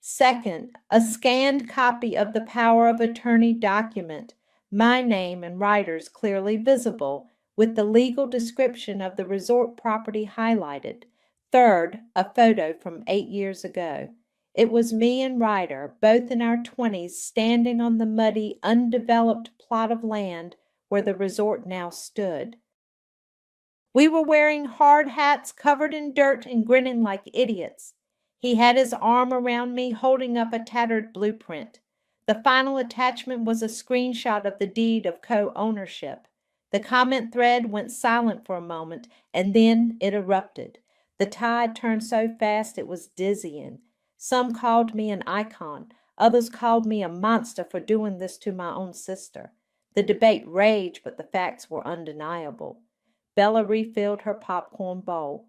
S4: Second, a scanned copy of the power of attorney document, my name and writers clearly visible, with the legal description of the resort property highlighted. Third, a photo from 8 years ago. It was me and Ryder, both in our 20s, standing on the muddy, undeveloped plot of land where the resort now stood. We were wearing hard hats covered in dirt and grinning like idiots. He had his arm around me, holding up a tattered blueprint. The final attachment was a screenshot of the deed of co-ownership. The comment thread went silent for a moment, and then it erupted. The tide turned so fast it was dizzying. Some called me an icon. Others called me a monster for doing this to my own sister. The debate raged, but the facts were undeniable. Bella refilled her popcorn bowl.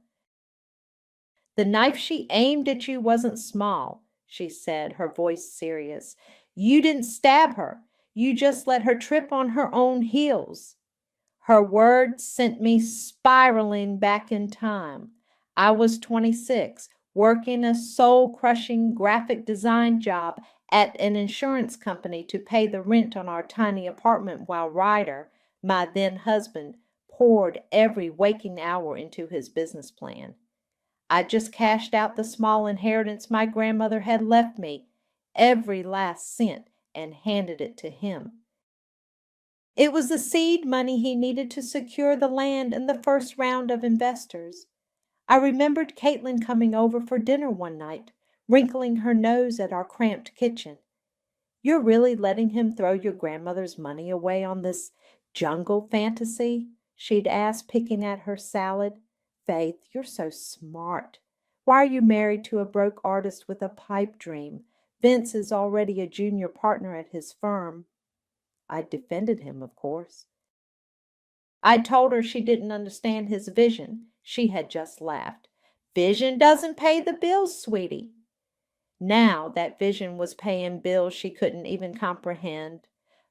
S4: The knife she aimed at you wasn't small, she said, her voice serious. You didn't stab her. You just let her trip on her own heels. Her words sent me spiraling back in time. I was 26, working a soul-crushing graphic design job at an insurance company to pay the rent on our tiny apartment while Ryder, my then husband, poured every waking hour into his business plan. I just cashed out the small inheritance my grandmother had left me, every last cent, and handed it to him. It was the seed money he needed to secure the land and the first round of investors. I remembered Caitlin coming over for dinner one night, wrinkling her nose at our cramped kitchen. You're really letting him throw your grandmother's money away on this jungle fantasy? She'd asked, picking at her salad. Faith, you're so smart. Why are you married to a broke artist with a pipe dream? Vince is already a junior partner at his firm. I defended him, of course. I told her she didn't understand his vision. She had just laughed. Vision doesn't pay the bills, sweetie. Now that vision was paying bills she couldn't even comprehend.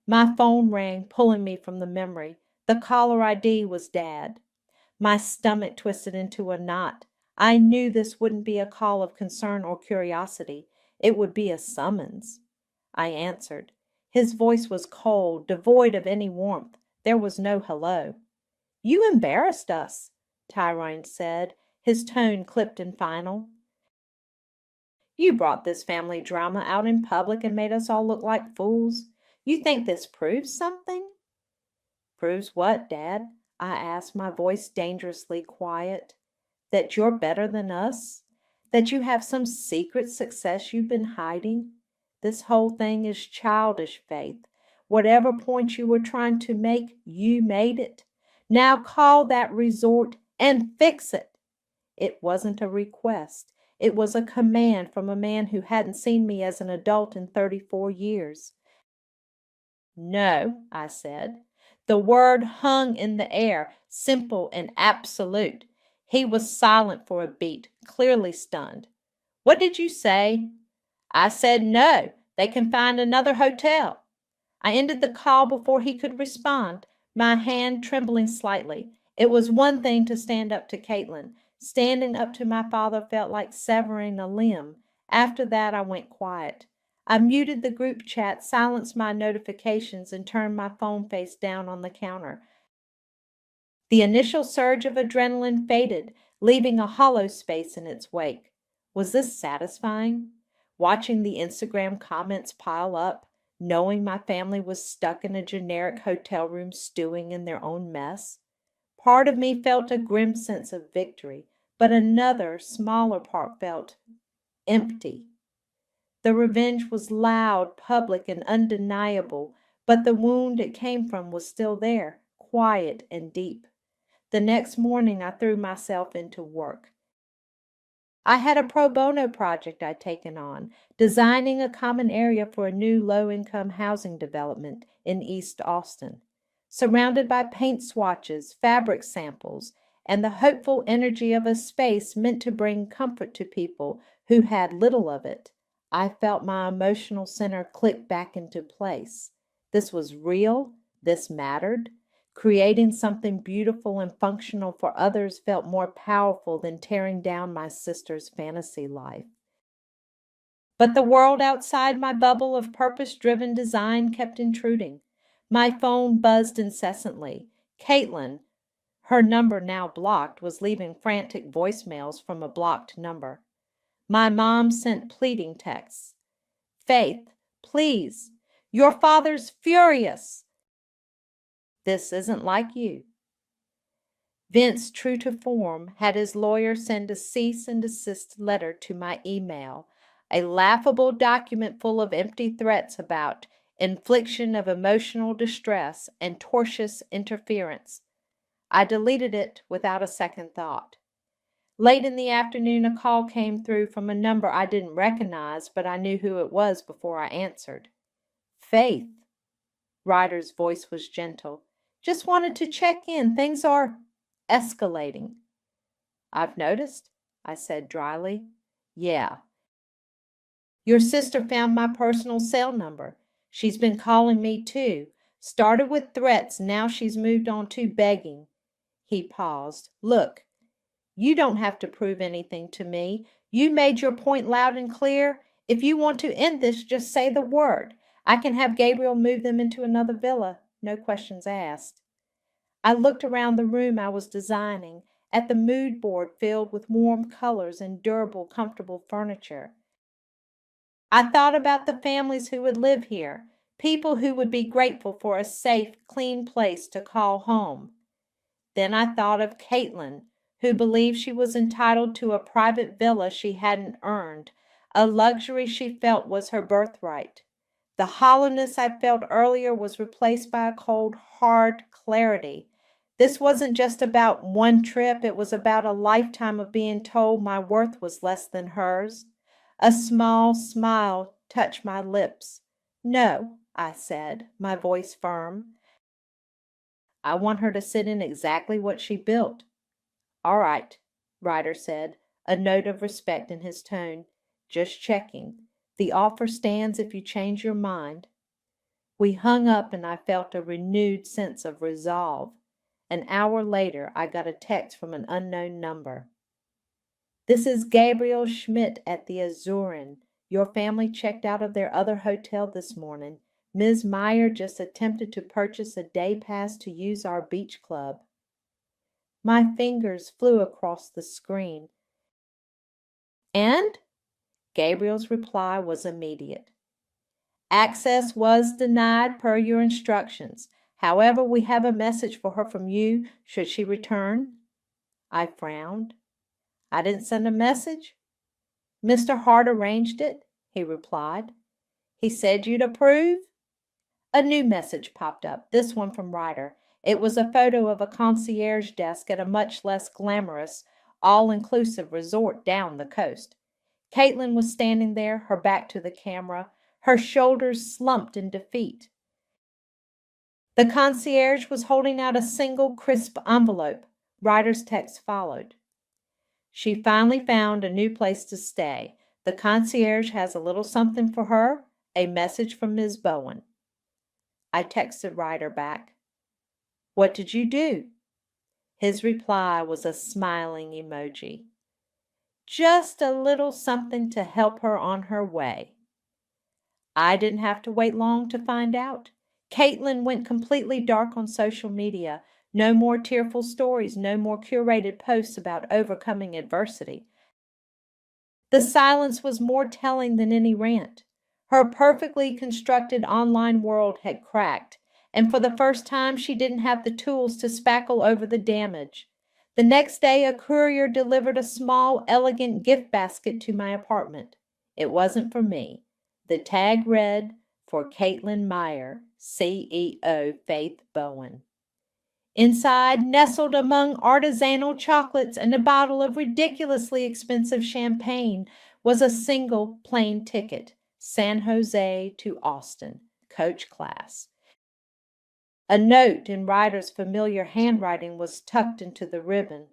S4: My phone rang, pulling me from the memory. The caller ID was Dad. My stomach twisted into a knot. I knew this wouldn't be a call of concern or curiosity. It would be a summons. I answered. His voice was cold, devoid of any warmth. There was no hello. You embarrassed us, Tyrone said, his tone clipped and final. You brought this family drama out in public and made us all look like fools. You think this proves something? Proves what, Dad? I asked, my voice dangerously quiet. That you're better than us? That you have some secret success you've been hiding? This whole thing is childish, Faith. Whatever point you were trying to make, you made it. Now call that resort and fix it. It wasn't a request. It was a command from a man who hadn't seen me as an adult in 34 years. No, I said. The word hung in the air, simple and absolute. He was silent for a beat, clearly stunned. What did you say? I said no, they can find another hotel. I ended the call before he could respond, my hand trembling slightly. It was one thing to stand up to Caitlin. Standing up to my father felt like severing a limb. After that, I went quiet. I muted the group chat, silenced my notifications, and turned my phone face down on the counter. The initial surge of adrenaline faded, leaving a hollow space in its wake. Was this satisfying? Watching the Instagram comments pile up, knowing my family was stuck in a generic hotel room stewing in their own mess? Part of me felt a grim sense of victory, but another, smaller part felt empty. The revenge was loud, public, and undeniable, but the wound it came from was still there, quiet and deep. The next morning, I threw myself into work. I had a pro bono project I'd taken on, designing a common area for a new low-income housing development in East Austin. Surrounded by paint swatches, fabric samples, and the hopeful energy of a space meant to bring comfort to people who had little of it, I felt my emotional center click back into place. This was real. This mattered. Creating something beautiful and functional for others felt more powerful than tearing down my sister's fantasy life. But the world outside my bubble of purpose-driven design kept intruding. My phone buzzed incessantly. Caitlin, her number now blocked, was leaving frantic voicemails from a blocked number. My mom sent pleading texts. Faith, please, your father's furious. This isn't like you. Vince, true to form, had his lawyer send a cease and desist letter to my email, a laughable document full of empty threats about infliction of emotional distress and tortious interference. I deleted it without a second thought. Late in the afternoon, a call came through from a number I didn't recognize, but I knew who it was before I answered. Faith. Ryder's voice was gentle. Just wanted to check in. Things are escalating. I've noticed, I said dryly. Yeah. Your sister found my personal cell number. She's been calling me too. Started with threats, now she's moved on to begging. He paused. Look, you don't have to prove anything to me. You made your point loud and clear. If you want to end this, just say the word. I can have Gabriel move them into another villa. No questions asked. I looked around the room I was designing, at the mood board filled with warm colors and durable, comfortable furniture. I thought about the families who would live here, people who would be grateful for a safe, clean place to call home. Then I thought of Caitlin, who believed she was entitled to a private villa she hadn't earned, a luxury she felt was her birthright. The hollowness I felt earlier was replaced by a cold, hard clarity. This wasn't just about one trip, it was about a lifetime of being told my worth was less than hers. A small smile touched my lips. No, I said, my voice firm. I want her to sit in exactly what she built. All right, Ryder said, a note of respect in his tone. Just checking. The offer stands if you change your mind. We hung up and I felt a renewed sense of resolve. An hour later, I got a text from an unknown number. This is Gabriel Schmidt at the Azuren. Your family checked out of their other hotel this morning. Ms. Meyer just attempted to purchase a day pass to use our beach club. My fingers flew across the screen. And? Gabriel's reply was immediate. Access was denied per your instructions. However, we have a message for her from you should she return. I frowned. I didn't send a message. Mr. Hart arranged it, he replied. He said you'd approve? A new message popped up, this one from Ryder. It was a photo of a concierge desk at a much less glamorous, all-inclusive resort down the coast. Caitlin was standing there, her back to the camera, her shoulders slumped in defeat. The concierge was holding out a single crisp envelope. Ryder's text followed. She finally found a new place to stay. The concierge has a little something for her, a message from Ms. Bowen. I texted Ryder back. What did you do? His reply was a smiling emoji. Just a little something to help her on her way. I didn't have to wait long to find out. Caitlin went completely dark on social media. No more tearful stories, no more curated posts about overcoming adversity. The silence was more telling than any rant. Her perfectly constructed online world had cracked, and for the first time she didn't have the tools to spackle over the damage. The next day, a courier delivered a small, elegant gift basket to my apartment. It wasn't for me. The tag read, "For Caitlin Meyer, CEO Faith Bowen." Inside, nestled among artisanal chocolates and a bottle of ridiculously expensive champagne, was a single plane ticket, San Jose to Austin, coach class. A note in Ryder's familiar handwriting was tucked into the ribbon.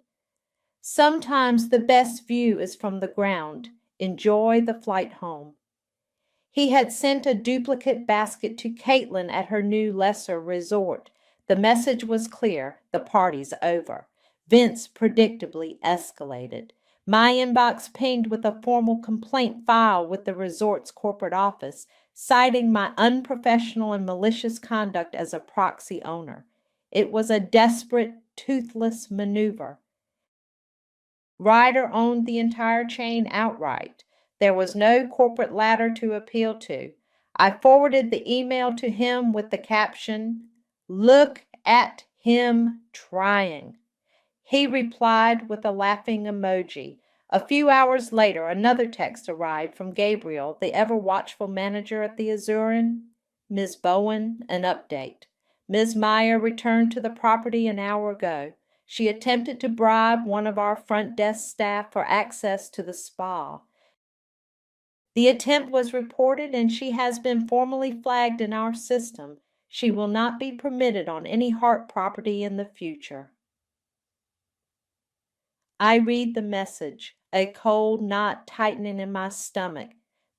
S4: Sometimes the best view is from the ground. Enjoy the flight home. He had sent a duplicate basket to Caitlin at her new lesser resort. The message was clear: the party's over. Vince predictably escalated. My inbox pinged with a formal complaint file with the resort's corporate office, citing my unprofessional and malicious conduct as a proxy owner. It was a desperate, toothless maneuver. Ryder owned the entire chain outright. There was no corporate ladder to appeal to. I forwarded the email to him with the caption, "Look at him trying." He replied with a laughing emoji. A few hours later, another text arrived from Gabriel, the ever-watchful manager at the Azuren. "Ms. Bowen, an update. Ms. Meyer returned to the property an hour ago. She attempted to bribe one of our front desk staff for access to the spa. The attempt was reported and she has been formally flagged in our system. She will not be permitted on any Hart property in the future." I read the message, a cold knot tightening in my stomach.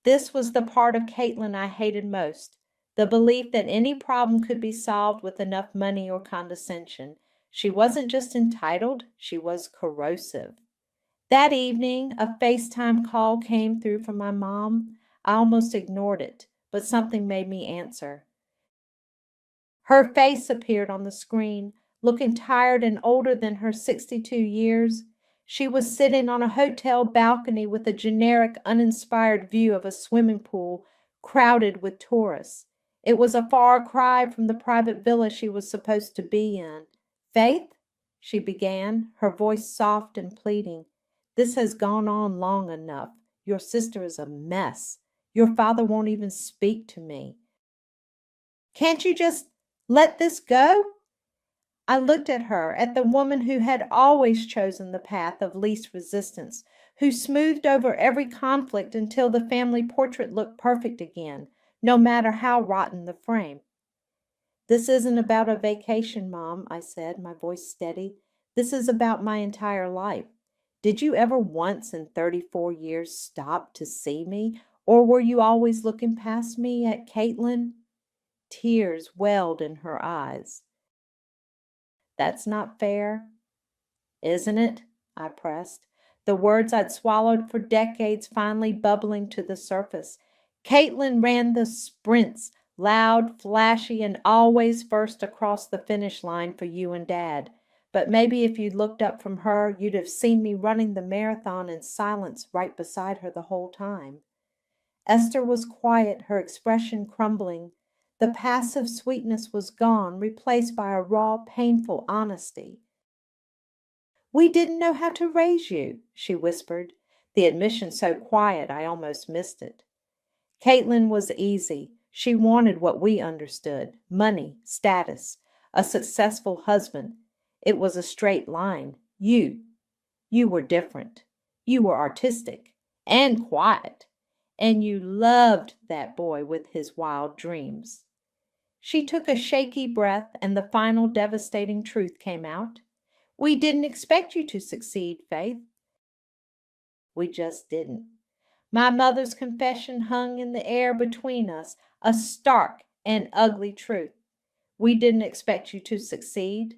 S4: This was the part of Caitlin I hated most, the belief that any problem could be solved with enough money or condescension. She wasn't just entitled, she was corrosive. That evening, a FaceTime call came through from my mom. I almost ignored it, but something made me answer. Her face appeared on the screen, looking tired and older than her 62 years. She was sitting on a hotel balcony with a generic, uninspired view of a swimming pool crowded with tourists. It was a far cry from the private villa she was supposed to be in. "Faith," she began, her voice soft and pleading, "this has gone on long enough. Your sister is a mess. Your father won't even speak to me. Can't you just let this go?" I looked at her, at the woman who had always chosen the path of least resistance, who smoothed over every conflict until the family portrait looked perfect again, no matter how rotten the frame. "This isn't about a vacation, Mom," I said, my voice steady. "This is about my entire life. Did you ever once in 34 years stop to see me, or were you always looking past me at Caitlin?" Tears welled in her eyes. "That's not fair." "Isn't it?" I pressed, the words I'd swallowed for decades finally bubbling to the surface. "Caitlin ran the sprints, loud, flashy, and always first across the finish line for you and Dad. But maybe if you'd looked up from her, you'd have seen me running the marathon in silence right beside her the whole time." Esther was quiet, her expression crumbling. The passive sweetness was gone, replaced by a raw, painful honesty. "We didn't know how to raise you," she whispered, the admission so quiet I almost missed it. Caitlin was easy. She wanted what we understood: money, status, a successful husband. It was a straight line. You were different. You were artistic and quiet, and you loved that boy with his wild dreams. She took a shaky breath, and the final devastating truth came out. "We didn't expect you to succeed, Faith. We just didn't. My mother's confession hung in the air between us, a stark and ugly truth. We didn't expect you to succeed.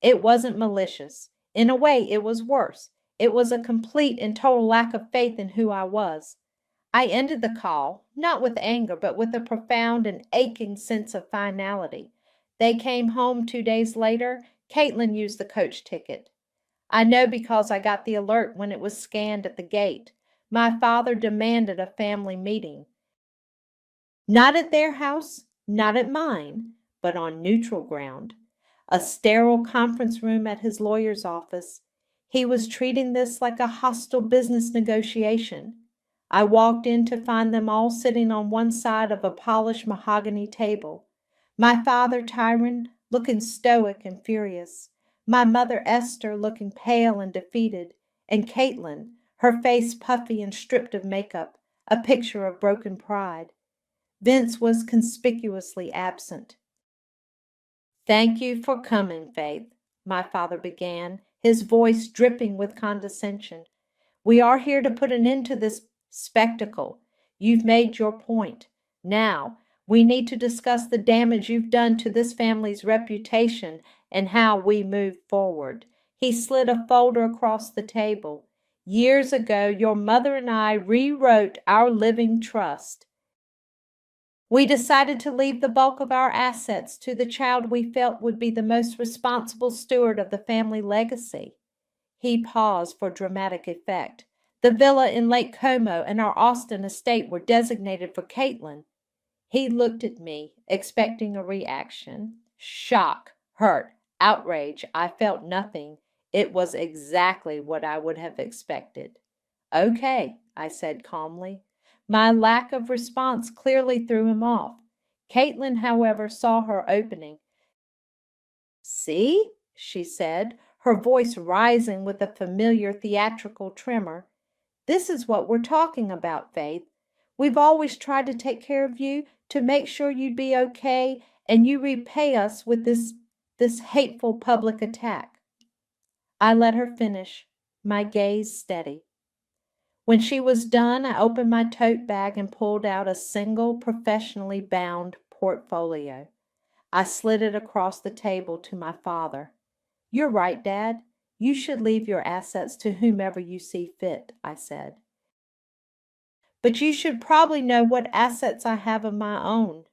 S4: It wasn't malicious. In a way, it was worse. It was a complete and total lack of faith in who I was. I ended the call, not with anger, but with a profound and aching sense of finality. They came home 2 days later. Caitlin used the coach ticket. I know because I got the alert when it was scanned at the gate. My father demanded a family meeting. Not at their house, not at mine, but on neutral ground. A sterile conference room at his lawyer's office. He was treating this like a hostile business negotiation. I walked in to find them all sitting on one side of a polished mahogany table. My father, Tyron, looking stoic and furious. My mother, Esther, looking pale and defeated. And Caitlin, her face puffy and stripped of makeup, a picture of broken pride. Vince was conspicuously absent. "Thank you for coming, Faith," my father began, his voice dripping with condescension. "We are here to put an end to this spectacle. You've made your point. Now, we need to discuss the damage you've done to this family's reputation and how we move forward." He slid a folder across the table. "Years ago, your mother and I rewrote our living trust. We decided to leave the bulk of our assets to the child we felt would be the most responsible steward of the family legacy." He paused for dramatic effect. "The villa in Lake Como and our Austin estate were designated for Caitlin." He looked at me, expecting a reaction. Shock, hurt, outrage. I felt nothing. It was exactly what I would have expected. "Okay," I said calmly. My lack of response clearly threw him off. Caitlin, however, saw her opening. "See," she said, her voice rising with a familiar theatrical tremor. "This is what we're talking about, Faith. We've always tried to take care of you, to make sure you'd be okay, and you repay us with this hateful public attack." I let her finish, my gaze steady. When she was done, I opened my tote bag and pulled out a single professionally bound portfolio. I slid it across the table to my father. "You're right, Dad. You should leave your assets to whomever you see fit," I said. "But you should probably know what assets I have of my own."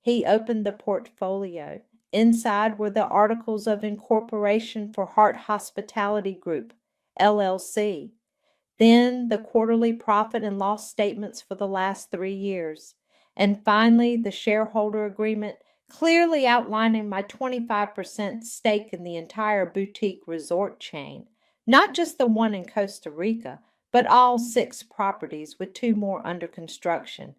S4: He opened the portfolio. Inside were the articles of incorporation for Hart Hospitality Group, LLC. Then the quarterly profit and loss statements for the last 3 years. And finally, the shareholder agreement, clearly outlining my 25% stake in the entire boutique resort chain. Not just the one in Costa Rica, but all 6 properties with 2 more under construction.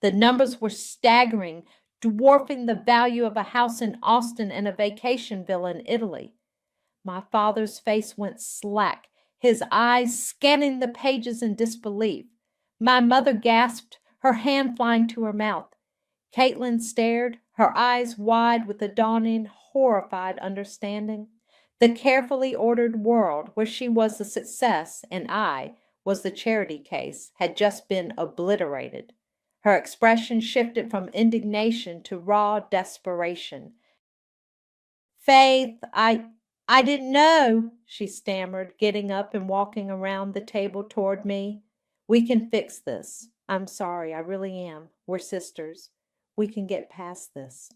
S4: The numbers were staggering, dwarfing the value of a house in Austin and a vacation villa in Italy. My father's face went slack, his eyes scanning the pages in disbelief. My mother gasped, her hand flying to her mouth. Caitlin stared, her eyes wide with a dawning, horrified understanding. The carefully ordered world where she was the success and I was the charity case had just been obliterated. Her expression shifted from indignation to raw desperation. "Faith, I didn't know," she stammered, getting up and walking around the table toward me. "We can fix this. I'm sorry, I really am. We're sisters. We can get past this."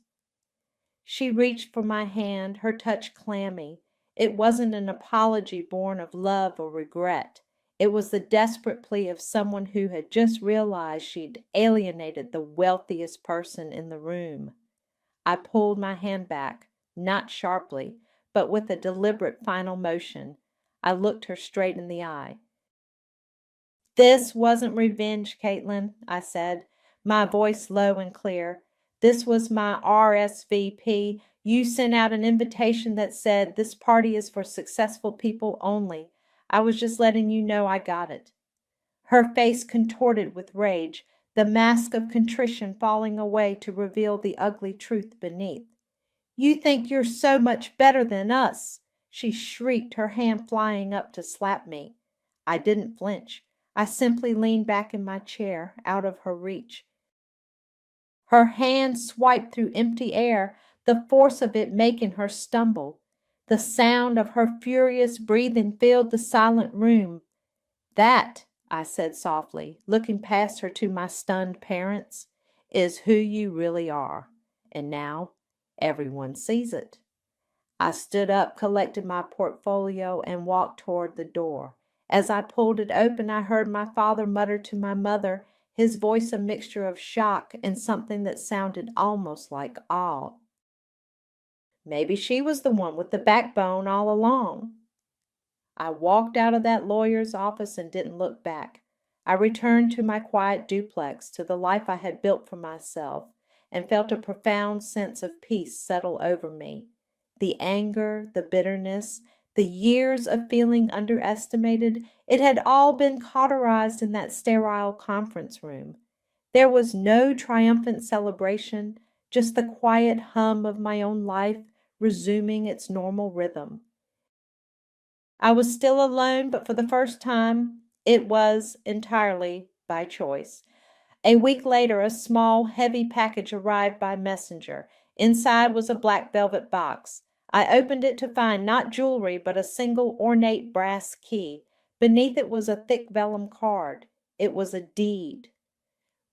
S4: She reached for my hand, her touch clammy. It wasn't an apology born of love or regret. It was the desperate plea of someone who had just realized she'd alienated the wealthiest person in the room. I pulled my hand back, not sharply, but with a deliberate final motion. I looked her straight in the eye. "This wasn't revenge, Caitlin," I said, my voice low and clear. "This was my RSVP. You sent out an invitation that said this party is for successful people only. I was just letting you know I got it." Her face contorted with rage, the mask of contrition falling away to reveal the ugly truth beneath. "You think you're so much better than us!" She shrieked, her hand flying up to slap me. I didn't flinch. I simply leaned back in my chair, out of her reach. Her hand swiped through empty air, the force of it making her stumble. The sound of her furious breathing filled the silent room. "That," I said softly, looking past her to my stunned parents, "is who you really are. And now everyone sees it." I stood up, collected my portfolio, and walked toward the door. As I pulled it open, I heard my father mutter to my mother, his voice a mixture of shock and something that sounded almost like awe. "Maybe she was the one with the backbone all along." I walked out of that lawyer's office and didn't look back. I returned to my quiet duplex, to the life I had built for myself, and felt a profound sense of peace settle over me. The anger, the bitterness, the years of feeling underestimated, it had all been cauterized in that sterile conference room. There was no triumphant celebration, just the quiet hum of my own life resuming its normal rhythm. I was still alone, but for the first time, it was entirely by choice. A week later, a small, heavy package arrived by messenger. Inside was a black velvet box. I opened it to find not jewelry, but a single ornate brass key. Beneath it was a thick vellum card. It was a deed.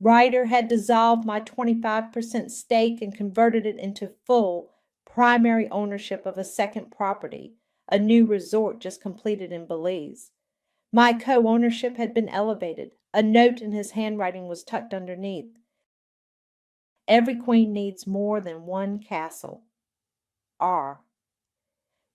S4: Ryder had dissolved my 25% stake and converted it into full, primary ownership of a second property, a new resort just completed in Belize. My co-ownership had been elevated. A note in his handwriting was tucked underneath. "Every queen needs more than one castle. R."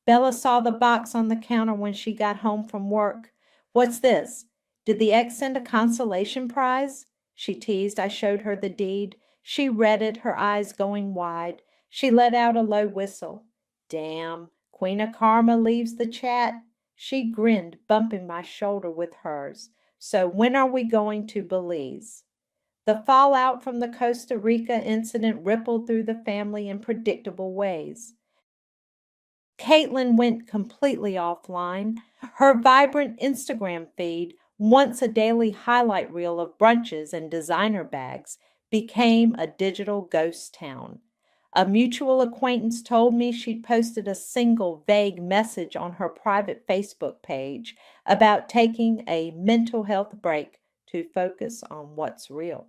S4: Bella saw the box on the counter when she got home from work. "What's this? Did the ex send a consolation prize?" she teased. I showed her the deed. She read it, her eyes going wide. She let out a low whistle. "Damn, Queen of Karma leaves the chat." She grinned, bumping my shoulder with hers. "So when are we going to Belize?" The fallout from the Costa Rica incident rippled through the family in predictable ways. Caitlin went completely offline. Her vibrant Instagram feed, once a daily highlight reel of brunches and designer bags, became a digital ghost town. A mutual acquaintance told me she'd posted a single vague message on her private Facebook page about taking a mental health break to focus on what's real.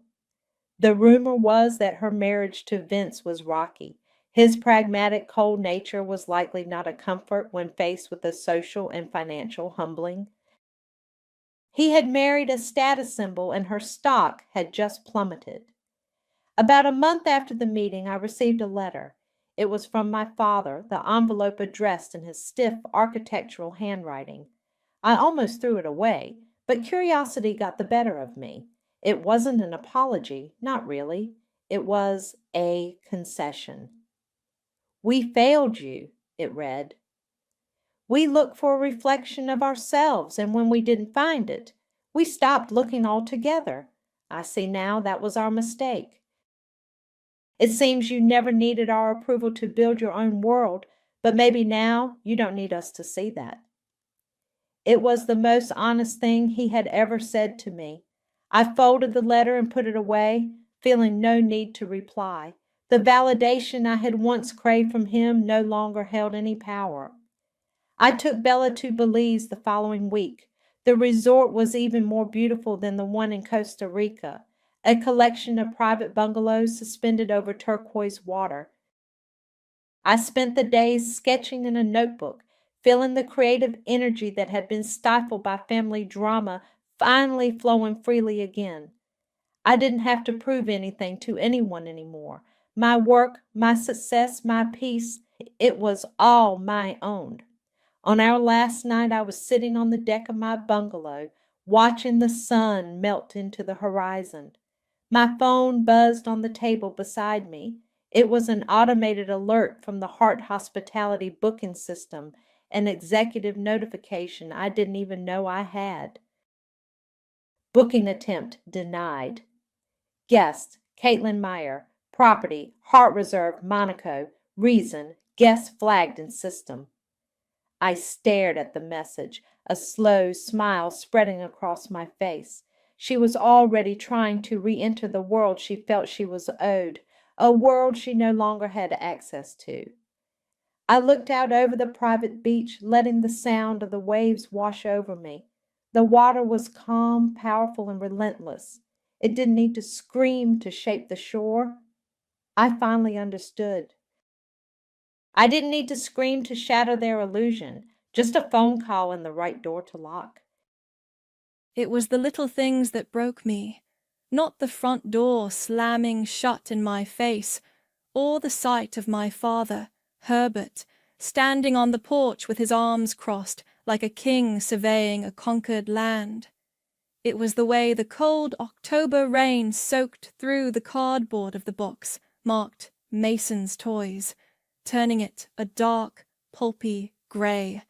S4: The rumor was that her marriage to Vince was rocky. His pragmatic, cold nature was likely not a comfort when faced with a social and financial humbling. He had married a status symbol, and her stock had just plummeted. About a month after the meeting, I received a letter. It was from my father, the envelope addressed in his stiff architectural handwriting. I almost threw it away, but curiosity got the better of me. It wasn't an apology, not really. It was a concession. "We failed you," it read. "We looked for a reflection of ourselves, and when we didn't find it, we stopped looking altogether. I see now that was our mistake. It seems you never needed our approval to build your own world, but maybe now you don't need us to see that." It was the most honest thing he had ever said to me. I folded the letter and put it away, feeling no need to reply. The validation I had once craved from him no longer held any power. I took Bella to Belize the following week. The resort was even more beautiful than the one in Costa Rica, a collection of private bungalows suspended over turquoise water. I spent the days sketching in a notebook, feeling the creative energy that had been stifled by family drama finally flowing freely again. I didn't have to prove anything to anyone anymore. My work, my success, my peace, it was all my own. On our last night, I was sitting on the deck of my bungalow, watching the sun melt into the horizon. My phone buzzed on the table beside me. It was an automated alert from the Heart Hospitality booking system, an executive notification I didn't even know I had. Booking attempt denied. Guest, Caitlin Meyer. Property, Heart Reserve, Monaco. Reason, guest flagged in system. I stared at the message, a slow smile spreading across my face. She was already trying to re-enter the world she felt she was owed, a world she no longer had access to. I looked out over the private beach, letting the sound of the waves wash over me. The water was calm, powerful, and relentless. It didn't need to scream to shape the shore. I finally understood. I didn't need to scream to shatter their illusion, just a phone call and the right door to lock.
S5: It was the little things that broke me, not the front door slamming shut in my face, or the sight of my father, Herbert, standing on the porch with his arms crossed like a king surveying a conquered land. It was the way the cold October rain soaked through the cardboard of the box marked Mason's Toys, turning it a dark, pulpy grey.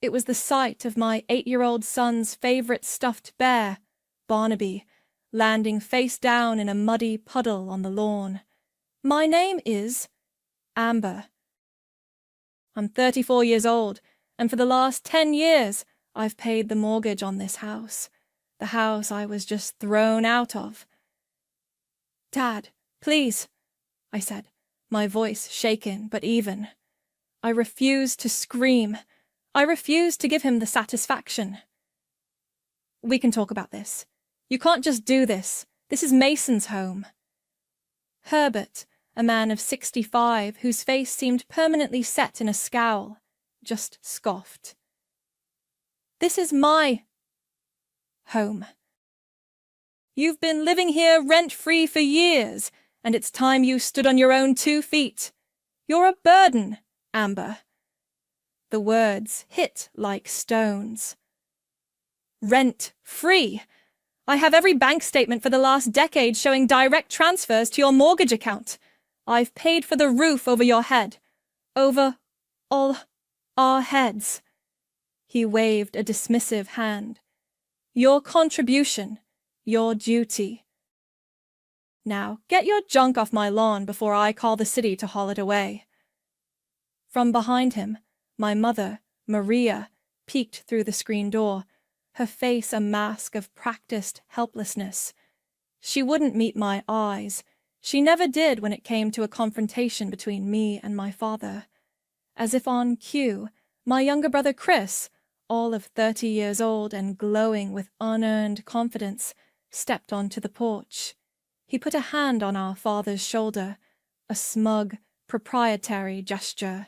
S5: It was the sight of my 8-year-old son's favourite stuffed bear, Barnaby, landing face down in a muddy puddle on the lawn. My name is Amber. I'm 34 years old, and for the last 10 years I've paid the mortgage on this house, the house I was just thrown out of. Dad, please, I said, my voice shaken but even. I refused to scream. I refused to give him the satisfaction. We can talk about this. You can't just do this. This is Mason's home. Herbert, a man of 65 whose face seemed permanently set in a scowl, just scoffed. This is my home. You've been living here rent-free for years, and it's time you stood on your own 2 feet. You're a burden, Amber. The words hit like stones. Rent-free. I have every bank statement for the last decade showing direct transfers to your mortgage account. I've paid for the roof over your head. Over all our heads. He waved a dismissive hand. Your contribution, your duty. Now, get your junk off my lawn before I call the city to haul it away. From behind him, my mother, Maria, peeked through the screen door, her face a mask of practiced helplessness. She wouldn't meet my eyes. She never did when it came to a confrontation between me and my father. As if on cue, my younger brother Chris, all of 30 years old and glowing with unearned confidence, stepped onto the porch. He put a hand on our father's shoulder, a smug, proprietary gesture.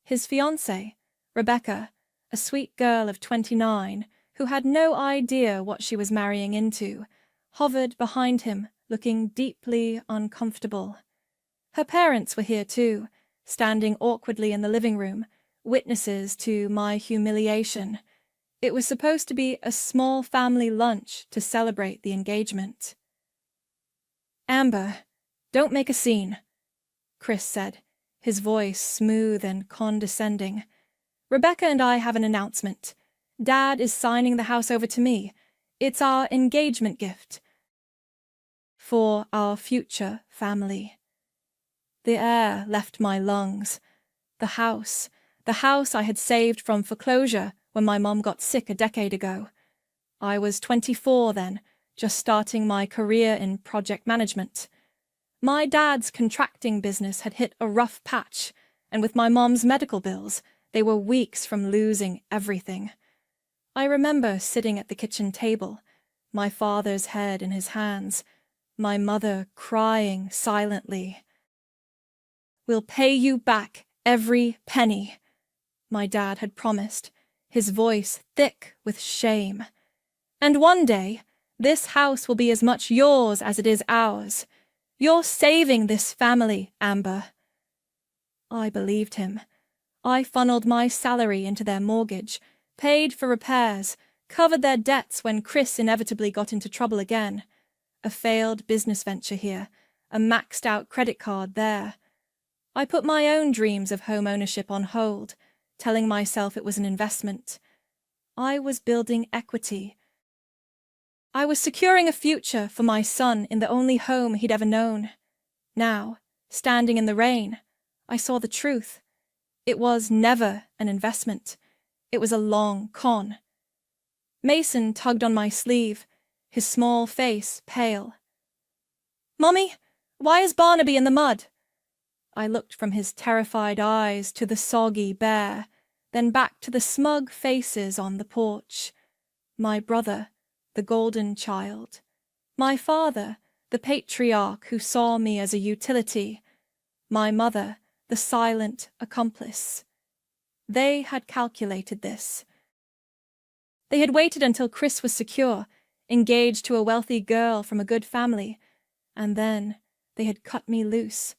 S5: His fiancée, Rebecca, a sweet girl of 29, who had no idea what she was marrying into, hovered behind him, looking deeply uncomfortable. Her parents were here too, standing awkwardly in the living room, witnesses to my humiliation. It was supposed to be a small family lunch to celebrate the engagement. Amber, don't make a scene, Chris said, his voice smooth and condescending. Rebecca and I have an announcement. Dad is signing the house over to me. It's our engagement gift. For our future family. The air left my lungs. The house I had saved from foreclosure when my mom got sick a decade ago. I was 24 then, just starting my career in project management. My dad's contracting business had hit a rough patch, and with my mom's medical bills, they were weeks from losing everything. I remember sitting at the kitchen table, my father's head in his hands, my mother crying silently. We'll pay you back every penny, my dad had promised, his voice thick with shame. And one day, this house will be as much yours as it is ours. You're saving this family, Amber. I believed him. I funneled my salary into their mortgage, paid for repairs, covered their debts when Chris inevitably got into trouble again. A failed business venture here, a maxed-out credit card there. I put my own dreams of home ownership on hold, telling myself it was an investment. I was building equity. I was securing a future for my son in the only home he'd ever known. Now, standing in the rain, I saw the truth. It was never an investment. It was a long con. Mason tugged on my sleeve, his small face pale. "Mommy, why is Barnaby in the mud?" I looked from his terrified eyes to the soggy bear, then back to the smug faces on the porch. My brother, the golden child. My father, the patriarch who saw me as a utility. My mother, the silent accomplice. They had calculated this. They had waited until Chris was secure, engaged to a wealthy girl from a good family, and then they had cut me loose.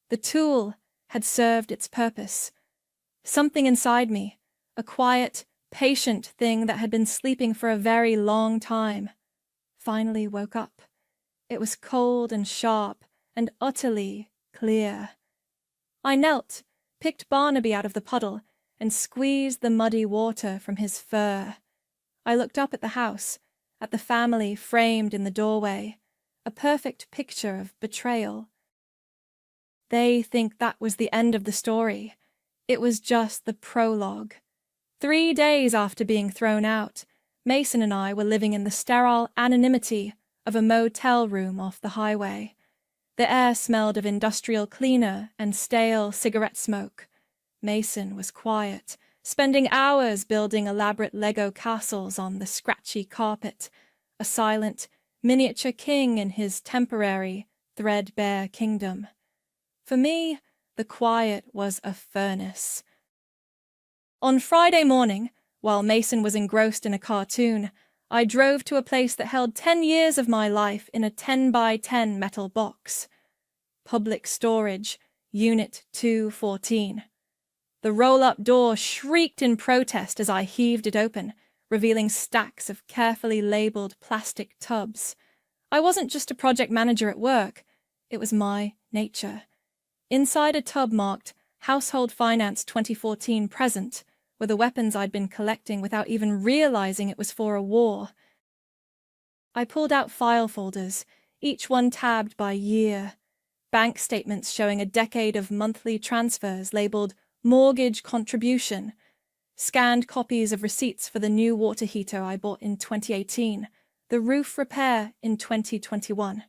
S5: The tool had served its purpose. Something inside me, a quiet, patient thing that had been sleeping for a very long time, finally woke up. It was cold and sharp and utterly clear. I knelt, picked Barnaby out of the puddle, and squeezed the muddy water from his fur. I looked up at the house, at the family framed in the doorway, a perfect picture of betrayal. They think that was the end of the story. It was just the prologue. 3 days after being thrown out, Mason and I were living in the sterile anonymity of a motel room off the highway. The air smelled of industrial cleaner and stale cigarette smoke. Mason was quiet, spending hours building elaborate Lego castles on the scratchy carpet, a silent, miniature king in his temporary, threadbare kingdom. For me, the quiet was a furnace. On Friday morning, while Mason was engrossed in a cartoon, I drove to a place that held 10 years of my life in a 10 by 10 metal box. Public Storage, Unit 214. The roll-up door shrieked in protest as I heaved it open, revealing stacks of carefully labeled plastic tubs. I wasn't just a project manager at work. It was my nature. Inside a tub marked Household Finance 2014 Present were the weapons I'd been collecting without even realizing it was for a war. I pulled out file folders, each one tabbed by year. Bank statements showing a decade of monthly transfers labeled Mortgage Contribution. Scanned copies of receipts for the new water heater I bought in 2018, the roof repair in 2021.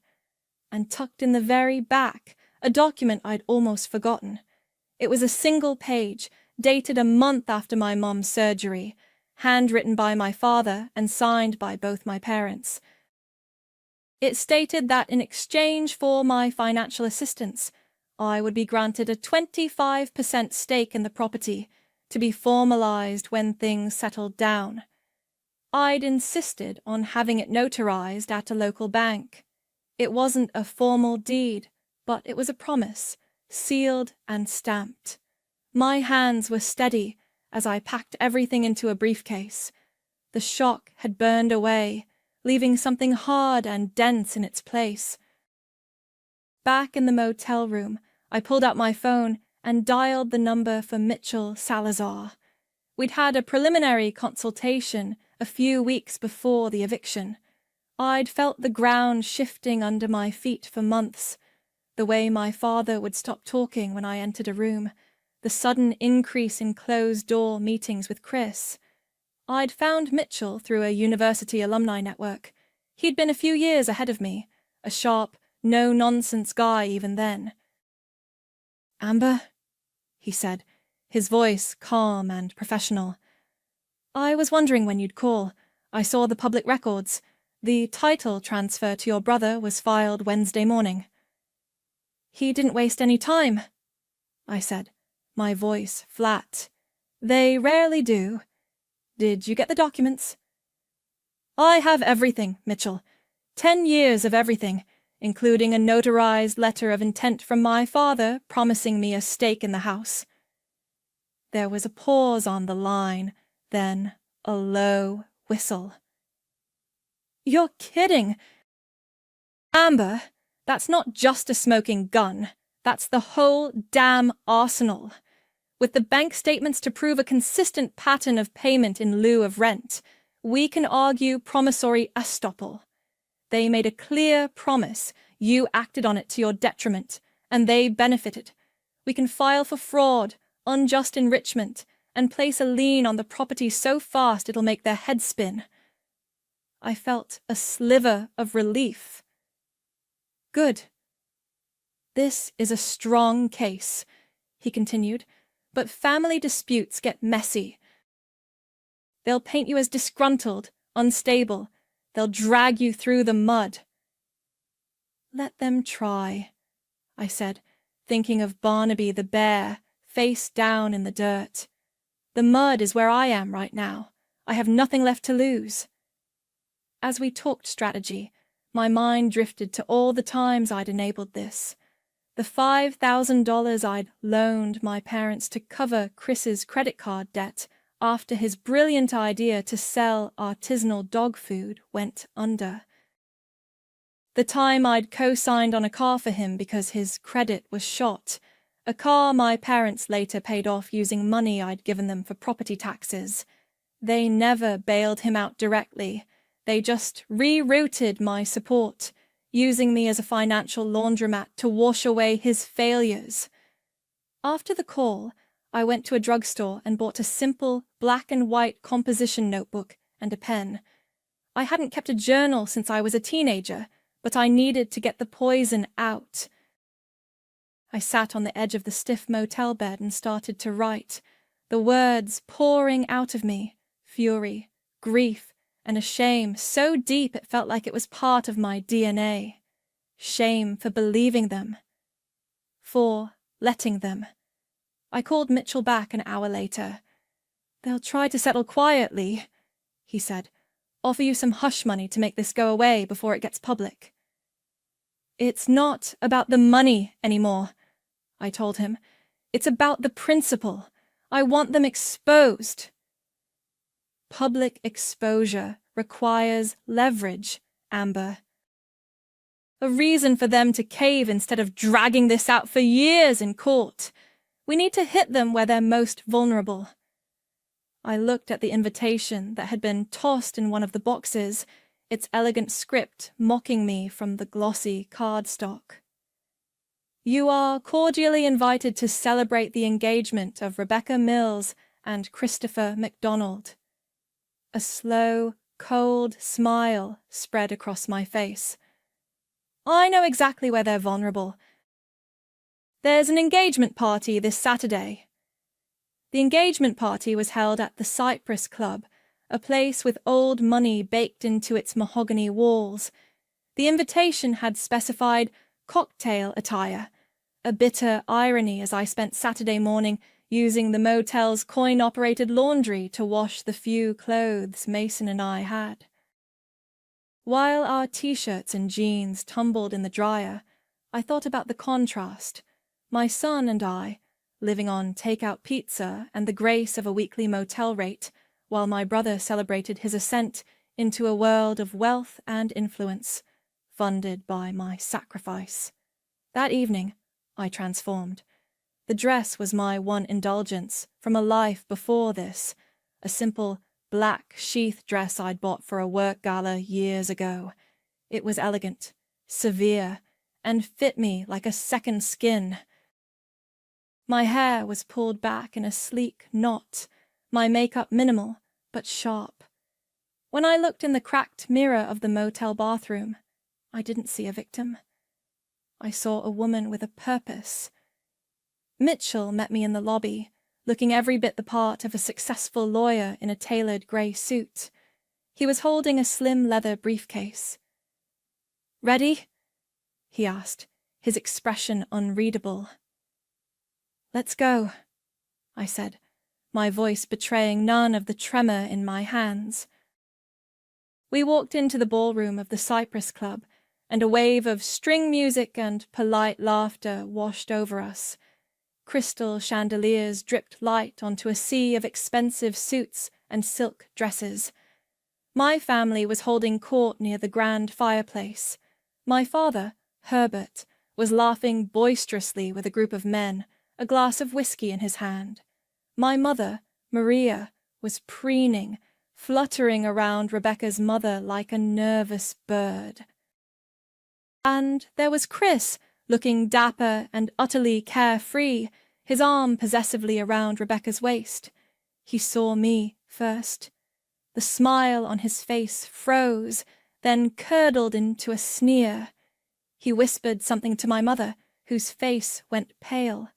S5: And tucked in the very back, a document I'd almost forgotten. It was a single page, dated a month after my mom's surgery, handwritten by my father and signed by both my parents. It stated that in exchange for my financial assistance, I would be granted a 25% stake in the property, to be formalized when things settled down. I'd insisted on having it notarized at a local bank. It wasn't a formal deed, but it was a promise, sealed and stamped. My hands were steady as I packed everything into a briefcase. The shock had burned away, leaving something hard and dense in its place. Back in the motel room, I pulled out my phone and dialed the number for Mitchell Salazar. We'd had a preliminary consultation a few weeks before the eviction. I'd felt the ground shifting under my feet for months. The way my father would stop talking when I entered a room, the sudden increase in closed-door meetings with Chris. I'd found Mitchell through a university alumni network. He'd been a few years ahead of me, a sharp, no-nonsense guy even then. "Amber," he said, his voice calm and professional. "I was wondering when you'd call. I saw the public records. The title transfer to your brother was filed Wednesday morning." "He didn't waste any time," I said, my voice flat. "They rarely do. Did you get the documents?" "I have everything, Mitchell. 10 years of everything, including a notarized letter of intent from my father promising me a stake in the house." There was a pause on the line, then a low whistle. "You're kidding! Amber, that's not just a smoking gun. That's the whole damn arsenal. With the bank statements to prove a consistent pattern of payment in lieu of rent, we can argue promissory estoppel. They made a clear promise, you acted on it to your detriment, and they benefited. We can file for fraud, unjust enrichment, and place a lien on the property so fast it'll make their head spin. I felt a sliver of relief. Good. This is a strong case, he continued, but family disputes get messy. They'll paint you as disgruntled, unstable. They'll drag you through the mud. Let them try, I said, thinking of Barnaby the bear, face down in the dirt. The mud is where I am right now. I have nothing left to lose. As we talked strategy, my mind drifted to all the times I'd enabled this. The $5,000 I'd loaned my parents to cover Chris's credit card debt after his brilliant idea to sell artisanal dog food went under. The time I'd co-signed on a car for him because his credit was shot, a car my parents later paid off using money I'd given them for property taxes. They never bailed him out directly. They just rerouted my support, using me as a financial laundromat to wash away his failures. After the call, I went to a drugstore and bought a simple black and white composition notebook and a pen. I hadn't kept a journal since I was a teenager, but I needed to get the poison out. I sat on the edge of the stiff motel bed and started to write, the words pouring out of me, fury, grief, and a shame so deep it felt like it was part of my DNA. Shame for believing them. For letting them. I called Mitchell back an hour later. "They'll try to settle quietly," he said. "Offer you some hush money to make this go away before it gets public." "It's not about the money anymore," I told him. "It's about the principle. I want them exposed." Public exposure requires leverage, Amber. A reason for them to cave instead of dragging this out for years in court. We need to hit them where they're most vulnerable. I looked at the invitation that had been tossed in one of the boxes, its elegant script mocking me from the glossy cardstock. "You are cordially invited to celebrate the engagement of Rebecca Mills and Christopher MacDonald." A slow, cold smile spread across my face. "I know exactly where they're vulnerable. There's an engagement party this Saturday." The engagement party was held at the Cypress Club, a place with old money baked into its mahogany walls. The invitation had specified cocktail attire, a bitter irony as I spent Saturday morning using the motel's coin-operated laundry to wash the few clothes Mason and I had. While our t-shirts and jeans tumbled in the dryer, I thought about the contrast. My son and I, living on take-out pizza and the grace of a weekly motel rate, while my brother celebrated his ascent into a world of wealth and influence, funded by my sacrifice. That evening, I transformed. The dress was my one indulgence from a life before this, a simple black sheath dress I'd bought for a work gala years ago. It was elegant, severe, and fit me like a second skin. My hair was pulled back in a sleek knot, my makeup minimal, but sharp. When I looked in the cracked mirror of the motel bathroom, I didn't see a victim. I saw a woman with a purpose. Mitchell met me in the lobby, looking every bit the part of a successful lawyer in a tailored grey suit. He was holding a slim leather briefcase. "Ready?" he asked, his expression unreadable. "Let's go," I said, my voice betraying none of the tremor in my hands. We walked into the ballroom of the Cypress Club, and a wave of string music and polite laughter washed over us. Crystal chandeliers dripped light onto a sea of expensive suits and silk dresses. My family was holding court near the grand fireplace. My father, Herbert, was laughing boisterously with a group of men, a glass of whiskey in his hand. My mother, Maria, was preening, fluttering around Rebecca's mother like a nervous bird. And there was Chris, looking dapper and utterly carefree, his arm possessively around Rebecca's waist. He saw me first. The smile on his face froze, then curdled into a sneer. He whispered something to my mother, whose face went pale.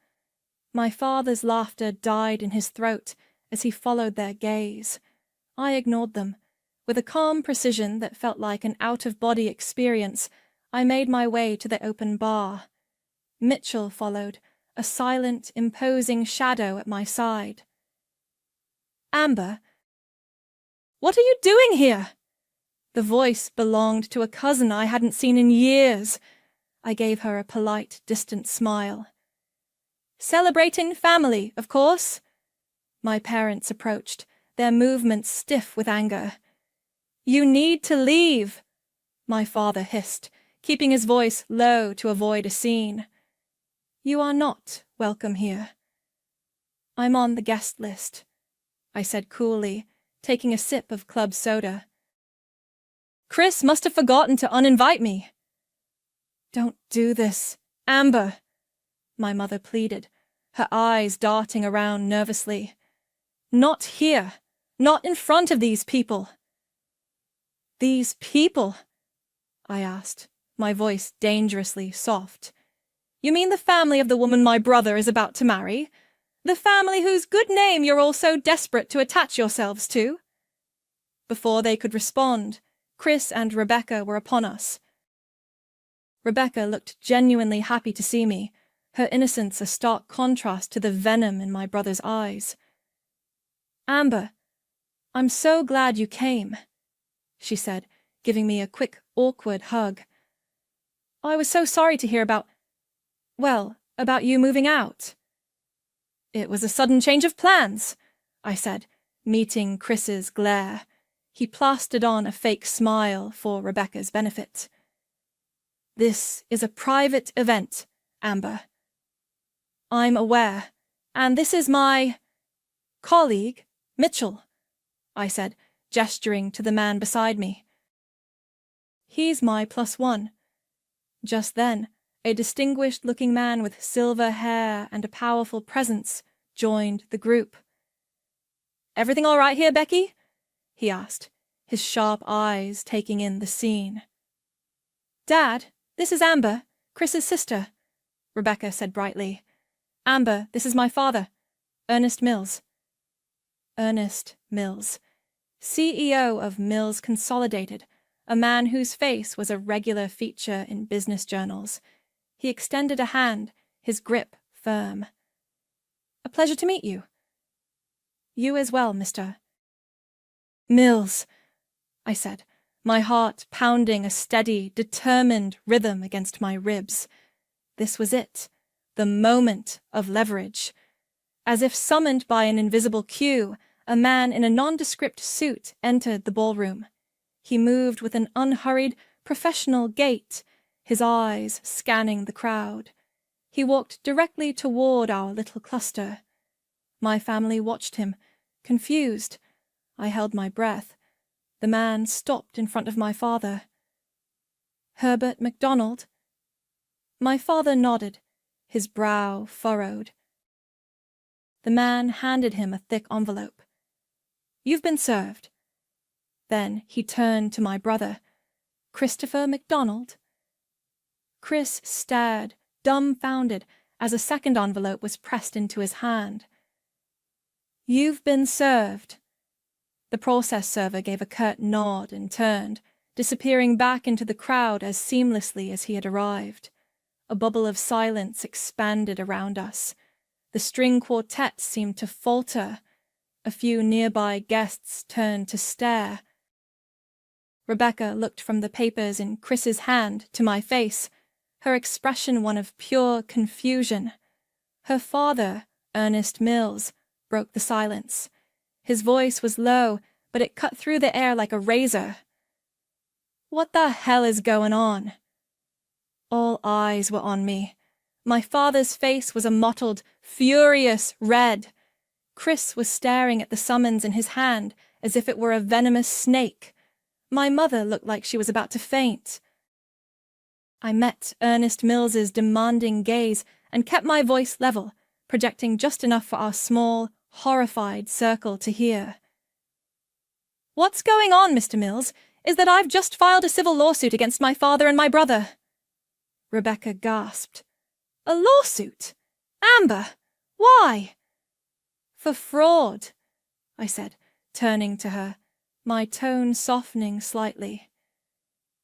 S5: My father's laughter died in his throat as he followed their gaze. I ignored them. With a calm precision that felt like an out-of-body experience, I made my way to the open bar. Mitchell followed, a silent, imposing shadow at my side. "Amber, what are you doing here?" The voice belonged to a cousin I hadn't seen in years. I gave her a polite, distant smile. "Celebrating family, of course." My parents approached, their movements stiff with anger. "You need to leave," my father hissed, keeping his voice low to avoid a scene. "You are not welcome here." "I'm on the guest list," I said coolly, taking a sip of club soda. "Chris must have forgotten to uninvite me." "Don't do this, Amber," my mother pleaded, her eyes darting around nervously. "Not here. Not in front of these people." "These people?" I asked, my voice dangerously soft. "You mean the family of the woman my brother is about to marry? The family whose good name you're all so desperate to attach yourselves to?" Before they could respond, Chris and Rebecca were upon us. Rebecca looked genuinely happy to see me, her innocence a stark contrast to the venom in my brother's eyes. "Amber, I'm so glad you came," she said, giving me a quick, awkward hug. "I was so sorry to hear about you moving out." "It was a sudden change of plans," I said, meeting Chris's glare. He plastered on a fake smile for Rebecca's benefit. "This is a private event, Amber." "I'm aware, and this is my colleague, Mitchell," I said, gesturing to the man beside me. "He's my +1. Just then, a distinguished-looking man with silver hair and a powerful presence joined the group. "Everything all right here, Becky?" he asked, his sharp eyes taking in the scene. "Dad, this is Amber, Chris's sister," Rebecca said brightly. "Amber, this is my father, Ernest Mills." Ernest Mills, CEO of Mills Consolidated, a man whose face was a regular feature in business journals. He extended a hand, his grip firm. "A pleasure to meet you." "You as well, Mr. Mills," I said, my heart pounding a steady, determined rhythm against my ribs. This was it, the moment of leverage. As if summoned by an invisible cue, a man in a nondescript suit entered the ballroom. He moved with an unhurried, professional gait, his eyes scanning the crowd. He walked directly toward our little cluster. My family watched him, confused. I held my breath. The man stopped in front of my father. "Herbert MacDonald?" My father nodded, his brow furrowed. The man handed him a thick envelope. "You've been served." Then he turned to my brother. "Christopher MacDonald?" Chris stared, dumbfounded, as a second envelope was pressed into his hand. "You've been served." The process server gave a curt nod and turned, disappearing back into the crowd as seamlessly as he had arrived. A bubble of silence expanded around us. The string quartet seemed to falter. A few nearby guests turned to stare. Rebecca looked from the papers in Chris's hand to my face, her expression one of pure confusion. Her father, Ernest Mills, broke the silence. His voice was low, but it cut through the air like a razor. "What the hell is going on?" All eyes were on me. My father's face was a mottled, furious red. Chris was staring at the summons in his hand as if it were a venomous snake. My mother looked like she was about to faint. I met Ernest Mills's demanding gaze and kept my voice level, projecting just enough for our small, horrified circle to hear. "What's going on, Mr. Mills, is that I've just filed a civil lawsuit against my father and my brother." Rebecca gasped. "A lawsuit? Amber, why?" "For fraud," I said, turning to her, my tone softening slightly.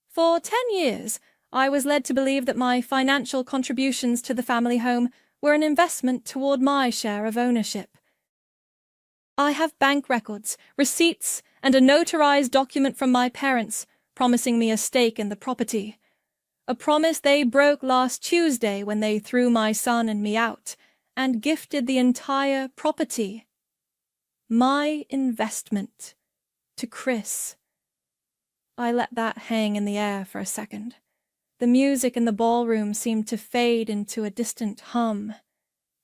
S5: "For 10 years, I was led to believe that my financial contributions to the family home were an investment toward my share of ownership. I have bank records, receipts, and a notarized document from my parents promising me a stake in the property. A promise they broke last Tuesday when they threw my son and me out and gifted the entire property. My investment to Chris." I let that hang in the air for a second. The music in the ballroom seemed to fade into a distant hum.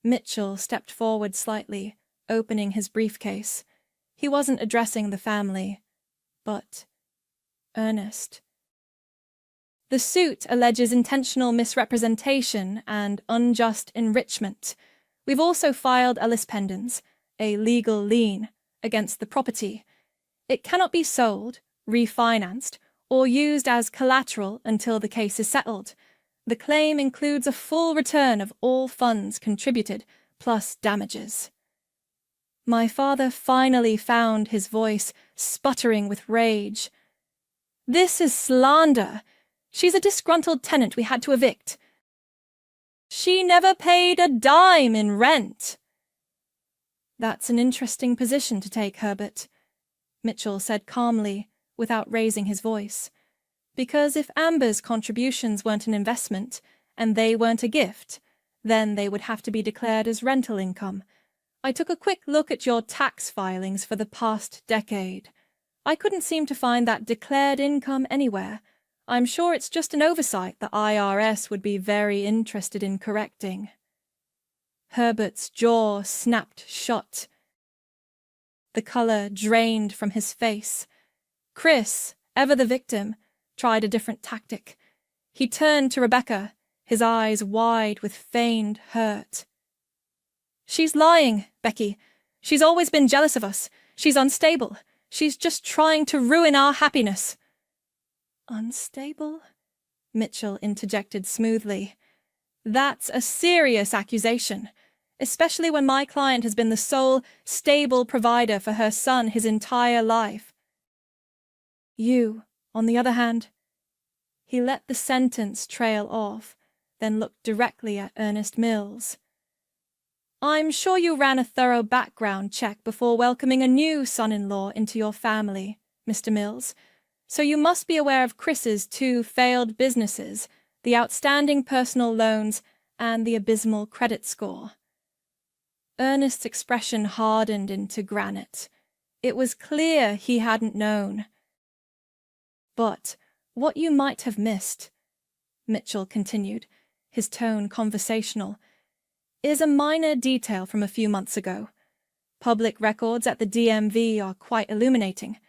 S5: Mitchell stepped forward slightly, opening his briefcase. He wasn't addressing the family, but Ernest. "The suit alleges intentional misrepresentation and unjust enrichment. We've also filed a lis pendens, a legal lien, against the property. It cannot be sold, refinanced, or used as collateral until the case is settled. The claim includes a full return of all funds contributed, plus damages." My father finally found his voice, sputtering with rage. "This is slander. She's a disgruntled tenant we had to evict. She never paid a dime in rent." "That's an interesting position to take, Herbert," Mitchell said calmly, without raising his voice. "Because if Amber's contributions weren't an investment, and they weren't a gift, then they would have to be declared as rental income. I took a quick look at your tax filings for the past decade. I couldn't seem to find that declared income anywhere. I'm sure it's just an oversight the IRS would be very interested in correcting." Herbert's jaw snapped shut. The color drained from his face. Chris, ever the victim, tried a different tactic. He turned to Rebecca, his eyes wide with feigned hurt. "She's lying, Becky. She's always been jealous of us. She's unstable. She's just trying to ruin our happiness." "Unstable?" Mitchell interjected smoothly. "That's a serious accusation, especially when my client has been the sole, stable provider for her son his entire life. You, on the other hand..." He let the sentence trail off, then looked directly at Ernest Mills. "I'm sure you ran a thorough background check before welcoming a new son-in-law into your family, Mr. Mills, so you must be aware of Chris's 2 failed businesses, the outstanding personal loans, and the abysmal credit score." Ernest's expression hardened into granite. It was clear he hadn't known. "But what you might have missed," Mitchell continued, his tone conversational, "is a minor detail from a few months ago. Public records at the DMV are quite illuminating.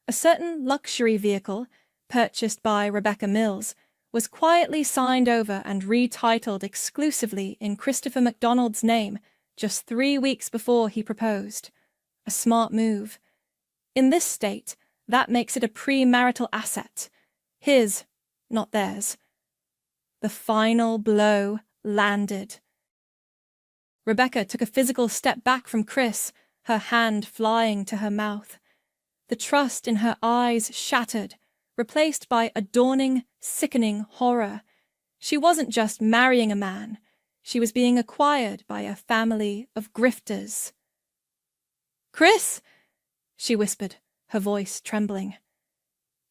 S5: A certain luxury vehicle, purchased by Rebecca Mills, was quietly signed over and retitled exclusively in Christopher MacDonald's name just 3 weeks before he proposed. A smart move. In this state, that makes it a premarital asset. His, not theirs. The final blow landed. Rebecca took a physical step back from Chris, her hand flying to her mouth. The trust in her eyes shattered, replaced by a dawning, sickening horror. She wasn't just marrying a man. She was being acquired by a family of grifters. "Chris," she whispered, her voice trembling.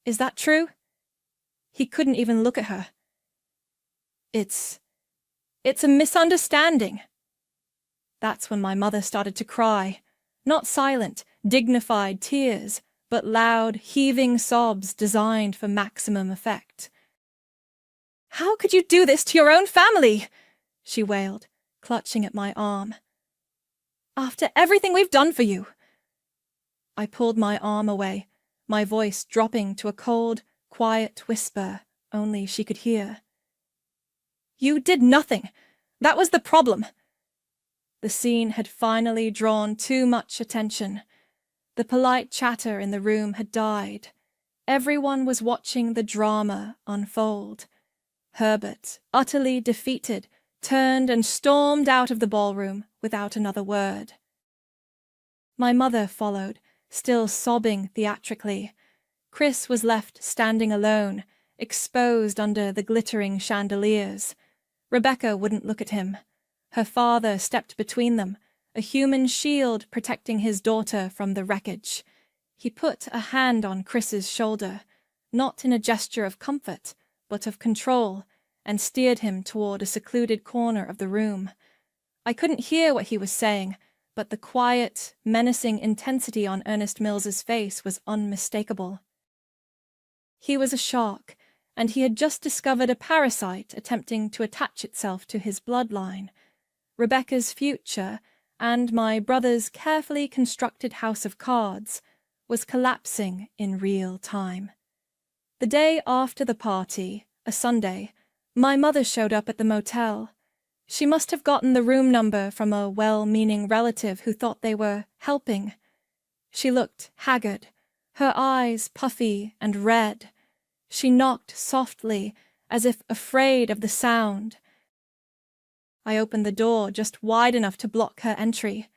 S5: "Is that true?" He couldn't even look at her. It's a misunderstanding." That's when my mother started to cry. Not silent, dignified tears, but loud, heaving sobs designed for maximum effect. "How could you do this to your own family?" she wailed, clutching at my arm. "After everything we've done for you." I pulled my arm away, my voice dropping to a cold, quiet whisper only she could hear. "You did nothing. That was the problem." The scene had finally drawn too much attention. The polite chatter in the room had died. Everyone was watching the drama unfold. Herbert, utterly defeated, turned and stormed out of the ballroom without another word. My mother followed, still sobbing theatrically. Chris was left standing alone, exposed under the glittering chandeliers. Rebecca wouldn't look at him. Her father stepped between them, a human shield protecting his daughter from the wreckage. He put a hand on Chris's shoulder, not in a gesture of comfort, but of control, and steered him toward a secluded corner of the room. I couldn't hear what he was saying, but the quiet, menacing intensity on Ernest Mills's face was unmistakable. He was a shark, and he had just discovered a parasite attempting to attach itself to his bloodline. Rebecca's future, and my brother's carefully constructed house of cards, was collapsing in real time. The day after the party, a Sunday, my mother showed up at the motel. She must have gotten the room number from a well-meaning relative who thought they were helping. She looked haggard, her eyes puffy and red. She knocked softly, as if afraid of the sound. I opened the door just wide enough to block her entry.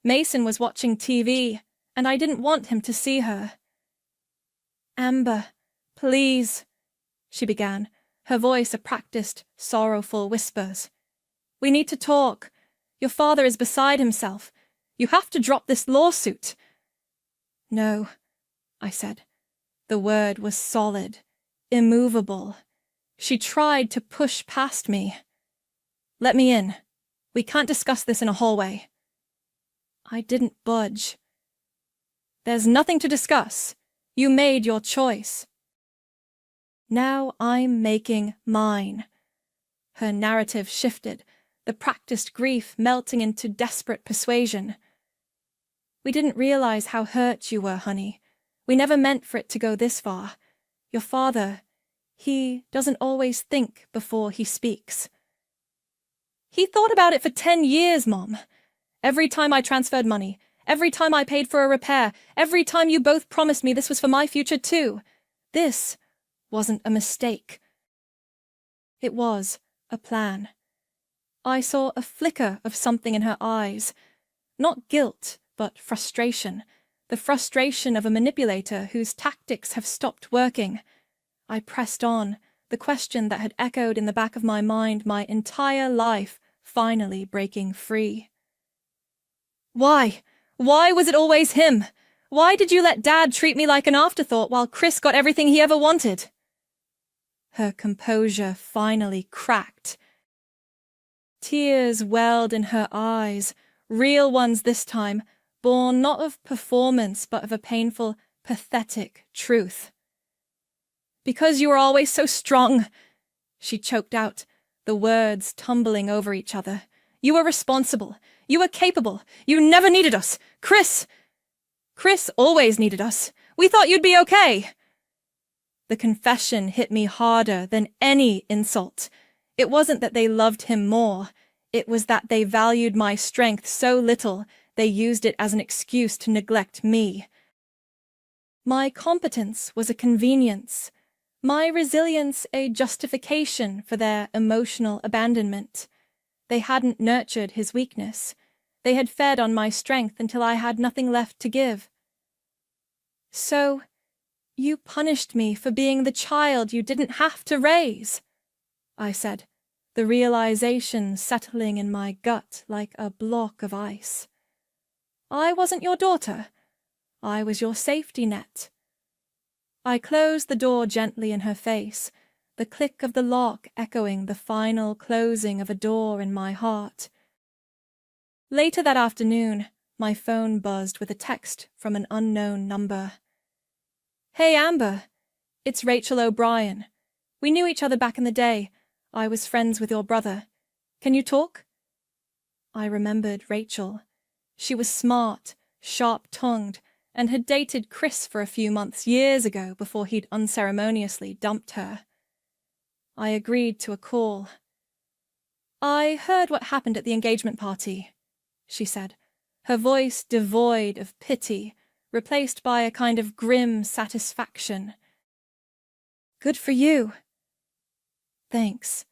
S5: Mason was watching TV, and I didn't want him to see her. "Amber, please," she began, her voice a practiced, sorrowful whispers. "We need to talk. Your father is beside himself. You have to drop this lawsuit." "No," I said. The word was solid, immovable. She tried to push past me. "Let me in. We can't discuss this in a hallway." I didn't budge. "There's nothing to discuss. You made your choice." "Now I'm making mine." Her narrative shifted, the practiced grief melting into desperate persuasion. "We didn't realize how hurt you were, honey. We never meant for it to go this far. Your father, he doesn't always think before he speaks." "He thought about it for 10 years, Mom. Every time I transferred money, every time I paid for a repair, every time you both promised me this was for my future too. This wasn't a mistake. It was a plan." I saw a flicker of something in her eyes. Not guilt, but frustration. The frustration of a manipulator whose tactics have stopped working. I pressed on, the question that had echoed in the back of my mind my entire life finally breaking free. "Why? Why was it always him? Why did you let Dad treat me like an afterthought while Chris got everything he ever wanted?" Her composure finally cracked. Tears welled in her eyes, real ones this time, born not of performance but of a painful, pathetic truth. "Because you were always so strong," she choked out, the words tumbling over each other. "You were responsible. You were capable. You never needed us. Chris always needed us. We thought you'd be okay." The confession hit me harder than any insult. It wasn't that they loved him more. It was that they valued my strength so little they used it as an excuse to neglect me. My competence was a convenience. My resilience a justification for their emotional abandonment. They hadn't nurtured his weakness. They had fed on my strength until I had nothing left to give. "So, you punished me for being the child you didn't have to raise," I said, the realization settling in my gut like a block of ice. "I wasn't your daughter. I was your safety net." I closed the door gently in her face, the click of the lock echoing the final closing of a door in my heart. Later that afternoon, my phone buzzed with a text from an unknown number. "Hey, Amber. It's Rachel O'Brien. We knew each other back in the day. I was friends with your brother. Can you talk?" I remembered Rachel. She was smart, sharp-tongued, and had dated Chris for a few months years ago before he'd unceremoniously dumped her. I agreed to a call. "I heard what happened at the engagement party," she said, her voice devoid of pity, replaced by a kind of grim satisfaction. Good for you. Thanks,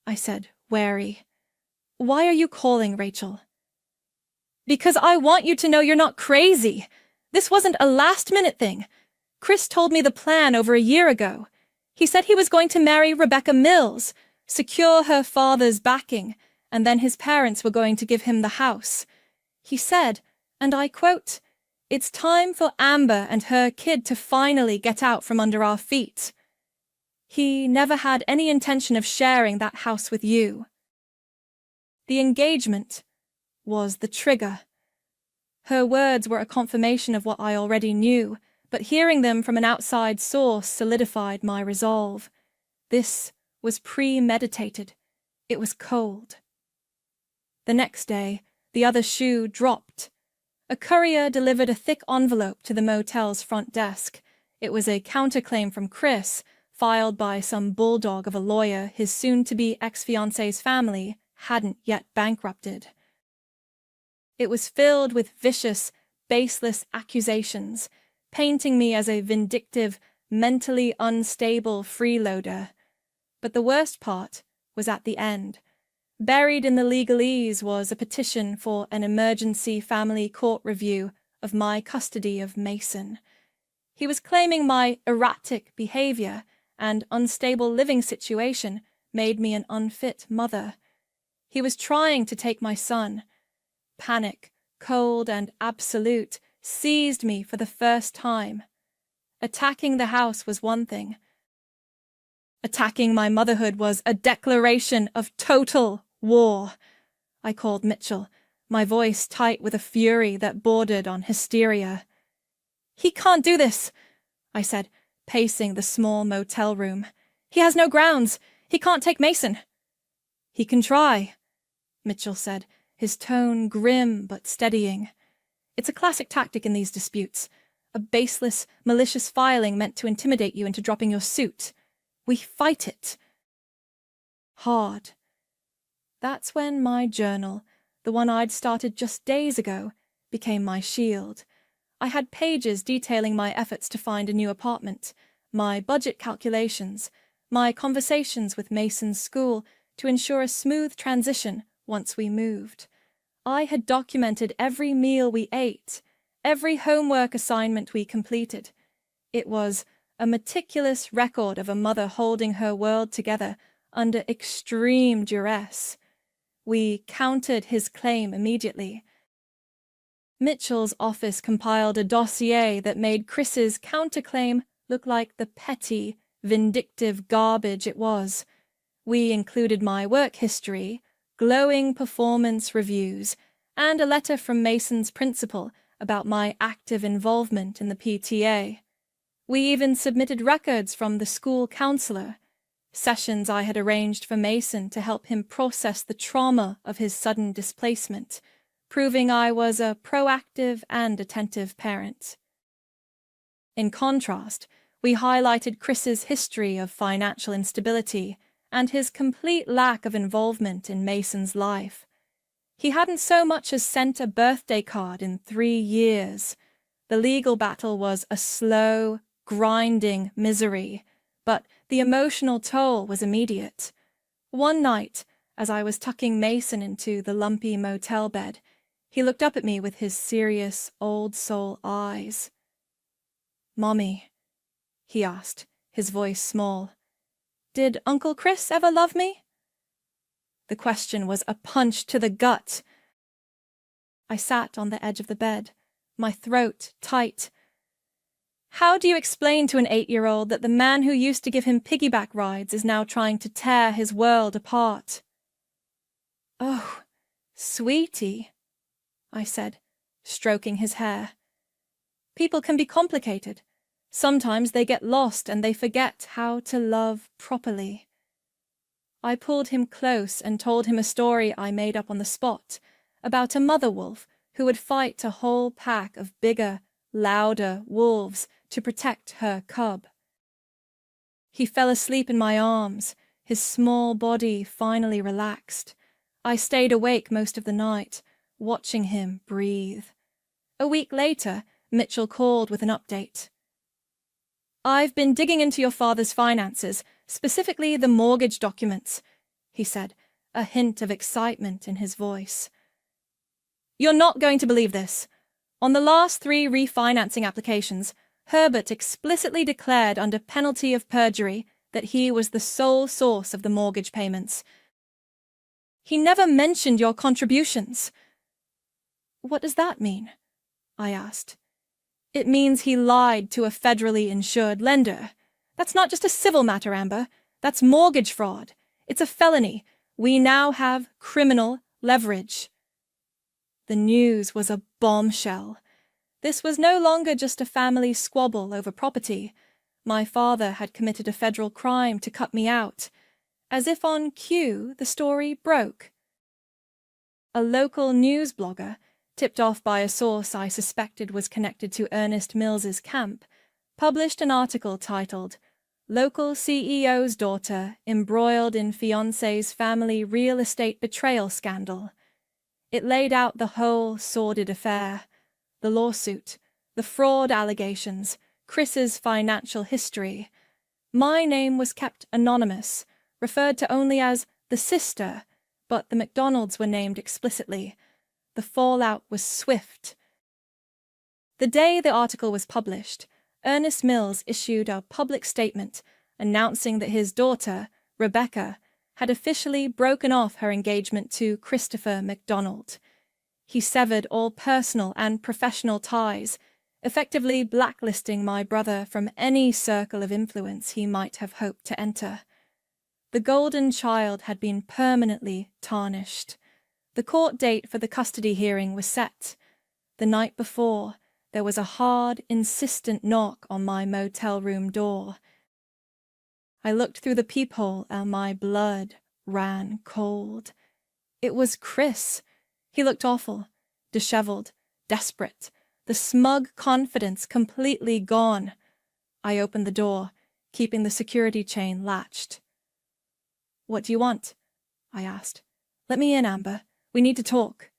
S5: I said, wary. Why are you calling, Rachel? Because I want you to know you're not crazy. This wasn't a last-minute thing. Chris told me the plan over a year ago. He said he was going to marry Rebecca Mills, secure her father's backing, and then his parents were going to give him the house. He said, and I quote, "It's time for Amber and her kid to finally get out from under our feet." He never had any intention of sharing that house with you. The engagement was the trigger. Her words were a confirmation of what I already knew, but hearing them from an outside source solidified my resolve. This was premeditated. It was cold. The next day, the other shoe dropped. A courier delivered a thick envelope to the motel's front desk. It was a counterclaim from Chris, filed by some bulldog of a lawyer his soon-to-be ex-fiancée's family hadn't yet bankrupted. It was filled with vicious, baseless accusations, painting me as a vindictive, mentally unstable freeloader. But the worst part was at the end. Buried in the legalese was a petition for an emergency family court review of my custody of Mason. He was claiming my erratic behavior and unstable living situation made me an unfit mother. He was trying to take my son. Panic, cold and absolute, seized me for the first time. Attacking the house was one thing. Attacking my motherhood was a declaration of total war. I called Mitchell, my voice tight with a fury that bordered on hysteria. "He can't do this," I said, pacing the small motel room. "He has no grounds. He can't take Mason." "He can try," Mitchell said, his tone grim but steadying. "It's a classic tactic in these disputes, a baseless, malicious filing meant to intimidate you into dropping your suit. We fight it." Hard. That's when my journal, the one I'd started just days ago, became my shield. I had pages detailing my efforts to find a new apartment, my budget calculations, my conversations with Mason's school to ensure a smooth transition once we moved. I had documented every meal we ate, every homework assignment we completed. It was a meticulous record of a mother holding her world together under extreme duress. We countered his claim immediately. Mitchell's office compiled a dossier that made Chris's counterclaim look like the petty, vindictive garbage it was. We included my work history, glowing performance reviews, and a letter from Mason's principal about my active involvement in the PTA. We even submitted records from the school counselor, sessions I had arranged for Mason to help him process the trauma of his sudden displacement, proving I was a proactive and attentive parent. In contrast, we highlighted Chris's history of financial instability and his complete lack of involvement in Mason's life. He hadn't so much as sent a birthday card in 3 years. The legal battle was a slow, grinding misery, but the emotional toll was immediate. One night, as I was tucking Mason into the lumpy motel bed, he looked up at me with his serious, old-soul eyes. "Mommy," he asked, his voice small, "did Uncle Chris ever love me?" The question was a punch to the gut. I sat on the edge of the bed, my throat tight. How do you explain to an 8-year-old that the man who used to give him piggyback rides is now trying to tear his world apart? "Oh, sweetie," I said, stroking his hair. "People can be complicated. Sometimes they get lost and they forget how to love properly." I pulled him close and told him a story I made up on the spot about a mother wolf who would fight a whole pack of bigger, louder wolves to protect her cub. He fell asleep in my arms, his small body finally relaxed. I stayed awake most of the night, watching him breathe. A week later, Mitchell called with an update. "I've been digging into your father's finances, specifically the mortgage documents," he said, a hint of excitement in his voice. "You're not going to believe this. On the last 3 refinancing applications, Herbert explicitly declared under penalty of perjury that he was the sole source of the mortgage payments. He never mentioned your contributions." "What does that mean?" I asked. "It means he lied to a federally insured lender. That's not just a civil matter, Amber. That's mortgage fraud. It's a felony. We now have criminal leverage." The news was a bombshell. This was no longer just a family squabble over property. My father had committed a federal crime to cut me out. As if on cue, the story broke. A local news blogger, tipped off by a source I suspected was connected to Ernest Mills's camp, published an article titled, "Local CEO's Daughter Embroiled in Fiancé's Family Real Estate Betrayal Scandal." It laid out the whole sordid affair, the lawsuit, the fraud allegations, Chris's financial history. My name was kept anonymous, referred to only as the sister, but the McDonalds were named explicitly. The fallout was swift. The day the article was published, Ernest Mills issued a public statement announcing that his daughter, Rebecca, had officially broken off her engagement to Christopher McDonald. He severed all personal and professional ties, effectively blacklisting my brother from any circle of influence he might have hoped to enter. The golden child had been permanently tarnished. The court date for the custody hearing was set. The night before, there was a hard, insistent knock on my motel room door. I looked through the peephole and my blood ran cold. It was Chris. He looked awful, disheveled, desperate, the smug confidence completely gone. I opened the door, keeping the security chain latched. "What do you want?" I asked. "Let me in, Amber. We need to talk."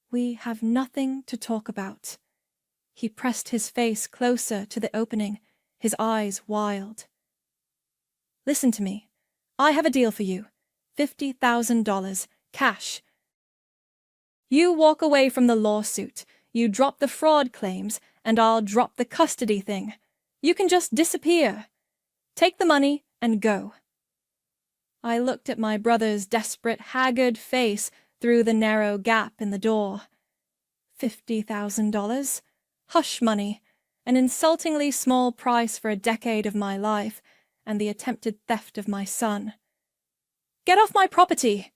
S5: "We have nothing to talk about." He pressed his face closer to the opening, his eyes wild. "Listen to me. I have a deal for you. $50,000, cash. You walk away from the lawsuit, you drop the fraud claims, and I'll drop the custody thing. You can just disappear. Take the money and go." I looked at my brother's desperate, haggard face through the narrow gap in the door. $50,000? Hush money, an insultingly small price for a decade of my life and the attempted theft of my son. "Get off my property,"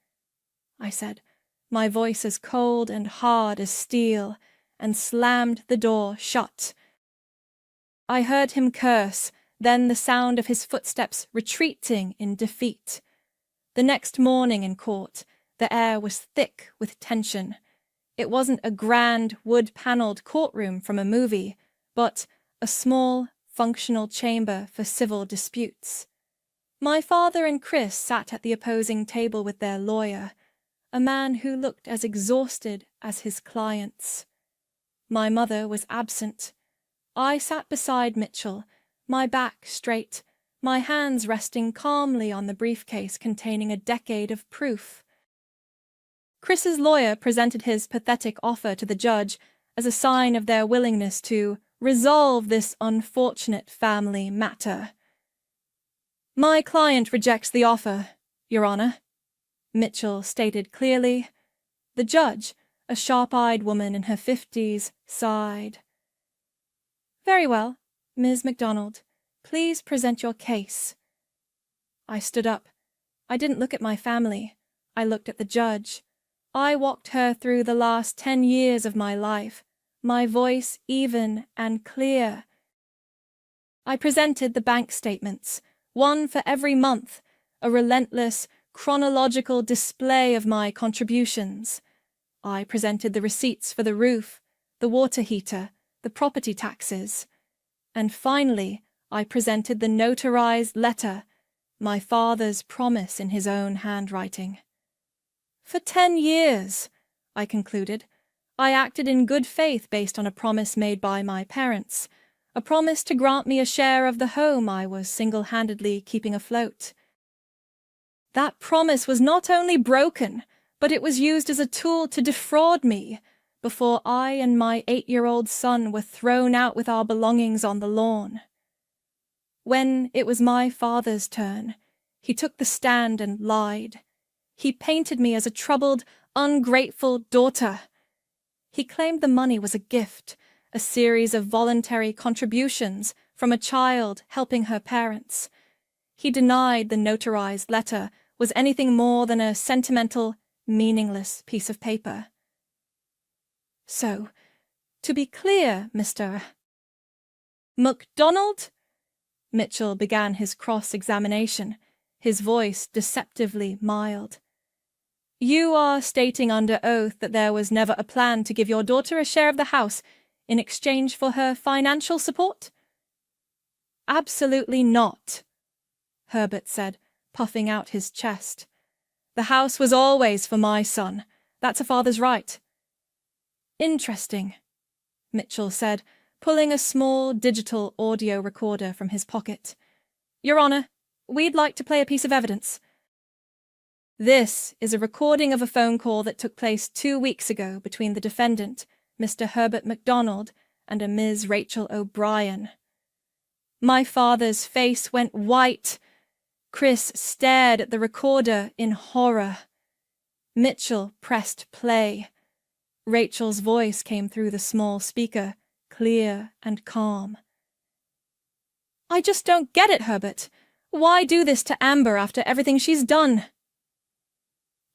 S5: I said, my voice as cold and hard as steel, and slammed the door shut. I heard him curse, then the sound of his footsteps retreating in defeat. The next morning in court, the air was thick with tension. It wasn't a grand, wood-paneled courtroom from a movie, but a small, functional chamber for civil disputes. My father and Chris sat at the opposing table with their lawyer, a man who looked as exhausted as his clients. My mother was absent. I sat beside Mitchell, my back straight, my hands resting calmly on the briefcase containing a decade of proof. Chris's lawyer presented his pathetic offer to the judge as a sign of their willingness to resolve this unfortunate family matter. "My client rejects the offer, Your Honor," Mitchell stated clearly. The judge, a sharp-eyed woman in her 50s, sighed. "Very well, Ms. McDonald. Please present your case." I stood up. I didn't look at my family. I looked at the judge. I walked her through the last 10 years of my life, my voice even and clear. I presented the bank statements, one for every month, a relentless, chronological display of my contributions. I presented the receipts for the roof, the water heater, the property taxes. And finally, I presented the notarized letter, my father's promise in his own handwriting. For 10 years, I concluded. I acted in good faith based on a promise made by my parents, a promise to grant me a share of the home I was single-handedly keeping afloat. That promise was not only broken, but it was used as a tool to defraud me before I and my 8-year-old son were thrown out with our belongings on the lawn. When it was my father's turn, he took the stand and lied. He painted me as a troubled, ungrateful daughter. He claimed the money was a gift, a series of voluntary contributions from a child helping her parents. He denied the notarized letter was anything more than a sentimental, meaningless piece of paper. So, to be clear, Mr. MacDonald? Mitchell began his cross-examination, his voice deceptively mild. You are stating under oath that there was never a plan to give your daughter a share of the house in exchange for her financial support? Absolutely not, Herbert said, puffing out his chest. The house was always for my son. That's a father's right. Interesting, Mitchell said, pulling a small digital audio recorder from his pocket. Your Honor, we'd like to play a piece of evidence. This is a recording of a phone call that took place 2 weeks ago between the defendant, Mr. Herbert MacDonald, and a Ms. Rachel O'Brien. My father's face went white. Chris stared at the recorder in horror. Mitchell pressed play. Rachel's voice came through the small speaker, clear and calm. I just don't get it, Herbert. Why do this to Amber after everything she's done?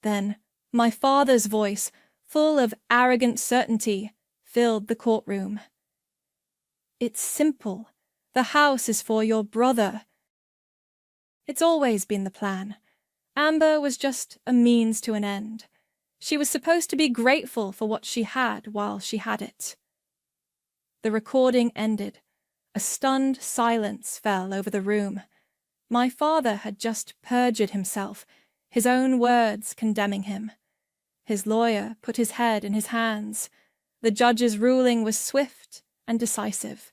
S5: Then my father's voice, full of arrogant certainty, filled the courtroom. It's simple. The house is for your brother. It's always been the plan. Amber was just a means to an end. She was supposed to be grateful for what she had while she had it. The recording ended. A stunned silence fell over the room. My father had just perjured himself, his own words condemning him. His lawyer put his head in his hands. The judge's ruling was swift and decisive.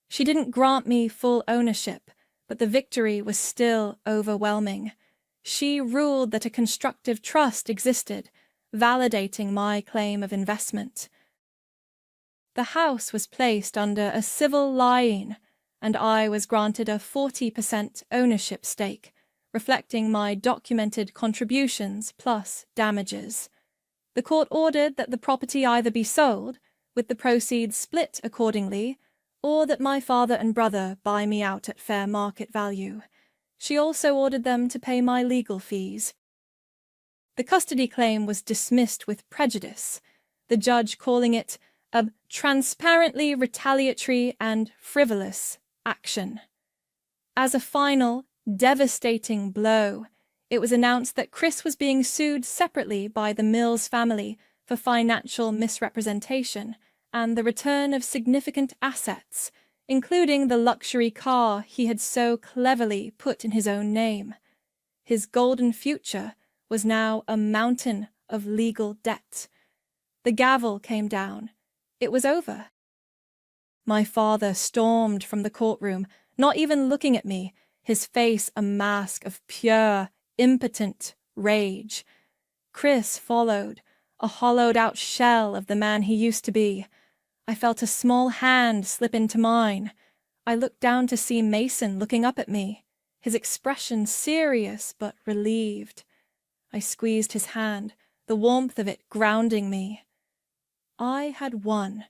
S5: She didn't grant me full ownership, but the victory was still overwhelming. She ruled that a constructive trust existed, validating my claim of investment. The house was placed under a civil lien, and I was granted a 40% ownership stake, reflecting my documented contributions plus damages. The court ordered that the property either be sold, with the proceeds split accordingly, or that my father and brother buy me out at fair market value. She also ordered them to pay my legal fees. The custody claim was dismissed with prejudice, the judge calling it a transparently retaliatory and frivolous action. As a final, devastating blow, it was announced that Chris was being sued separately by the Mills family for financial misrepresentation and the return of significant assets, including the luxury car he had so cleverly put in his own name. His golden future was now a mountain of legal debt. The gavel came down. It was over. My father stormed from the courtroom, not even looking at me, his face a mask of pure, impotent rage. Chris followed, a hollowed-out shell of the man he used to be. I felt a small hand slip into mine. I looked down to see Mason looking up at me, his expression serious but relieved. I squeezed his hand, the warmth of it grounding me. I had won.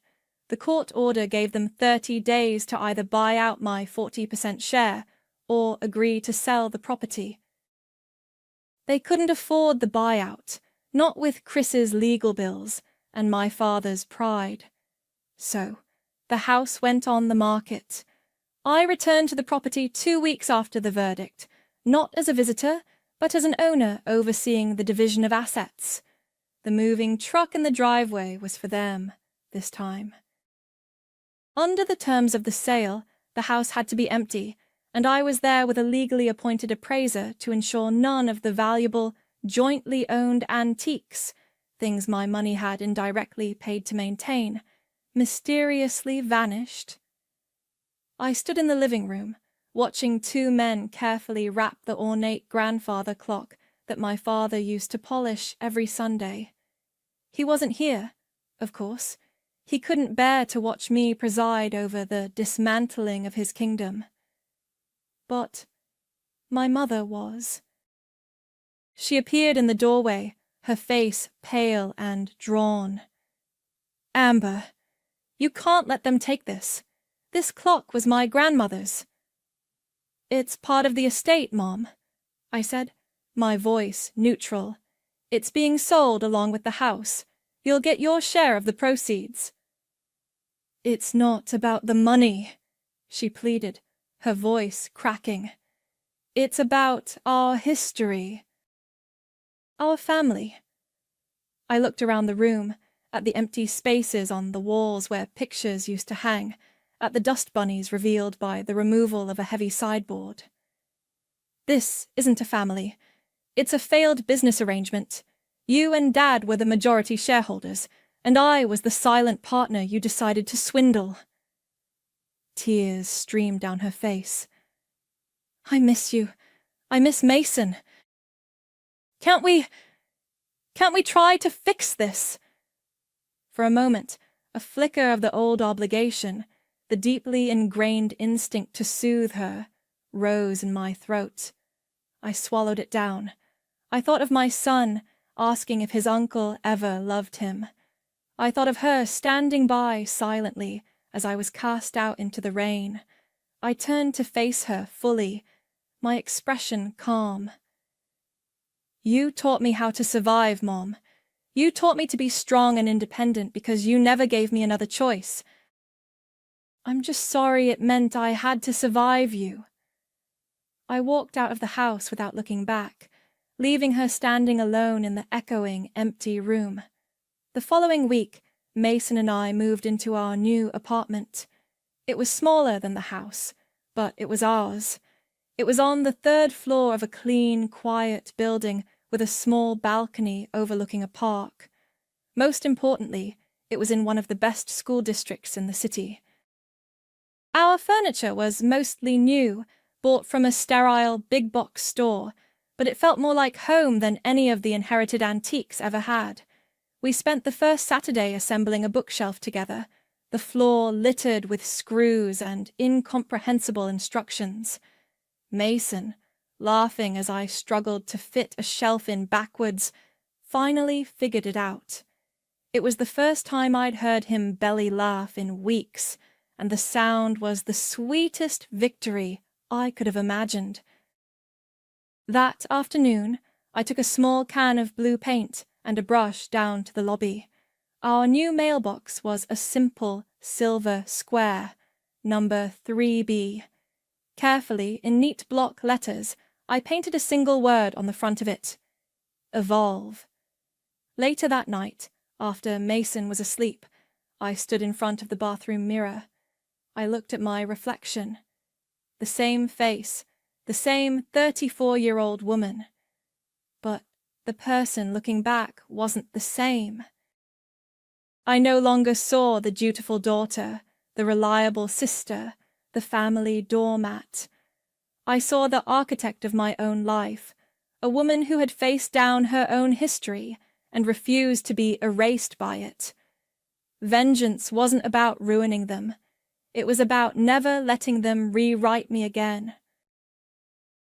S5: The court order gave them 30 days to either buy out my 40% share or agree to sell the property. They couldn't afford the buyout, not with Chris's legal bills and my father's pride. So, the house went on the market. I returned to the property 2 weeks after the verdict, not as a visitor, but as an owner overseeing the division of assets. The moving truck in the driveway was for them this time. Under the terms of the sale, the house had to be empty, and I was there with a legally appointed appraiser to ensure none of the valuable, jointly owned antiques, things my money had indirectly paid to maintain, mysteriously vanished. I stood in the living room, watching two men carefully wrap the ornate grandfather clock that my father used to polish every Sunday. He wasn't here, of course. He couldn't bear to watch me preside over the dismantling of his kingdom. But my mother was. She appeared in the doorway, her face pale and drawn. "Amber, you can't let them take this. This clock was my grandmother's." "It's part of the estate, Mom," I said, my voice neutral. "It's being sold along with the house. You'll get your share of the proceeds." "It's not about the money," she pleaded, her voice cracking. "It's about our history. Our family." I looked around the room, at the empty spaces on the walls where pictures used to hang, at the dust bunnies revealed by the removal of a heavy sideboard. "This isn't a family. It's a failed business arrangement. You and Dad were the majority shareholders, and I was the silent partner you decided to swindle." Tears streamed down her face. "I miss you. I miss Mason. Can't we try to fix this?" For a moment, a flicker of the old obligation, the deeply ingrained instinct to soothe her, rose in my throat. I swallowed it down. I thought of my son, asking if his uncle ever loved him. I thought of her standing by silently as I was cast out into the rain. I turned to face her fully, my expression calm. "You taught me how to survive, Mom. You taught me to be strong and independent because you never gave me another choice. I'm just sorry it meant I had to survive you." I walked out of the house without looking back, leaving her standing alone in the echoing, empty room. The following week, Mason and I moved into our new apartment. It was smaller than the house, but it was ours. It was on the third floor of a clean, quiet building with a small balcony overlooking a park. Most importantly, it was in one of the best school districts in the city. Our furniture was mostly new, bought from a sterile big-box store, but it felt more like home than any of the inherited antiques ever had. We spent the first Saturday assembling a bookshelf together, the floor littered with screws and incomprehensible instructions. Mason, laughing as I struggled to fit a shelf in backwards, finally figured it out. It was the first time I'd heard him belly laugh in weeks, and the sound was the sweetest victory I could have imagined. That afternoon, I took a small can of blue paint and a brush down to the lobby. Our new mailbox was a simple silver square, number 3B. Carefully, in neat block letters, I painted a single word on the front of it: Evolve. Later that night, after Mason was asleep, I stood in front of the bathroom mirror. I looked at my reflection. The same face, the same 34-year-old woman. But the person looking back wasn't the same. I no longer saw the dutiful daughter, the reliable sister, the family doormat. I saw the architect of my own life, a woman who had faced down her own history and refused to be erased by it. Vengeance wasn't about ruining them. It was about never letting them rewrite me again.